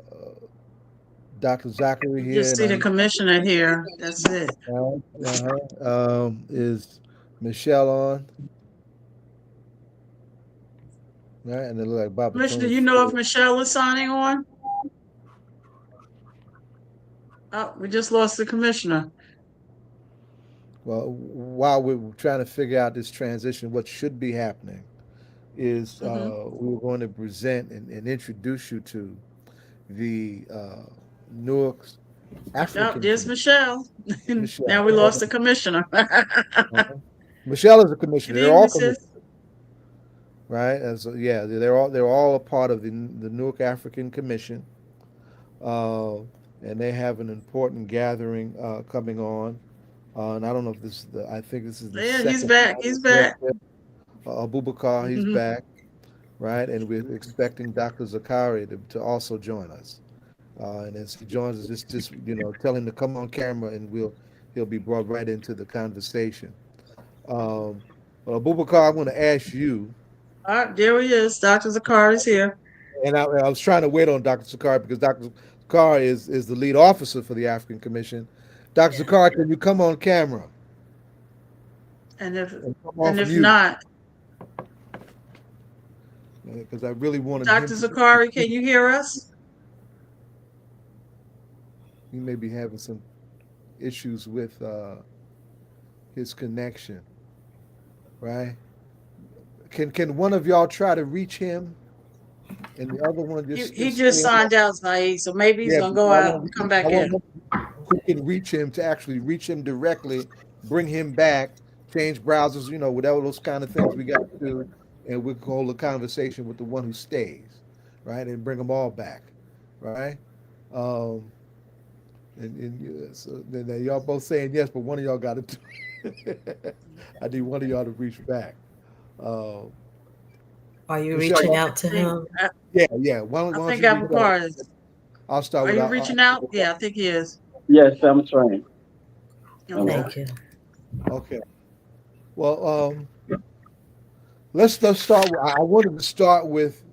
Zakari here?
Just see the commissioner here. That's it.
Is Michele on? Right, and it look like Bob.
Commissioner, do you know if Michele is signing on? Oh, we just lost the commissioner.
Well, while we're trying to figure out this transition, what should be happening is we're going to present and introduce you to the Newark African.
Oh, there's Michele.
Michele.
Now we lost the commissioner.
Michele is a commissioner.
Good
They're all
evening, sis.
commissioners, right? As yeah, they're all a part of the Newark African Commission, and they have an important gathering coming on. And I don't know if this is I think this is the
Yeah,
second
he's back.
time.
He's back.
Abubakar, he's back, right? And we're expecting Dr. Zakari to also join us. And as he joins us, just tell him to come on camera, and he'll be brought right into the conversation. Well, Abubakar, I'm going to ask you.
All right, there he is. Dr. Zakari is here.
And I was trying to wait on Dr. Zakari because Dr. Zakari is the lead officer for the African Commission. Dr. Zakari, can you come on camera?
And if
mute?
not,
Because I really wanted
Dr. Zakari, can you hear us?
He may be having some issues with his connection, right? Can one of y'all try to reach him? And the other one
He just signed out, Zaid, so maybe he's gonna go out and come back in.
Who can reach him to actually reach him directly, bring him back, change browsers, whatever those kind of things we got to do, and we'll hold a conversation with the one who stays, right, and bring them all back, right? So then y'all both saying yes, but one of y'all got to do it. I need one of y'all to reach back.
Are you
Michele,
reaching out to him?
Yeah.
I think Abubakar is.
I'll start
Are
with
you reaching out? Yeah, I think he is.
Yes, I'm trying.
Thank you.
Okay. Well, let's start. I wanted to start with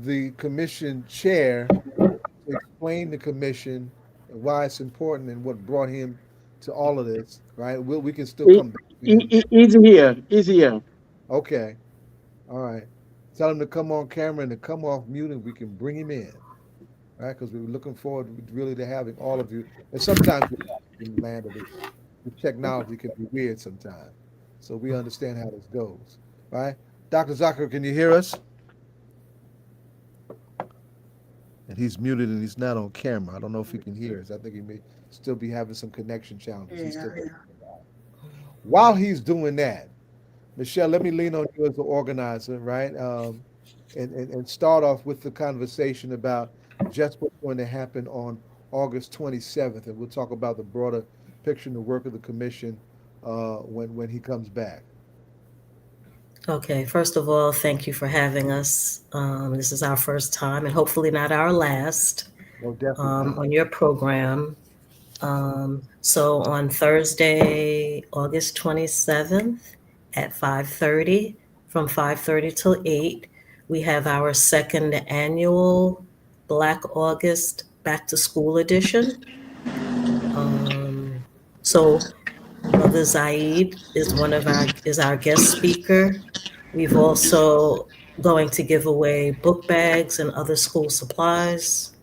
the commission chair to explain the commission and why it's important and what brought him to all of this. Right? We can still come back.
He's here. He's here.
Okay. All right. Tell him to come on camera and to come off mute, and we can bring him in. Right? Because we were looking forward really to having all of you. And sometimes in the land of the technology can be weird sometimes. So we understand how this goes. Right? Dr. Zakari, can you hear us? And he's muted and he's not on camera. I don't know if he can hear us. I think he may still be having some connection challenges. While he's doing that, Michele, let me lean on you as the organizer, right? And start off with the conversation about just what's going to happen on August 27th. And we'll talk about the broader picture and the work of the commission when he comes back.
Okay, first of all, thank you for having us. This is our first time and hopefully not our last on your program. So on Thursday, August 27th at 5:30, from 5:30 till 8, we have our second annual Black August Back to School edition. So Brother Zaid is our guest speaker. We've also going to give away book bags and other school supplies.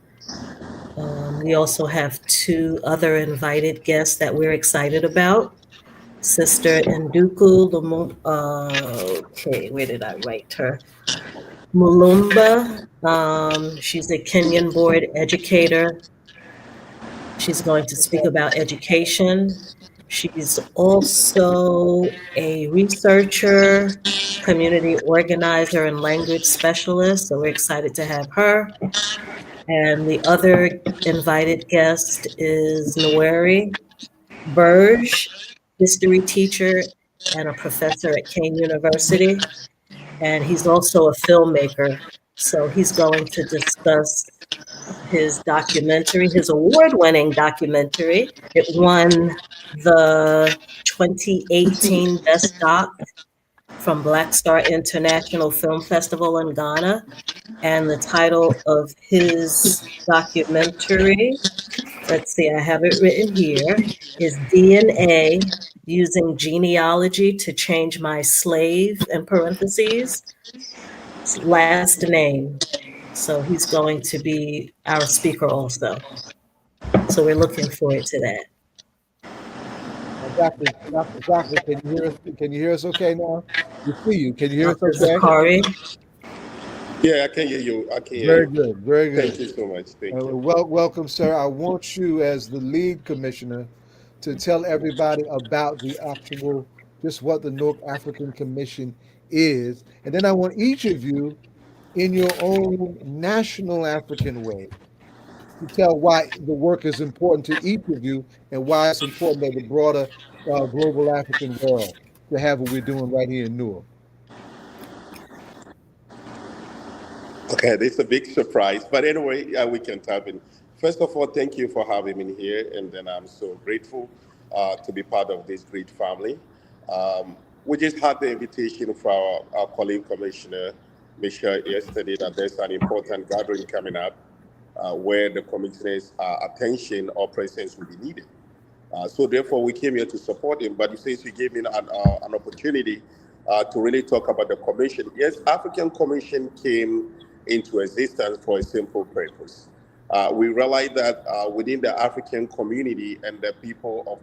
We also have 2 other invited guests that we're excited about. Sister Nduku where did I write her? Mulumba. She's a Kenyan board educator. She's going to speak about education. She's also a researcher, community organizer, and language specialist. So we're excited to have her. And the other invited guest is Nweri Burge, history teacher and a professor at Kane University. And he's also a filmmaker. So he's going to discuss his documentary, his award-winning documentary. It won the 2018 Best Doc from Black Star International Film Festival in Ghana. And the title of his documentary, let's see, I have it written here, is DNA Using Genealogy to Change My Slave, in parentheses, last name. So he's going to be our speaker also. So we're looking forward to that.
Doctor, can you hear us? Can you hear us okay now? We see you. Can you hear
Dr.
us okay?
Zakari.
Yeah, I can hear you. I can hear
Very
you.
good, very good.
Thank you so much. Thank you.
Welcome, sir. I want you, as the lead commissioner, to tell everybody about the actual, just what the Newark African Commission is. And then I want each of you, in your own national African way, to tell why the work is important to each of you and why it's important to the broader global African world to have what we're doing right here in Newark.
Okay, this is a big surprise, but anyway, we can tap in. First of all, thank you for having me here, and then I'm so grateful to be part of this great family. We just had the invitation for our colleague Commissioner Michele yesterday that there's an important gathering coming up where the commissioner's attention or presence will be needed. So therefore, we came here to support him, but since you gave me an opportunity to really talk about the commission, yes, African Commission came into existence for a simple purpose. We realized that within the African community and the people of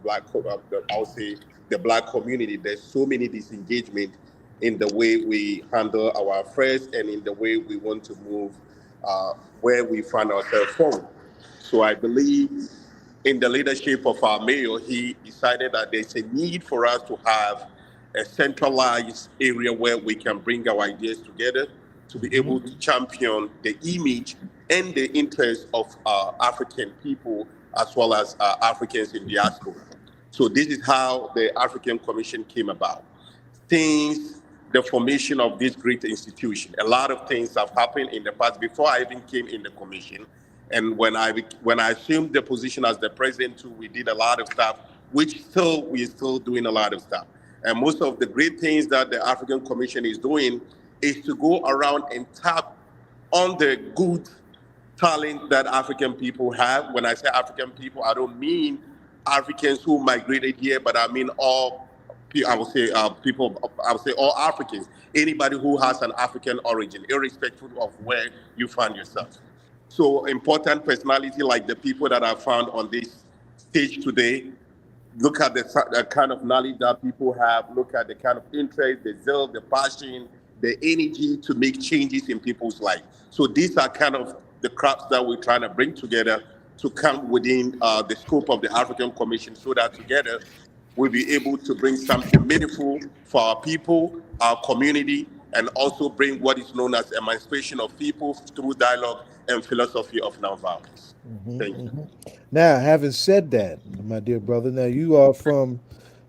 I'll say the Black community, there's so many disengagement in the way we handle our affairs and in the way we want to move where we find ourselves from. So I believe in the leadership of our mayor, he decided that there's a need for us to have a centralized area where we can bring our ideas together to be able to champion the image and the interests of African people as well as Africans in diaspora. So this is how the African Commission came about. Since the formation of this great institution, a lot of things have happened in the past before I even came in the commission. And when I assumed the position as the president too, we did a lot of stuff, which we're still doing a lot of stuff. And most of the great things that the African Commission is doing is to go around and tap on the good talent that African people have. When I say African people, I don't mean Africans who migrated here, but I mean all, I will say people, I will say all Africans, anybody who has an African origin, irrespective of where you find yourself. So important personality like the people that I found on this stage today, look at the kind of knowledge that people have, look at the kind of interest, the zeal, the passion, the energy to make changes in people's lives. So these are kind of the crafts that we're trying to bring together to come within the scope of the African Commission so that together we'll be able to bring something meaningful for our people, our community, and also bring what is known as emancipation of people through dialogue and philosophy of nonviolence. Thank you.
Now, having said that, my dear brother, now you are from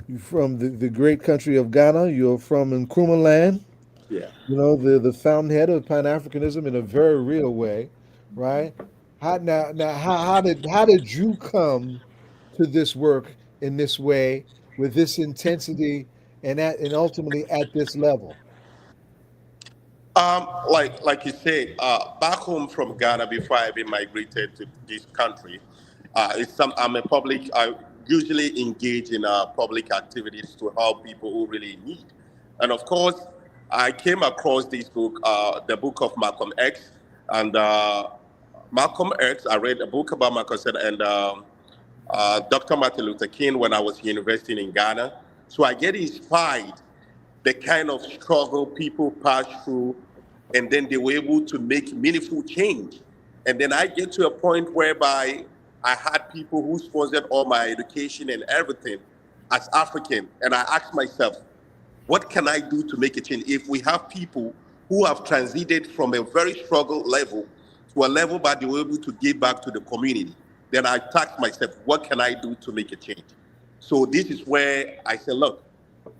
the great country of Ghana. You're from Nkrumah land.
Yeah.
You know, the fountainhead of Pan-Africanism in a very real way, right? How did you come to this work in this way with this intensity and ultimately at this level?
Like you said, back home from Ghana before I even migrated to this country, I'm a public. I usually engage in public activities to help people who really need. And of course, I came across this book, the book of Malcolm X, and Malcolm X. I read a book about Malcolm X and Dr. Martin Luther King when I was university in Ghana. So I get inspired the kind of struggle people pass through, and then they were able to make meaningful change. And then I get to a point whereby I had people who sponsored all my education and everything as African. And I asked myself, what can I do to make a change? If we have people who have transited from a very struggle level to a level that they were able to give back to the community, then I asked myself, what can I do to make a change? So this is where I said, look,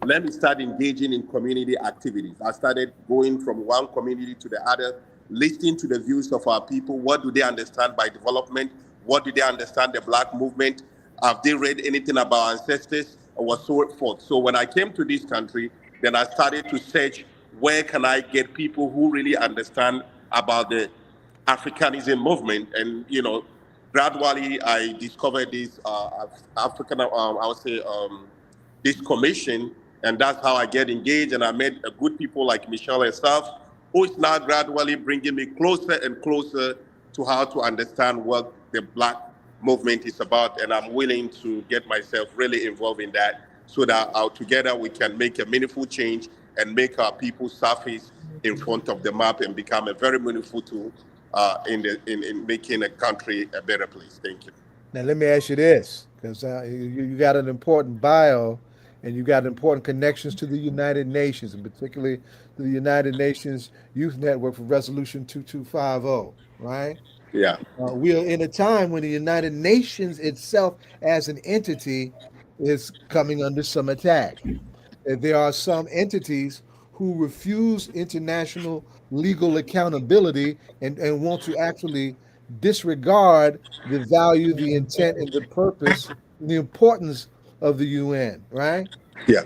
let me start engaging in community activities. I started going from one community to the other, listening to the views of our people. What do they understand by development? What do they understand the Black movement? Have they read anything about ancestors or so forth? So when I came to this country, then I started to search where can I get people who really understand about the Africanism movement. And, gradually I discovered this African, I would say, this commission, and that's how I get engaged. And I met good people like Michele and stuff, who is now gradually bringing me closer and closer to how to understand what the Black movement is about. And I'm willing to get myself really involved in that so that together we can make a meaningful change and make our people surface in front of the map and become a very meaningful tool in making a country a better place. Thank you.
Now, let me ask you this, because you got an important bio and you got important connections to the United Nations, and particularly to the United Nations Youth Network for Resolution 2250, right?
Yeah.
We are in a time when the United Nations itself as an entity is coming under some attack. There are some entities who refuse international legal accountability and want to actually disregard the value, the intent, and the purpose, and the importance of the UN, right?
Yeah.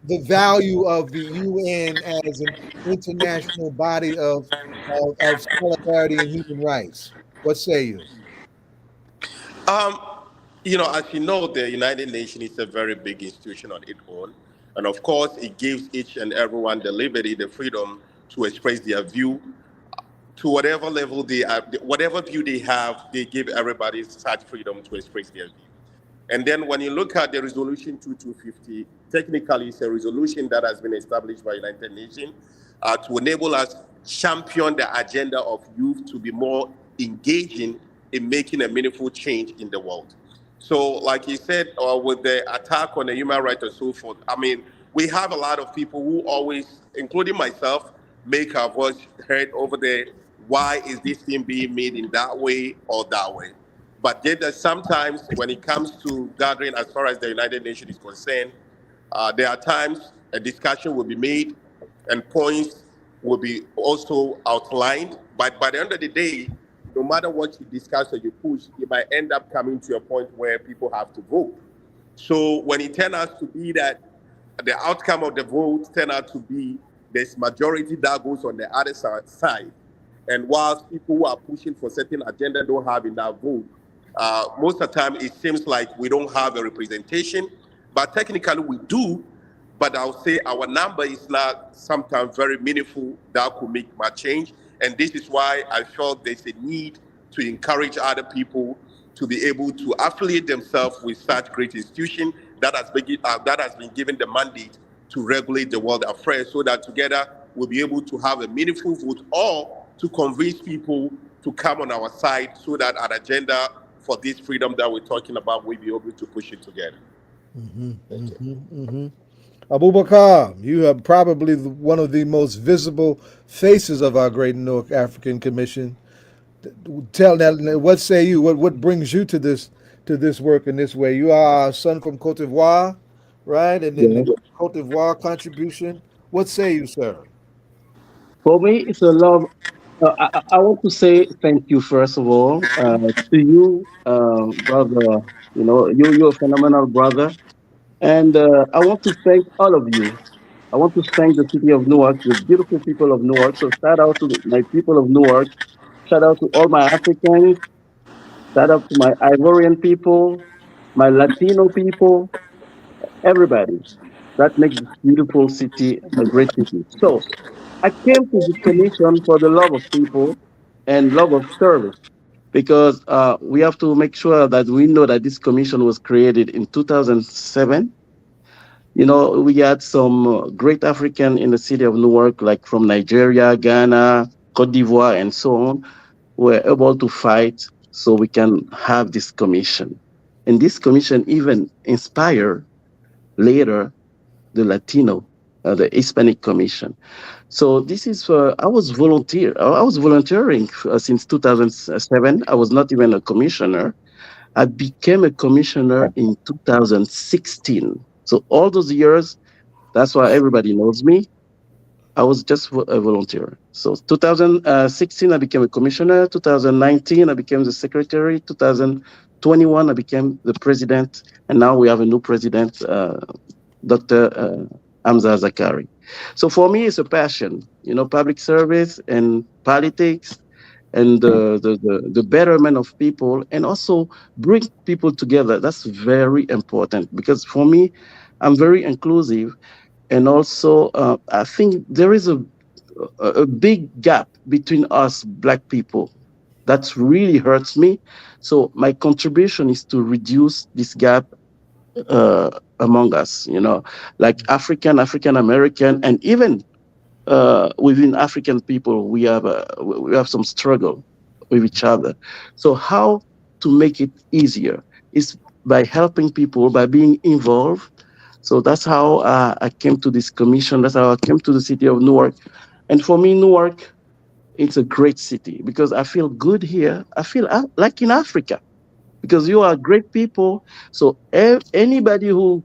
The value of the UN as an international body of solidarity and human rights. What say you?
As you know, the United Nations is a very big institution on its own. And of course, it gives each and everyone the liberty, the freedom to express their view to whatever level they are, whatever view they have, they give everybody such freedom to express their view. And then when you look at the resolution 2250, technically it's a resolution that has been established by United Nations to enable us champion the agenda of youth to be more engaging in making a meaningful change in the world. So like you said, with the attack on the human rights and so forth, I mean, we have a lot of people who always, including myself, make our voice heard over there. Why is this thing being made in that way or that way? But yet sometimes when it comes to gathering, as far as the United Nations is concerned, there are times a discussion will be made and points will be also outlined. But by the end of the day, no matter what you discuss or you push, it might end up coming to a point where people have to vote. So when it turns out to be that the outcome of the vote turn out to be this majority that goes on the other side, and whilst people who are pushing for certain agenda don't have enough vote, most of the time it seems like we don't have a representation, but technically we do. But I'll say our number is not sometimes very meaningful that could make much change. And this is why I felt there's a need to encourage other people to be able to affiliate themselves with such great institution that has been given the mandate to regulate the world affairs, so that together we'll be able to have a meaningful vote or to convince people to come on our side, so that an agenda for this freedom that we're talking about, we'll be able to push it together.
Abubakar, you are probably one of the most visible faces of our great Newark African Commission. What say you? What brings you to this work in this way? You are a son from Cote d'Ivoire, right? And then the Cote d'Ivoire contribution. What say you, sir?
For me, it's a love. I want to say thank you, first of all, to you, brother. You're a phenomenal brother. And I want to thank all of you. I want to thank the city of Newark, the beautiful people of Newark. So shout out to my people of Newark. Shout out to all my Africans. Shout out to my Ivorian people, my Latino people, everybody. That makes this beautiful city a great city. So I came to this commission for the love of people and love of service, because we have to make sure that we know that this commission was created in 2007. We had some great African in the city of Newark, like from Nigeria, Ghana, Cote d'Ivoire, and so on, were able to fight so we can have this commission. And this commission even inspire later the Latino, the Hispanic Commission. So this is I was volunteering since 2007. I was not even a commissioner. I became a commissioner in 2016. So all those years, that's why everybody knows me. I was just a volunteer. So 2016, I became a commissioner. 2019, I became the secretary. 2021, I became the president. And now we have a new president, Dr. Hamza Zakari. So for me, it's a passion, public service and politics and the betterment of people and also bring people together. That's very important because for me, I'm very inclusive. And also, I think there is a big gap between us Black people. That really hurts me. So my contribution is to reduce this gap among us, like African American, and even within African people, we have some struggle with each other. So how to make it easier is by helping people, by being involved. So that's how I came to this commission. That's how I came to the city of Newark. And for me, Newark, it's a great city because I feel good here. I feel like in Africa because you are great people. So anybody who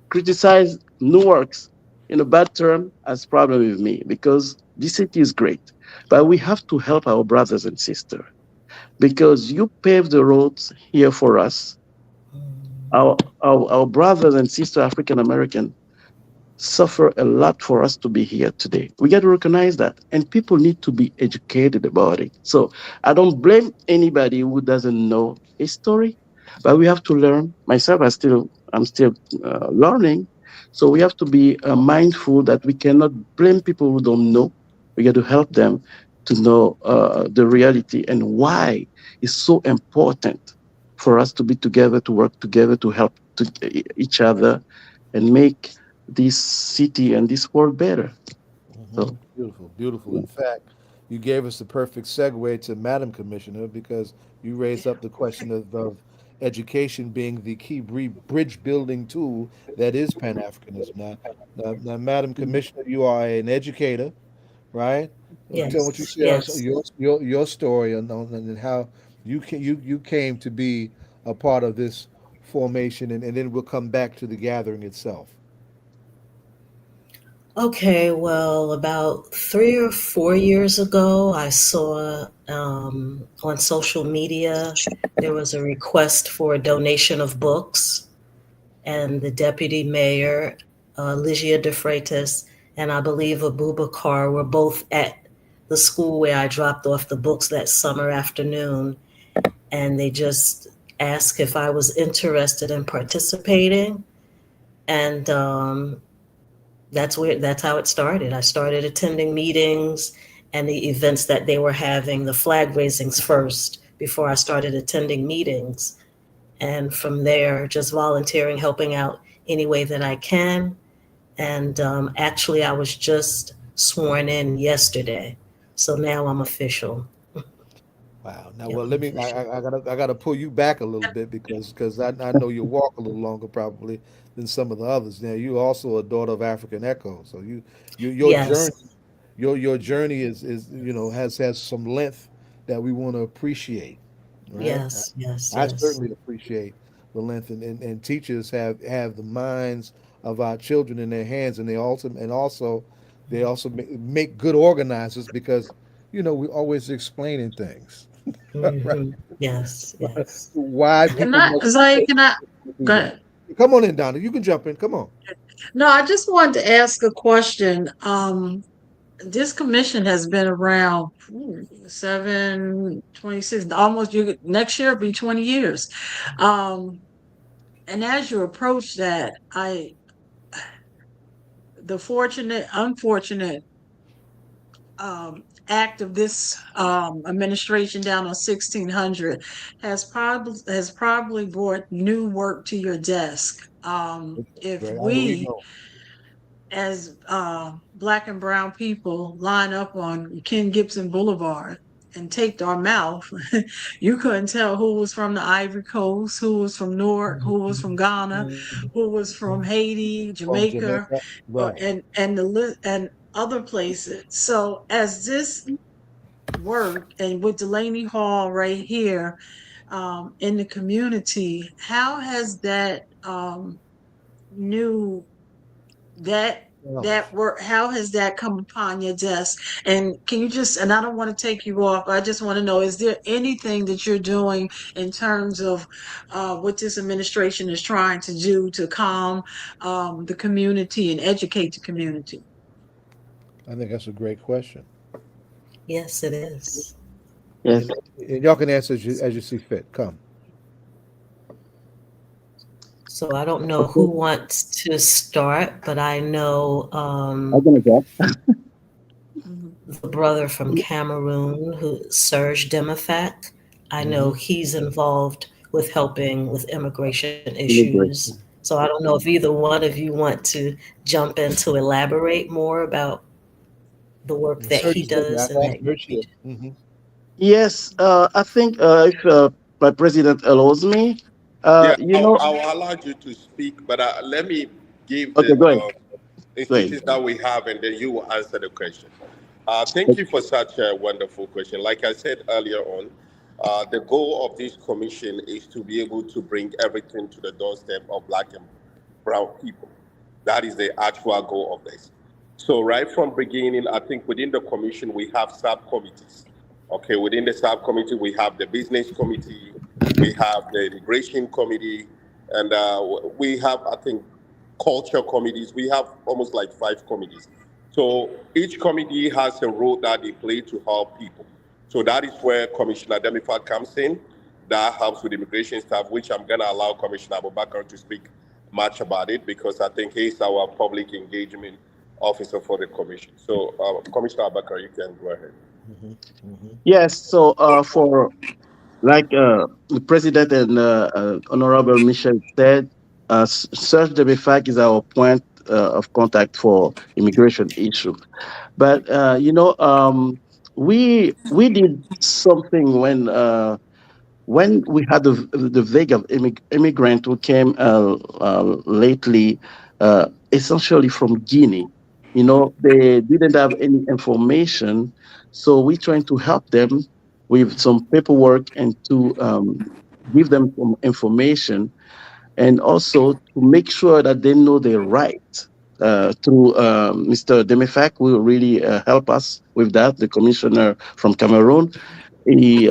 criticizes Newark's in a bad term has problem with me because this city is great. But we have to help our brothers and sisters because you paved the roads here for us. Our brothers and sisters, African American, suffer a lot for us to be here today. We got to recognize that, and people need to be educated about it. So I don't blame anybody who doesn't know a story, but we have to learn. Myself, I'm still learning. So we have to be mindful that we cannot blame people who don't know. We got to help them to know the reality and why it's so important for us to be together, to work together, to help each other, and make this city and this world better. So
Beautiful, beautiful. In fact, you gave us the perfect segue to Madam Commissioner because you raised up the question of education being the key bridge building tool that is Pan Africanism. Now, Madam Commissioner, you are an educator, right? Tell what you
Yes,
share
yes.
your story and how you came to be a part of this formation, and then we'll come back to the gathering itself.
Okay, well, about 3 or 4 years ago, I saw on social media there was a request for a donation of books, and the deputy mayor, Ligia De Freitas, and I believe Abubakar were both at the school where I dropped off the books that summer afternoon, and they just asked if I was interested in participating, and that's how it started. I started attending meetings and the events that they were having, the flag raisings first, before I started attending meetings. And from there, just volunteering, helping out any way that I can. And actually, I was just sworn in yesterday. So now I'm official.
Wow. Now,
Yep,
well,
I'm
let me.
official.
I gotta pull you back a little bit because I know you walk a little longer probably than some of the others. Now, you also a daughter of African Echo, so your
Yes,
journey your journey is has some length that we want to appreciate, right?
yes, yes,
I
yes.
certainly appreciate the length, and teachers have the minds of our children in their hands, and they also make good organizers because we're always explaining things. Right.
Yes, yes.
Why
Can
people
I,
must
Zay, can I,
do
go
that.
ahead.
Come on in, Donna. You can jump in. Come on.
No, I just wanted to ask a question. This commission has been around 726, almost next year will be 20 years. And as you approach that, the unfortunate act of this administration down on 1600 has probably brought new work to your desk. If
Right. I already
we
know.
as Black and brown people line up on Ken Gibson Boulevard and taped our mouth, you couldn't tell who was from the Ivory Coast, who was from Newark, who was from Ghana, who was from Haiti,
From
Jamaica,
Jamaica, right?
and other places. So as this work and with Delaney Hall right here in the community, how has that new that work, how has that come upon your desk? And can you just, and I don't want to take you off, I just want to know, is there anything that you're doing in terms of what this administration is trying to do to calm the community and educate the community?
I think that's a great question.
Yes, it is.
Yes.
And y'all can answer as you see fit. Come.
So I don't know who wants to start, but I know
I'm gonna go.
the brother from Cameroon, Serge Demafak. I know he's involved with helping with immigration issues. So I don't know if either one of you want to jump in to elaborate more about the work that he does in that region.
Yes, I think if my president allows me,
Yeah,
you know.
I'll allow you to speak, but let me give
Okay, go ahead.
the institutions that we have, and then you will answer the question. Thank you for such a wonderful question. Like I said earlier on, the goal of this commission is to be able to bring everything to the doorstep of Black and brown people. That is the actual goal of this. So right from beginning, I think within the commission, we have subcommittees. Okay, within the subcommittee, we have the business committee, we have the immigration committee, and we have, I think, culture committees. We have almost like 5 committees. So each committee has a role that they play to help people. So that is where Commissioner Demifat comes in. That helps with immigration stuff, which I'm going to allow Commissioner Abubakar to speak much about it because I think he's our public engagement officer for the commission. So Commissioner Abubakar, you can go ahead.
Yes, so for like the president and Honorable Michele said, Serge Demifak is our point of contact for immigration issue. But we did something when we had the vague of immigrant who came lately, essentially from Guinea. You know, they didn't have any information, so we're trying to help them with some paperwork and to give them some information, and also to make sure that they know their right. Through Mr. Demifak will really help us with that. The commissioner from Cameroon, we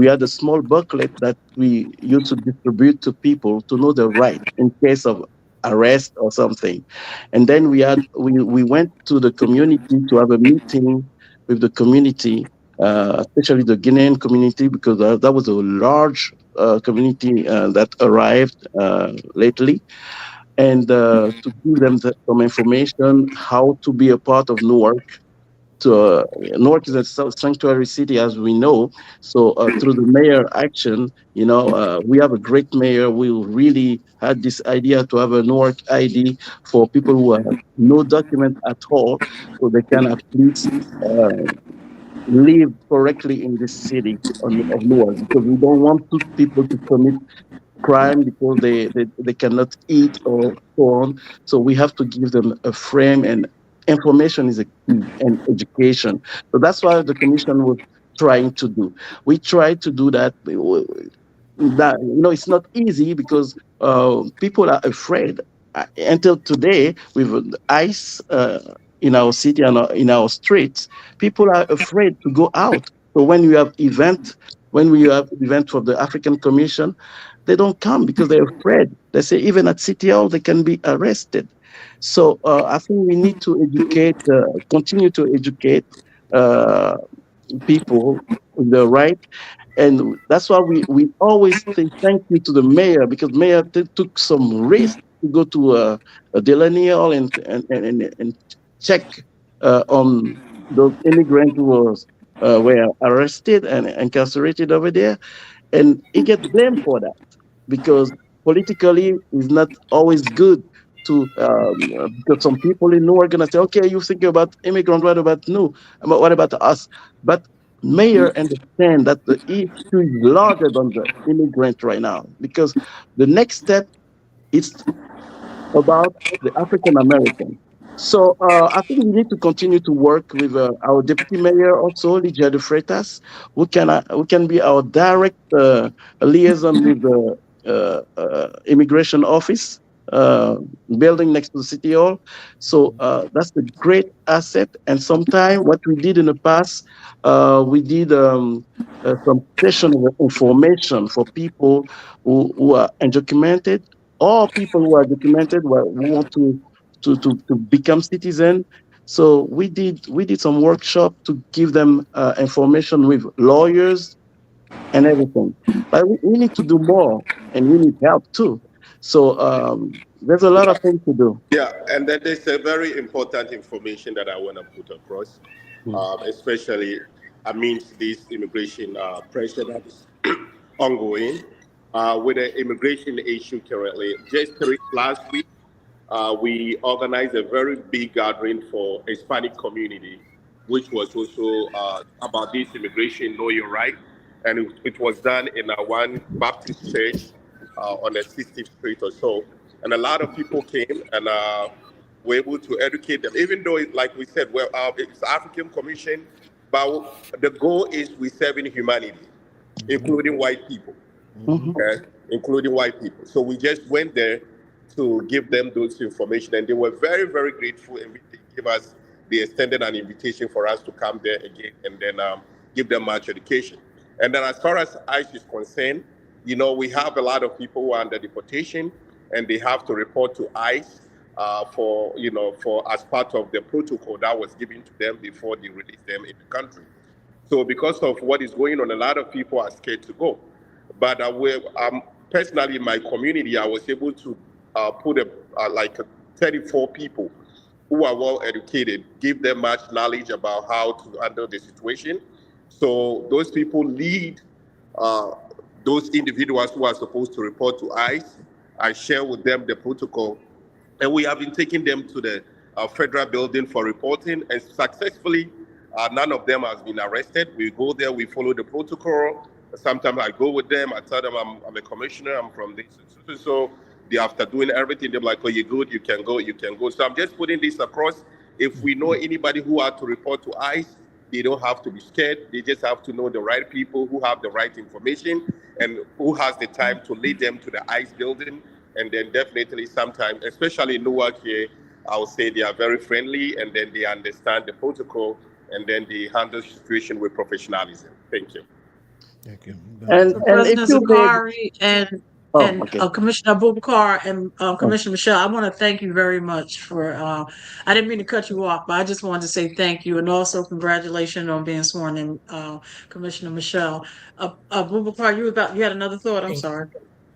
had a small booklet that we used to distribute to people to know their right in case of arrest or something. And then we went to the community to have a meeting with the community, especially the Guinean community, because that was a large community that arrived lately, and to give them some information how to be a part of Newark. Newark is a sanctuary city, as we know. So through the mayor action, we have a great mayor. We really had this idea to have a Newark ID for people who have no document at all, so they can at least live correctly in this city of Newark, because we don't want people to commit crime because they cannot eat or so on. So we have to give them a frame, and information is a key, and education. So that's what the commission was trying to do. We tried to do that. It's not easy because people are afraid. Until today, with ICE in our city and in our streets, people are afraid to go out. So when we have event for the African Commission, they don't come because they're afraid. They say even at City Hall they can be arrested. So I think we need to continue to educate people with the right. And that's why we always say thank you to the mayor, because mayor took some risk to go to a Delaney Hall and check on those immigrants who were arrested and incarcerated over there, and he gets blamed for that because politically it's not always good to because some people in Newark are gonna say, okay, you think about immigrant, what about no? What about us? But mayor understand that the issue is larger than the immigrant right now, because the next step is about the African American. So I think we need to continue to work with our deputy mayor also, Lydia de Freitas, who can be our direct liaison with the immigration office building next to the city hall. So that's a great asset. And sometime what we did in the past, we did some session of information for people who are undocumented, all people who are documented who want to become citizen. So we did some workshop to give them information with lawyers and everything. But we need to do more, and we need help too. So there's a lot of things to do.
Yeah, and then there's a very important information that I want to put across, especially amidst this immigration pressure that is ongoing with the immigration issue currently. Just last week, we organized a very big gathering for Hispanic community, which was also about this immigration, know your right, and it was done in one Baptist church on the 60th Street or so, and a lot of people came and were able to educate them. Even though, like we said, well, it's African Commission, but the goal is we serving humanity, including white people, including white people. So we just went there to give them those information, and they were very, very grateful, and they gave us, they extended an invitation for us to come there again and then give them much education. And then as far as ICE is concerned, you know, we have a lot of people who are under deportation, and they have to report to ICE for as part of the protocol that was given to them before they release them in the country. So because of what is going on, a lot of people are scared to go. But personally, in my community, I was able to put like 34 people who are well educated, give them much knowledge about how to handle the situation. So those people lead those individuals who are supposed to report to ICE. I share with them the protocol, and we have been taking them to the federal building for reporting, and successfully, none of them has been arrested. We go there, we follow the protocol. Sometimes I go with them, I tell them I'm a commissioner, I'm from this. So they, after doing everything, they're like, oh, you're good, you can go, you can go. So I'm just putting this across. If we know anybody who had to report to ICE, they don't have to be scared. They just have to know the right people who have the right information and who has the time to lead them to the ICE building. And then definitely sometimes, especially in Newark here, I would say they are very friendly, and then they understand the protocol, and then they handle the situation with professionalism. Thank you.
Thank you.
And
President Zakari and
okay.
Commissioner Abubakar and Commissioner Michele, I want to thank you very much for, I didn't mean to cut you off, but I just wanted to say thank you, and also congratulations on being sworn in, Commissioner Michele. Abubakar, you had another thought, I'm sorry.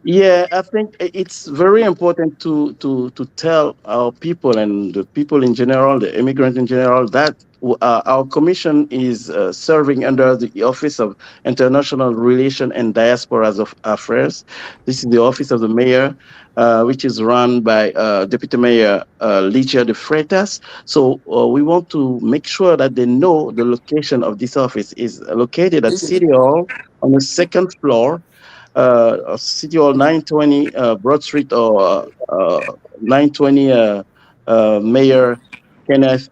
Yeah, I think it's very important to tell our people and the people in general, the immigrants in general, that our commission is serving under the Office of International Relations and Diasporas of Affairs. This is the Office of the Mayor, which is run by Deputy Mayor Lydia de Freitas. So we want to make sure that they know the location of this office is located at City Hall on the second floor. City Hall 920 Broad Street, or 920 Mayor Kenneth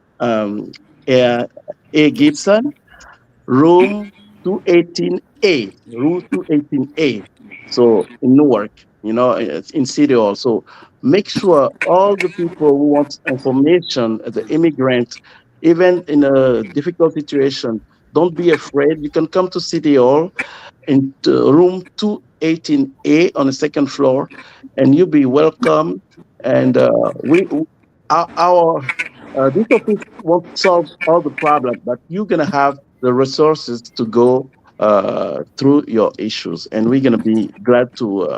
A. Gibson, room 218A, room 218A. So in Newark, it's in City Hall. So make sure all the people who want information, the immigrants, even in a difficult situation, don't be afraid. You can come to City Hall in room 218A on the second floor, and you'll be welcome. And this office won't solve all the problems, but you're gonna have the resources to go through your issues, and we're gonna be glad to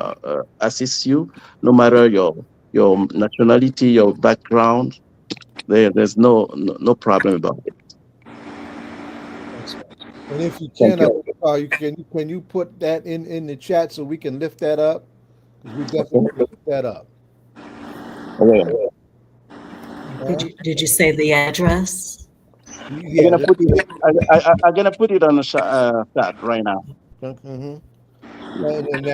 assist you, no matter your nationality, your background. There's no problem about it.
And if you can, can you put that in the chat so we can lift that up? Because we definitely lift that up.
Did you say the address?
Yeah.
I'm gonna put it on the chat right now.
Mm-hmm. And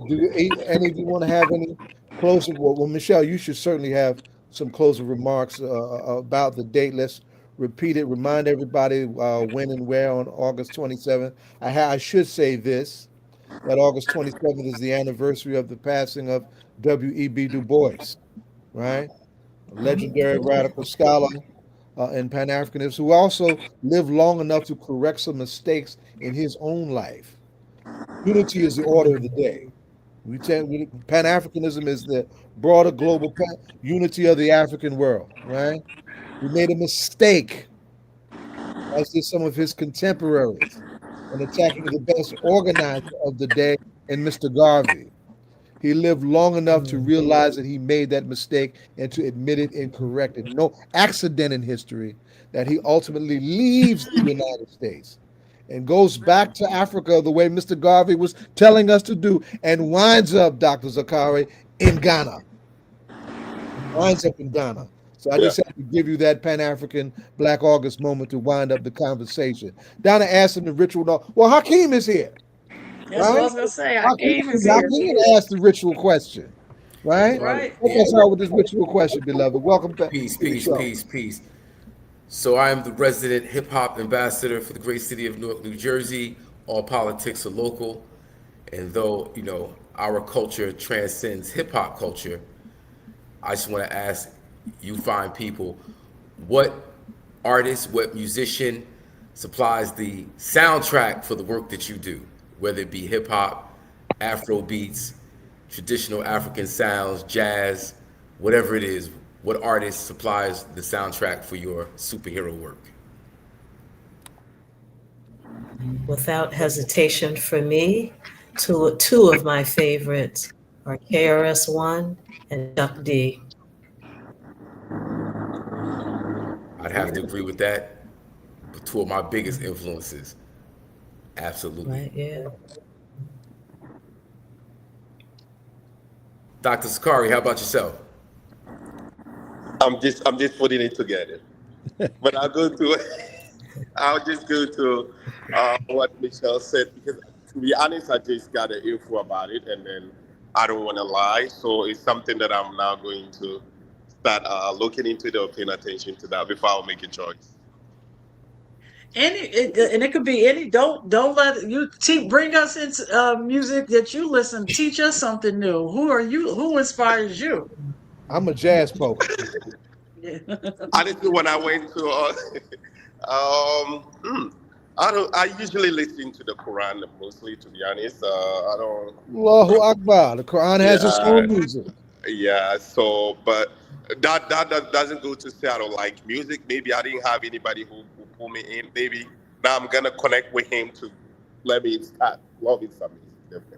do any of you want to have any closing? Well, Michele, you should certainly have some closing remarks about the date. Let's repeat it. Remind everybody when and where on August 27th. I should say this, that August 27th is the anniversary of the passing of W.E.B. Du Bois, right? A legendary radical scholar and Pan-Africanist who also lived long enough to correct some mistakes in his own life. Unity is the order of the day. Pan-Africanism is the broader global unity of the African world, right? We made a mistake, as did some of his contemporaries, in attacking the best organizer of the day in Mr. Garvey. He lived long enough to realize that he made that mistake and to admit it and correct it. No accident in history that he ultimately leaves the United States and goes back to Africa the way Mr. Garvey was telling us to do and winds up, Dr. Zakari, in Ghana. Winds up in Ghana. So I just have to give you that Pan-African Black August moment to wind up the conversation. Donna asked him the ritual. Well, Hakim is here.
That's what I was gonna say. Hakim is here.
Hakim asked the ritual question, right?
Right.
Help us out with this ritual question, beloved. Welcome back.
Peace. So I am the resident hip hop ambassador for the great city of Newark, New Jersey. All politics are local, and though our culture transcends hip hop culture, I just want to ask you fine people, what artist, what musician supplies the soundtrack for the work that you do? Whether it be hip hop, Afro beats, traditional African sounds, jazz, whatever it is, what artist supplies the soundtrack for your superhero work?
Without hesitation, for me, two of my favorites are KRS-One and Chuck D.
I'd have to agree with that. But two of my biggest influences. Absolutely.
Right, yeah.
Dr. Zakari, how about yourself?
I'm just putting it together. But I'll just go to what Michele said, because to be honest, I just got the info about it, and then I don't want to lie. So it's something that I'm now going to start looking into or paying attention to that before I'll make a choice.
And it could be any. Don't let you bring us into music that you listen. Teach us something new. Who are you? Who inspires you?
I'm a jazz poet.
Yeah.
Honestly, when I went to, I usually listen to the Quran mostly. To be honest, I don't.
Allahu Akbar. The Quran has its own music.
Yeah. So, but that doesn't go to say I don't like music. Maybe I didn't have anybody who pull me in. Maybe now I'm gonna connect with him to let me start loving some music.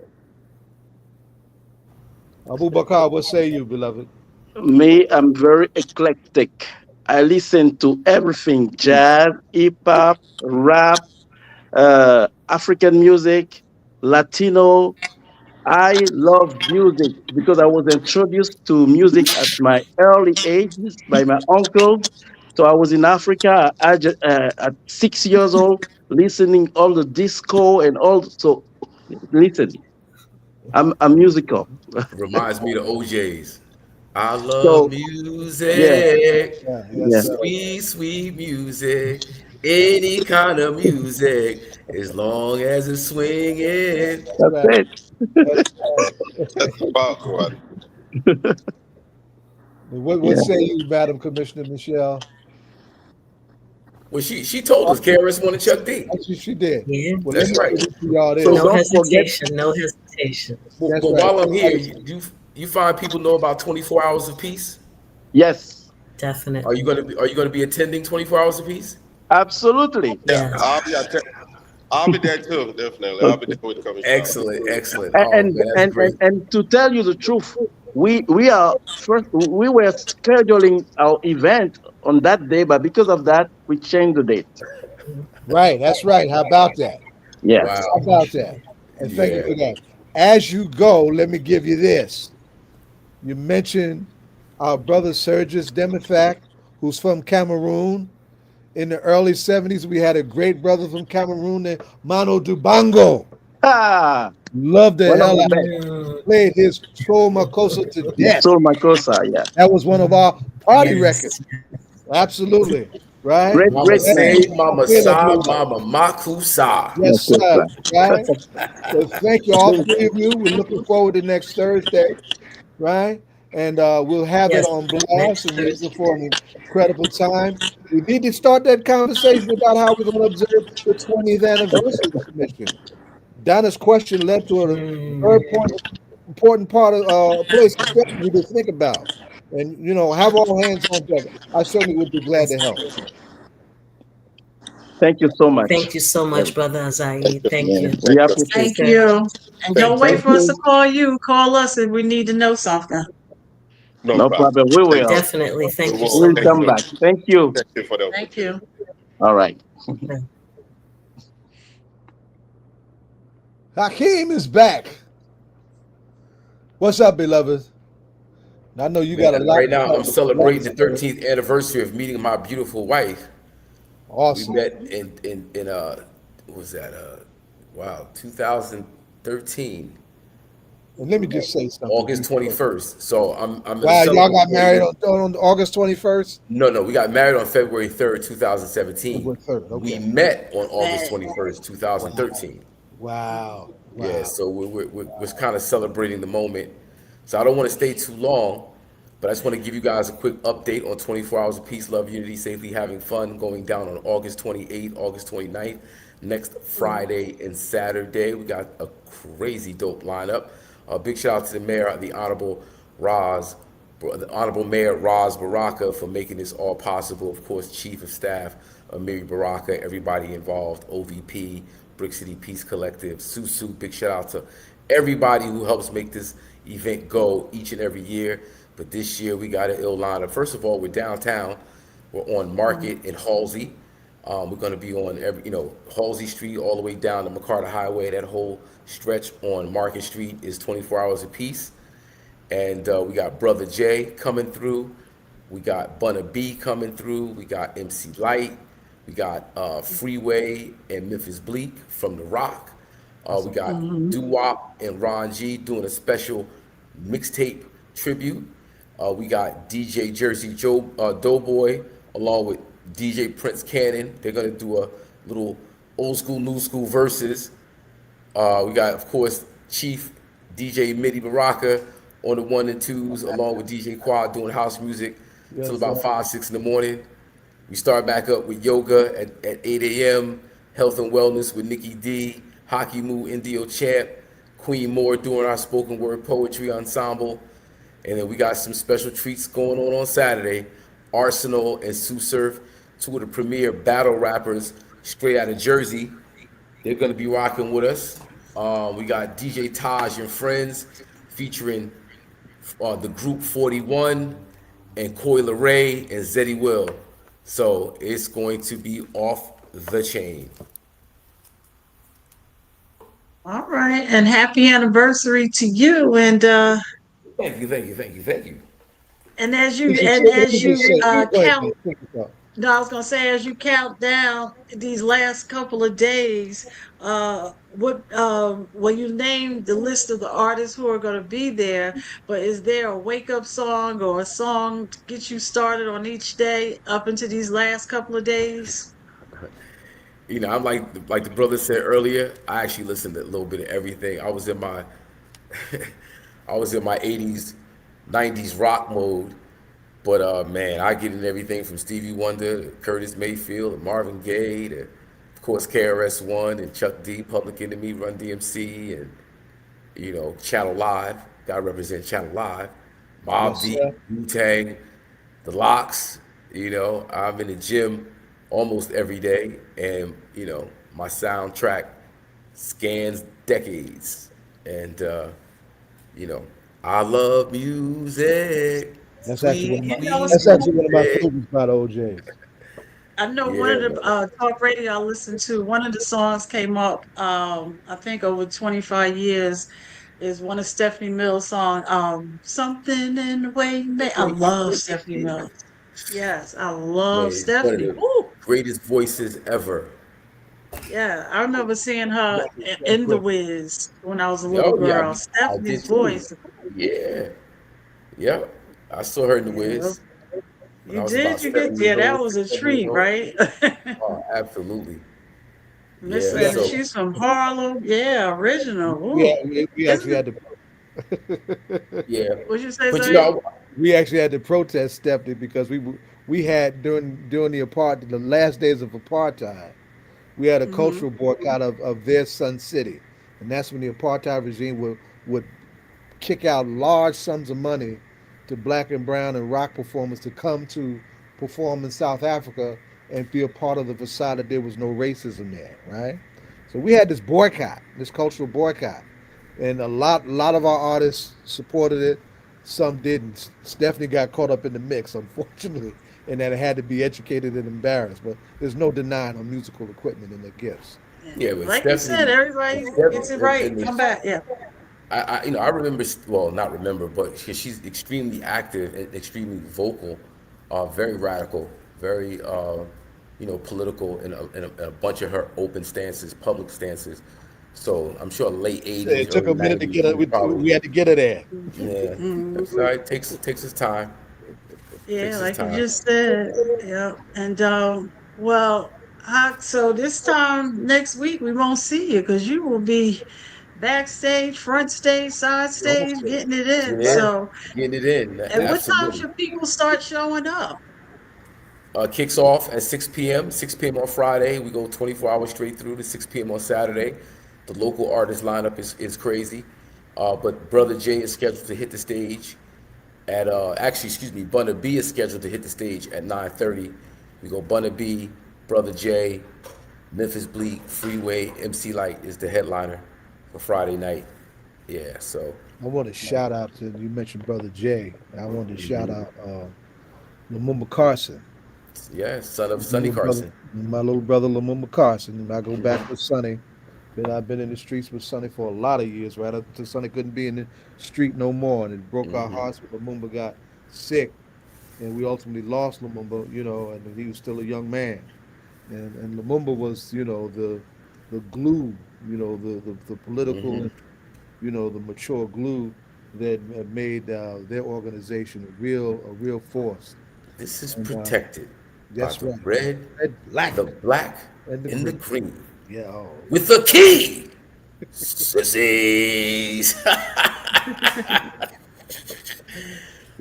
Abubakar, what say you, beloved?
Me, I'm very eclectic. I listen to everything: jazz, hip hop, rap, African music, Latino. I love music because I was introduced to music at my early ages by my uncle. So I was in Africa at 6 years old, listening all the disco and all. So listen, I'm musical.
Reminds me of the OJs. I love music, sweet music, any kind of music, as long as it's swinging.
That's it.
That's about one.
What say you, Madam Commissioner Michele?
Well, she told us KRS-One and Chuck D.
She did.
Yeah,
well,
that's right.
So no hesitation.
But while I'm here, you find people know about 24 Hours of Peace?
Yes.
Definitely.
Are you gonna be attending 24 Hours of Peace?
Absolutely.
Yeah, I'll be there too, definitely. I'll be there with the commission.
Excellent.
And to tell you the truth, we were scheduling our event on that day, but because of that, we changed the date.
Right, that's right. How about that?
Yeah.
Wow.
How about that? And thank you for that. As you go, let me give you this. You mentioned our brother Sergis Demifak, who's from Cameroon,
in the early 70s, we had a great brother from Cameroon named Mano Dubango.
Ah,
Loved the
one of
hell
the
out of it. Played his Soul Makosa to
best.
death.
Soul Makosa, yeah.
That was one of our party
Yes.
records. Absolutely. Right?
Great,
Mama
great
That's
man.
say, Mama
Taylor
sa,
blues.
Mama makusa.
Yes, sir.
Makosa.
Right? So thank you, all three of you. We're looking forward to next Thursday, right? And we'll have
Yes.
it on blast,
Next
and we're looking
Thursday.
for an incredible time. We need to start that conversation about how we're going to observe the 20th anniversary of the commission. Donna's question led to a very important part of place especially to think about, and have all hands on deck. I certainly would be glad to help.
Thank you so much.
Thank you so much, Brother Azaid. Thank
Yeah,
you.
we appreciate
Thank
it.
you. And don't wait
Thank
for us to call you. Call us if we need to know something.
No
No
problem.
problem. We will.
Definitely. Thank you so
We'll
much.
come back. Thank you.
Thank you for the
Thank you.
All right.
Hakim is back. What's up, beloved? I know you got a
Man,
lot.
right now, I'm celebrating the 13th anniversary of meeting my beautiful wife.
Awesome.
We met in what was that? Wow, 2013.
And let me just say something.
August 21st. So I'm
Wow, y'all got married on August 21st?
No, we got married on February 3rd, 2017.
February 3rd, okay.
We met on August 21st, 2013.
Wow.
Yeah, so we're kind of celebrating the moment. So I don't want to stay too long, but I just want to give you guys a quick update on 24 Hours of Peace, Love, Unity, Safely, Having Fun, going down on August 28th, August 29th, next Friday and Saturday. We got a crazy dope lineup. Big shout out to the mayor, the Honorable Mayor Baraka, for making this all possible. Of course, Chief of Staff Amiri Baraka, everybody involved, OVP, Brick City Peace Collective, Susu. Big shout out to everybody who helps make this event go each and every year. But this year we got an ill lineup. First of all, we're downtown. We're on Market in Halsey. We're going to be on Halsey Street all the way down to McCarter Highway. That whole stretch on Market Street is 24 Hours of Peace. And we got Brother J coming through. We got Bunna B coming through. We got MC Light. We got Freeway and Memphis Bleak from The Rock. We got Doo-Wop and Ron G doing a special mixtape tribute. We got DJ Jersey Joe Doughboy along with DJ Prince Cannon. They're gonna do a little old school, new school verses. We got, of course, Chief DJ Midi Baraka on the 1 and 2s, along with DJ Quad doing house music until about 5, 6 in the morning. We start back up with yoga at 8 a.m., health and wellness with Nikki D, Hakim Indio Champ, Queen Moore doing our spoken word poetry ensemble. And then we got some special treats going on Saturday. Arsenal and Sue Surf, two of the premier battle rappers straight out of Jersey. They're going to be rocking with us. We got DJ Taj and Friends featuring the group 41 and Coy Ray and Zeddy Will. So it's going to be off the chain.
All right, and happy anniversary to you. And
Thank you.
And as you count, no, I was gonna say as you count down these last couple of days, well, you named the list of the artists who are going to be there, but is there a wake up song or a song to get you started on each day up into these last couple of days?
I'm like the brother said earlier, I actually listened to a little bit of everything. I was in my 80s, 90s rock mode. But man, I get in everything from Stevie Wonder to Curtis Mayfield and Marvin Gaye to, of course, KRS-One and Chuck D, Public Enemy, Run DMC, and Channel Live. Gotta represent Channel Live. Mobb Deep, Wu-Tang, The Lox. I'm in the gym almost every day, and my soundtrack scans decades. And I love music.
That's actually one of my favorites by the OJs.
I know one of the talk radio I listened to, one of the songs came up, I think over 25 years, is one of Stephanie Mills' song, Something in the Way. I love Stephanie Mills. Yes, I love Stephanie.
greatest voices ever.
Yeah, I remember seeing her in The Wiz when I was a little
Oh yeah,
girl.
I did
Stephanie's
too.
voice.
Yeah, yeah. I saw her in the
Yeah,
Wiz when
you
I was
did.
about
You get
7 years
yeah, that
old.
was a
7 years
treat,
old.
right?
Oh, absolutely.
Miss,
Yeah.
and
So
she's from Harlem. Yeah, original.
We,
Ooh,
we
isn't
actually
it?
had to.
yeah,
What you say,
but you
Zay?
know,
We actually had to protest Stephanie because we had during the last days of apartheid, we had a
Mm-hmm.
cultural boycott of their Sun City, and that's when the apartheid regime would kick out large sums of money to black and brown and rock performers to come to perform in South Africa and be a part of the facade that there was no racism there, right? So we had this boycott, this cultural boycott, and a lot of our artists supported it. Some didn't. Stephanie got caught up in the mix, unfortunately, and that it had to be educated and embarrassed. But there's no denying her musical equipment and their gifts.
yeah, but
Like you said,
Stephanie,
everybody gets it right.
and
Come back. Yeah.
I remember, well, not remember, but she's extremely active and extremely vocal, very radical, very, political in a bunch of her open stances, public stances. So I'm sure late
It
80s,
took
early
a minute to
90s,
get
she
it.
was
We
probably,
had to get her there.
yeah,
Mhm.
that's all right. Takes its time.
Yeah,
Takes its
like you
time.
just said. Yeah. And well, so this time next week we won't see you because you will be backstage, front stage, side stage, getting it in.
Yeah,
So,
getting it in,
and what time
absolutely.
should people start showing up?
Kicks off at 6 p.m. 6 p.m. on Friday. We go 24 hours straight through to 6 p.m. on Saturday. The local artist lineup is crazy. But Brother Jay is scheduled to hit the stage at Bunna B is scheduled to hit the stage at 9:30. We go Bunna B, Brother Jay, Memphis Bleak, Freeway, MC Light is the headliner for Friday night. Yeah, so
I want to shout out to you mentioned Brother Jay. I wanted to shout out Lumumba Carson.
yeah, son of
My
Sonny
little brother,
Carson.
my little brother Lumumba Carson. I go back with Sonny. I've been in the streets with Sonny for a lot of years, right up to Sonny couldn't be in the street no more, and it broke our hearts when Lumumba got sick, and we ultimately lost Lumumba, and he was still a young man, and Lumumba was, the glue, the political, the mature glue that made their organization a real force.
This is
And,
protected by
that's
the
right.
red,
Black,
the black,
and
and the green.
Yeah. Oh.
With the key. Sissies.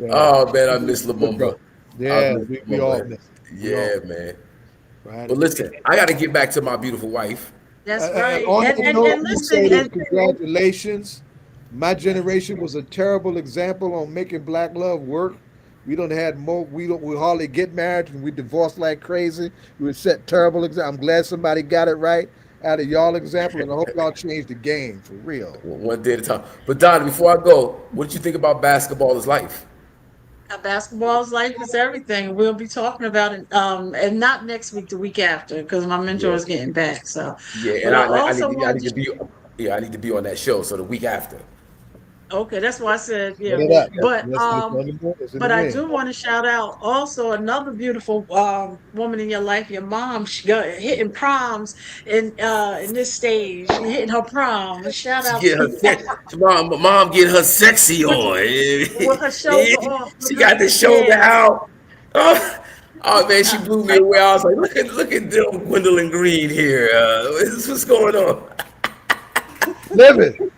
Oh man, I miss Lumumba.
Yeah, we all miss.
Yeah, man.
Right.
But listen, I got to get back to my beautiful wife.
That's right.
On that
And
note, let me
listen,
say this,
and
congratulations. My generation was a terrible example on making black love work. We don't had more. We hardly get married, and we divorced like crazy. We would set terrible example. I'm glad somebody got it right out of y'all example, and I hope y'all change the game for real.
One day at a time. But Donna, before I go, what did you think about basketball is life?
basketball's life is everything. We'll be talking about it, and not next week, the week after, because my mentor
Yeah,
is getting back. So,
yeah,
but
and
I
I
also
need
wanted
to
to.
be I need to be on that show. So the week after.
Okay, that's why I said,
Set
yeah.
it up.
But
It's in the
but I
ring.
do want to shout out also another beautiful woman in your life, your mom. She got hitting proms in this stage. She hitting her prom. Shout
She
out
get
to
her
you.
sex. Mom getting her sexy
with,
on.
with her shoulder off.
She got the shoulder
Yeah.
out. Oh man, she blew me away. I was like, look at little Gwendolyn Green here. What's going on?
Living.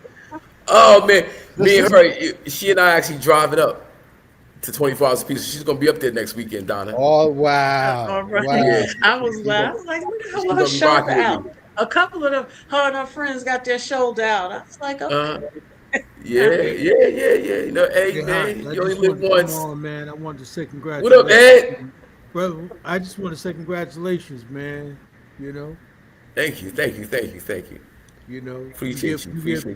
Oh man, me and her, she and I actually driving up to 24 Hours of Peace. She's gonna be up there next weekend, Donna.
Oh wow!
All right.
Wow.
Yeah,
I was glad. I was like, look at her
she's
with
gonna
her
be
shoulder
rocking with
out.
me.
A couple of them, her and her friends got their shoulder out. I was like,
Uh,
okay.
yeah. You know, hey
Hey,
man,
Hot, I
you only
just
live
wanted to come
once.
on, man. I wanted to say
What up,
congratulations.
Ed?
Brother, I just want to say congratulations, man. You know,
Thank you. Appreciate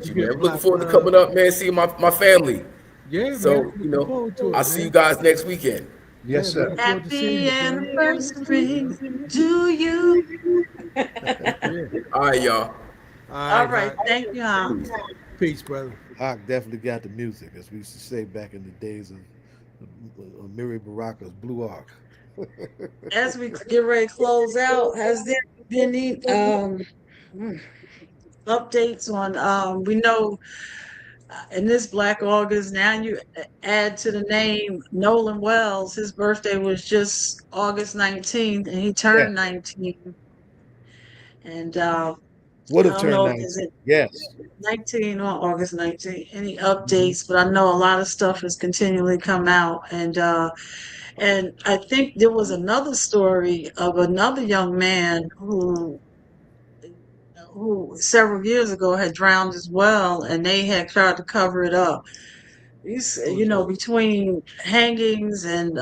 you, man. I'm looking
black
forward to
love.
coming up, man, seeing my family.
Yeah,
So,
man. Looking forward to it,
I'll see you
man.
guys next weekend.
Yes,
Yeah,
sir.
looking forward to seeing
Happy
you, man.
anniversary to you.
Yeah.
All right, y'all.
All right. Thank you, Hop.
Peace, brother.
Hawk definitely got the music, as we used to say back in the days of Miri Baraka's Blue Ark.
as we get ready to close out, has there been any updates on we know in this Black August, now you add to the name Nolan Wells. His birthday was just August 19th, and he
Yeah.
turned 19. And
Would
I
have
don't
turned
know if
19.
is it
Yes.
19 or August 19th. Any
Mm-hmm.
updates? But I know a lot of stuff has continually come out, and I think there was another story of another young man who several years ago had drowned as well, and they had tried to cover it up. You know, between hangings and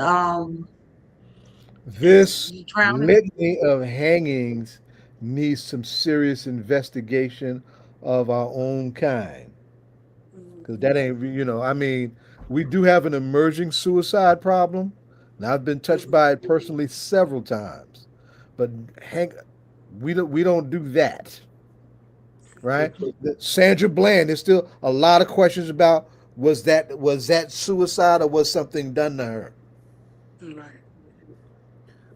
This
drowning.
litany of hangings needs some serious investigation of our own kind. Because that ain't, I mean, we do have an emerging suicide problem. And I've been touched by it personally several times. But we don't do that. Right? Sandra Bland, there's still a lot of questions about was that suicide or was something done to her?
Right.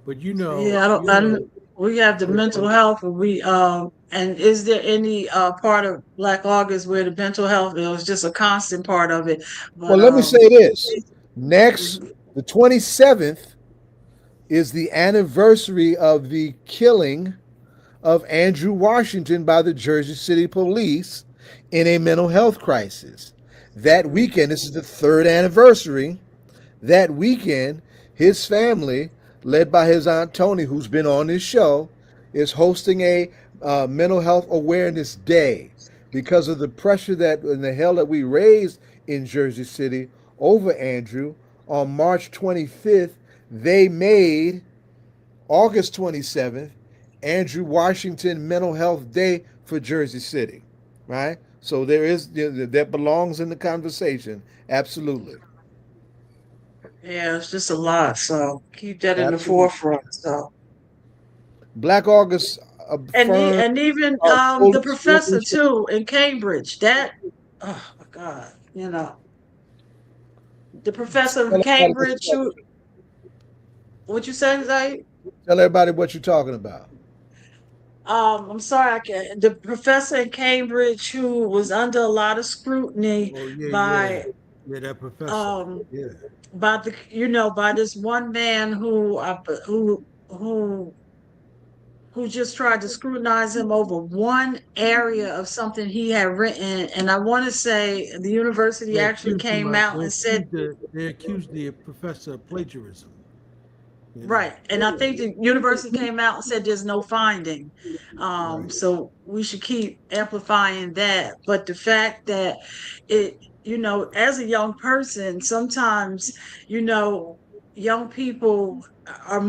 But
Yeah, we have the mental health, and and is there any part of Black August where the mental health it was just a constant part of it?
Well,
But
let me say this. Next,
mhm.
the 27th is the anniversary of the killing of Andrew Washington by the Jersey City Police in a mental health crisis. That weekend, this is the third anniversary. That weekend, his family, led by his Aunt Tony, who's been on this show, is hosting a mental health awareness day because of the pressure that and the hell that we raised in Jersey City over Andrew. On March 25th, they made August 27th Andrew Washington Mental Health Day for Jersey City, right? So that belongs in the conversation, absolutely.
Yeah, it's just a lot. So keep that in the
Absolutely.
forefront. So
Black August affirmed
and even the
police
professor
revolution.
too in Cambridge. That oh my God, the professor
Tell
in
everybody what
Cambridge
you're talking
who what you said, Zay?
Tell everybody what you're talking about.
I'm sorry, the professor in Cambridge who was under a lot of scrutiny
Oh yeah.
by
Yeah, that professor.
um
Yeah.
by by this one man who who just tried to scrutinize him over one area of something he had written. And I want to say the university
They
actually
accused him
came
of
out and said,
they accused the professor of plagiarism.
right. And I think the university came out and said there's no finding.
Right.
So we should keep amplifying that. But the fact that it, as a young person, sometimes, you know, young people are,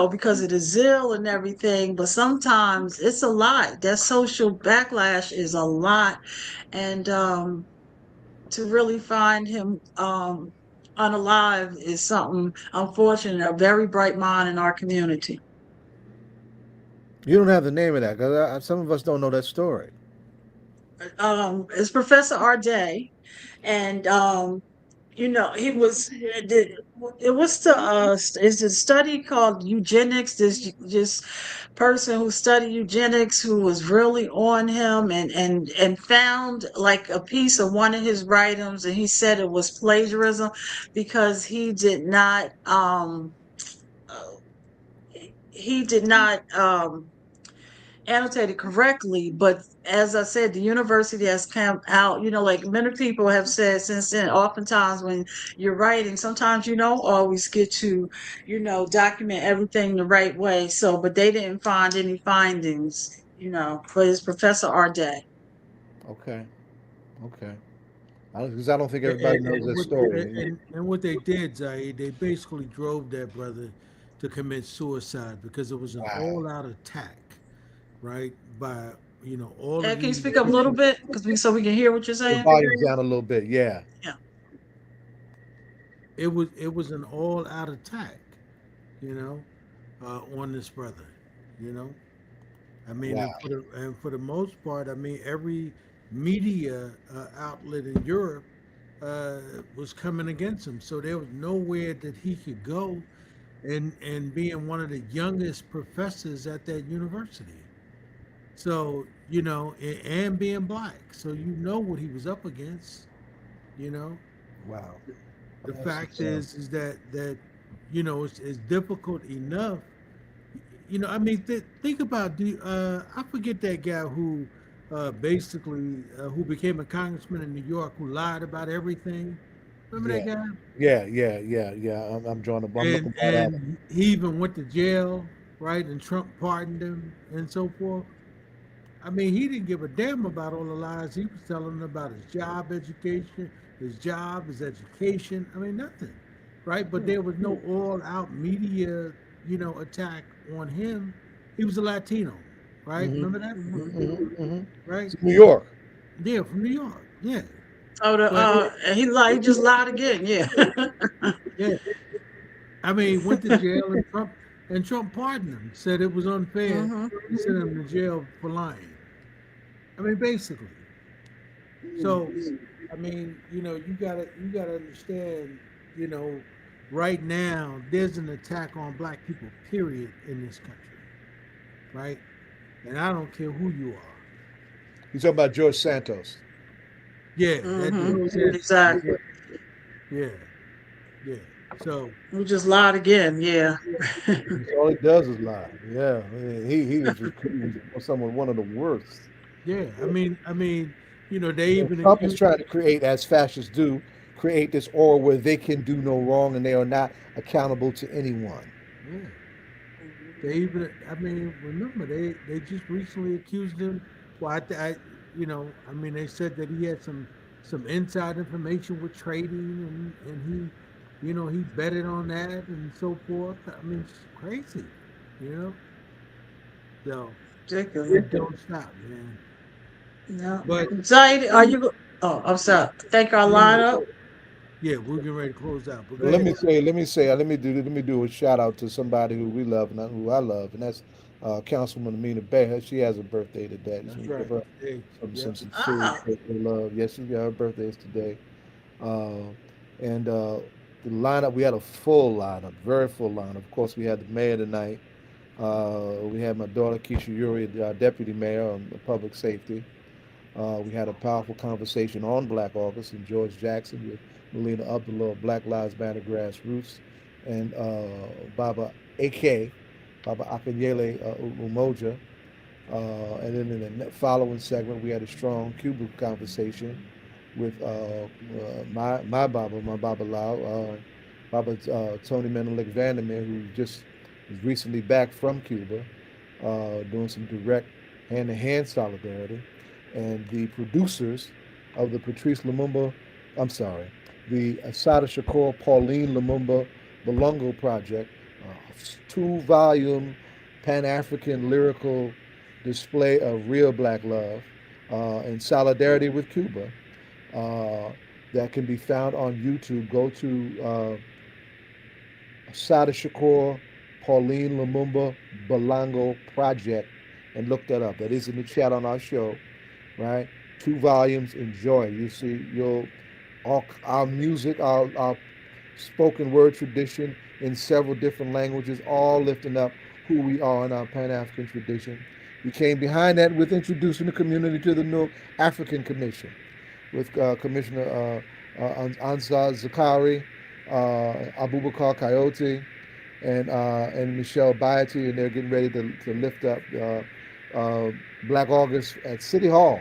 because of the zeal and everything, but sometimes it's a lot. That social backlash is a lot. And to really find him unalive is something unfortunate, a very bright mind in our community.
You don't have the name of that because some of us don't know that story.
It's Professor Arday, and he was it was it's a study called eugenics. This person who studied eugenics who was really on him and found like a piece of one of his writings, and he said it was plagiarism because uh, he did not annotated correctly, but as I said, the university has come out, like many people have said since then, oftentimes when you're writing, sometimes you don't always get to, document everything the right way. So, but they didn't find any findings, but it's Professor Arday.
Okay. Okay. Because I don't think
And,
everybody knows that story.
and what they did, Zaid, they basically drove that brother to commit suicide because it was an
Wow.
all-out attack, right? By all of
Can you
these
speak up a little
different.
bit so we can hear what you're
The
saying?
volume's down a little bit. Yeah.
Yeah.
It was an all-out attack, on this brother, you know. I mean,
Wow.
and for the most part, I mean, every media outlet in Europe was coming against him, so there was nowhere that he could go and being one of the youngest professors at that university. So, and being black. So what he was up against, you know.
Wow.
The
That's
fact
insane.
is that it's difficult enough. I mean, think about I forget that guy who basically who became a congressman in New York who lied about everything. Remember
Yeah.
that guy?
Yeah. I'm drawing I'm looking right at it.
And he even went to jail, right? And Trump pardoned him and so forth. I mean, he didn't give a damn about all the lies he was telling about his job, education, his education. I mean, nothing, right? But there was no all-out media, attack on him. He was a Latino, right?
Mhm.
Remember that? Right?
It's New York.
Yeah, from New York. Yeah.
Oh,
But
he just lied again. Yeah.
yeah, I mean, went to jail and Trump pardoned him. Said it was unfair. He sent him to jail for lying. I mean, basically. So, I mean, you gotta understand, you know, right now there's an attack on black people, period, in this country, right? And I don't care who you are.
You talking about George Santos?
Yeah, that dude.
Exactly.
Yeah, yeah. So
We just lied again. Yeah.
All he does is lie. Yeah, he was one of the worst.
yeah, I mean, they even
Trump is
accused.
trying to create, as fascists do, create this aura where they can do no wrong and they are not accountable to anyone.
Yeah. I mean, remember they just recently accused him. Well, I mean, they said that he had some inside information with trading, and he betted on that and so forth. I mean, it's crazy, you know. So
Ridiculous.
it don't stop, man.
No.
But
Zaid, are you? Oh, I'm sorry. Take our lineup.
yeah, we're getting ready to close out. But go
Well, let
ahead.
me do a shout out to somebody who we love and who I love, and that's Councilwoman Amina Bear. She has a birthday today. So
That's
we
right.
give her
Hey,
some
yep.
sincere birthday love. Yes, her birthday is today. Uh, and the lineup, we had a full lineup, very full lineup. Of course, we had the mayor tonight. We had my daughter Keesha Eure, our deputy mayor on public safety. We had a powerful conversation on Black August and George Jackson with Melina Abdullah, Black Lives Matter Grassroots, and Baba AK, Baba Akanyele Umoja. And then in the following segment, we had a strong Cuban conversation with my Baba Lau, Baba Tony Menelik Van Der Meer, who just was recently back from Cuba, doing some direct hand-to-hand solidarity. And the producers of the the Assata Shakur Pauline Lumumba Balongo Project, 2-volume Pan-African lyrical display of real black love and solidarity with Cuba that can be found on YouTube. Go to Assata Shakur Pauline Lumumba Balongo Project and look that up. That is in the chat on our show, right? 2 volumes. Enjoy. You see, our music, our spoken word tradition in several different languages, all lifting up who we are in our Pan-African tradition. We came behind that with introducing the community to the Newark African Commission with Commissioner Zakari, Abubakar Coyote, and Michele Baity, and they're getting ready to lift up Black August at City Hall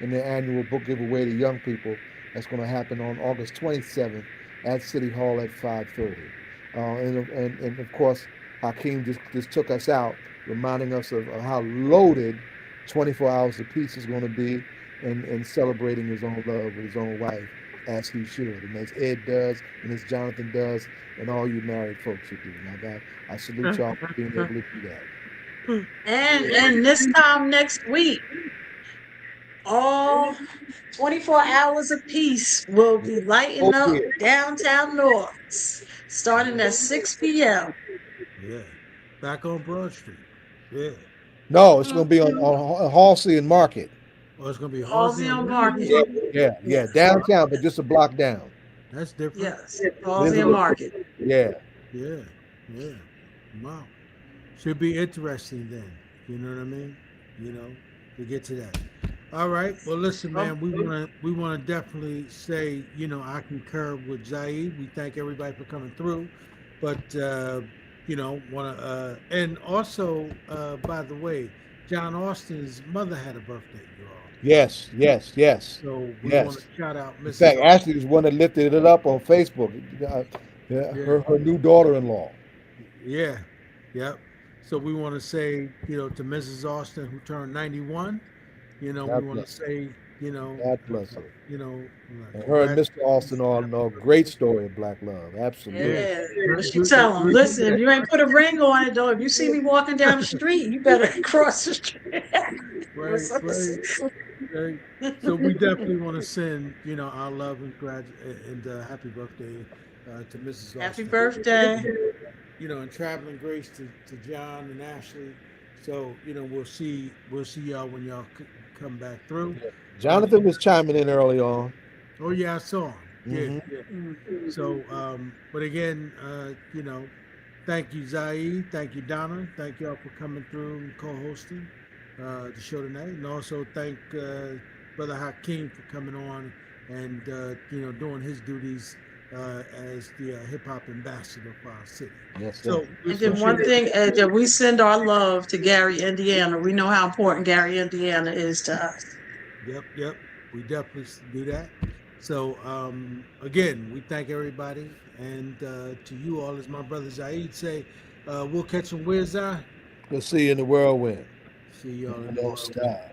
in their annual book giveaway to young people. That's going to happen on August 27th at City Hall at 5:30. And of course, Hakim just took us out, reminding us of how loaded 24 Hours of Peace is going to be, and celebrating his own love with his own wife, as he should, and as Ed does, and as Jonathan does, and all you married folks should do. Now, I salute y'all for being able to do that.
And this time next week, all 24 hours of peace will be lighting up downtown North, starting at 6 p.m.
Yeah, back on Broad Street. Yeah.
No, it's going to be on Halsey and Market.
Oh, it's going to be
Halsey and Market.
Yeah, downtown, but just a block down.
That's different.
Yes, Halsey and Market.
Yeah.
Yeah. Yeah. Wow. Should be interesting then. You know what I mean? You know, to get to that. All right. Well, listen, man. We wanna definitely say, you know, I concur with Zaid. We thank everybody for coming through, but you know, wanna and also by the way, John Austin's mother had a birthday, y'all.
Yes.
So we
Yes.
want to shout out
In
Mrs.
fact, Ashley was one that lifted it up on Facebook. Her new daughter-in-law.
Yeah. Yep. So we want to say, you know, to Mrs. Austin who turned 91, you know,
God
we want to
bless
say, you know,
God bless her.
you know,
And her and Mr. Austin all know great story of black love. Absolutely.
Yeah. What she tell him? Listen, if you ain't put a ring on it, though, if you see me walking down the street, you better cross the street.
Right. So we definitely want to send, you know, our love and happy birthday to Mrs. Austin.
Happy birthday.
You know, and traveling grace to John and Ashley. So, you know, we'll see y'all when y'all come back through.
Jonathan was chiming in early on.
Oh yeah, I saw him.
Mhm.
Yeah. So, but again, you know, thank you, Zaid. Thank you, Donna. Thank y'all for coming through and co-hosting the show tonight, and also thank Brother Hakim for coming on and you know, doing his duties as the hip hop ambassador for our city.
Yes, sir.
So,
And then one thing, that we send our love to Gary, Indiana. We know how important Gary, Indiana is to us.
Yep. We definitely do that. So again, we thank everybody, and to you all, as my brother Zaid say, we'll catch them. Where's I?
We'll see you in the whirlwind.
See y'all in the
No
whirlwind.
style.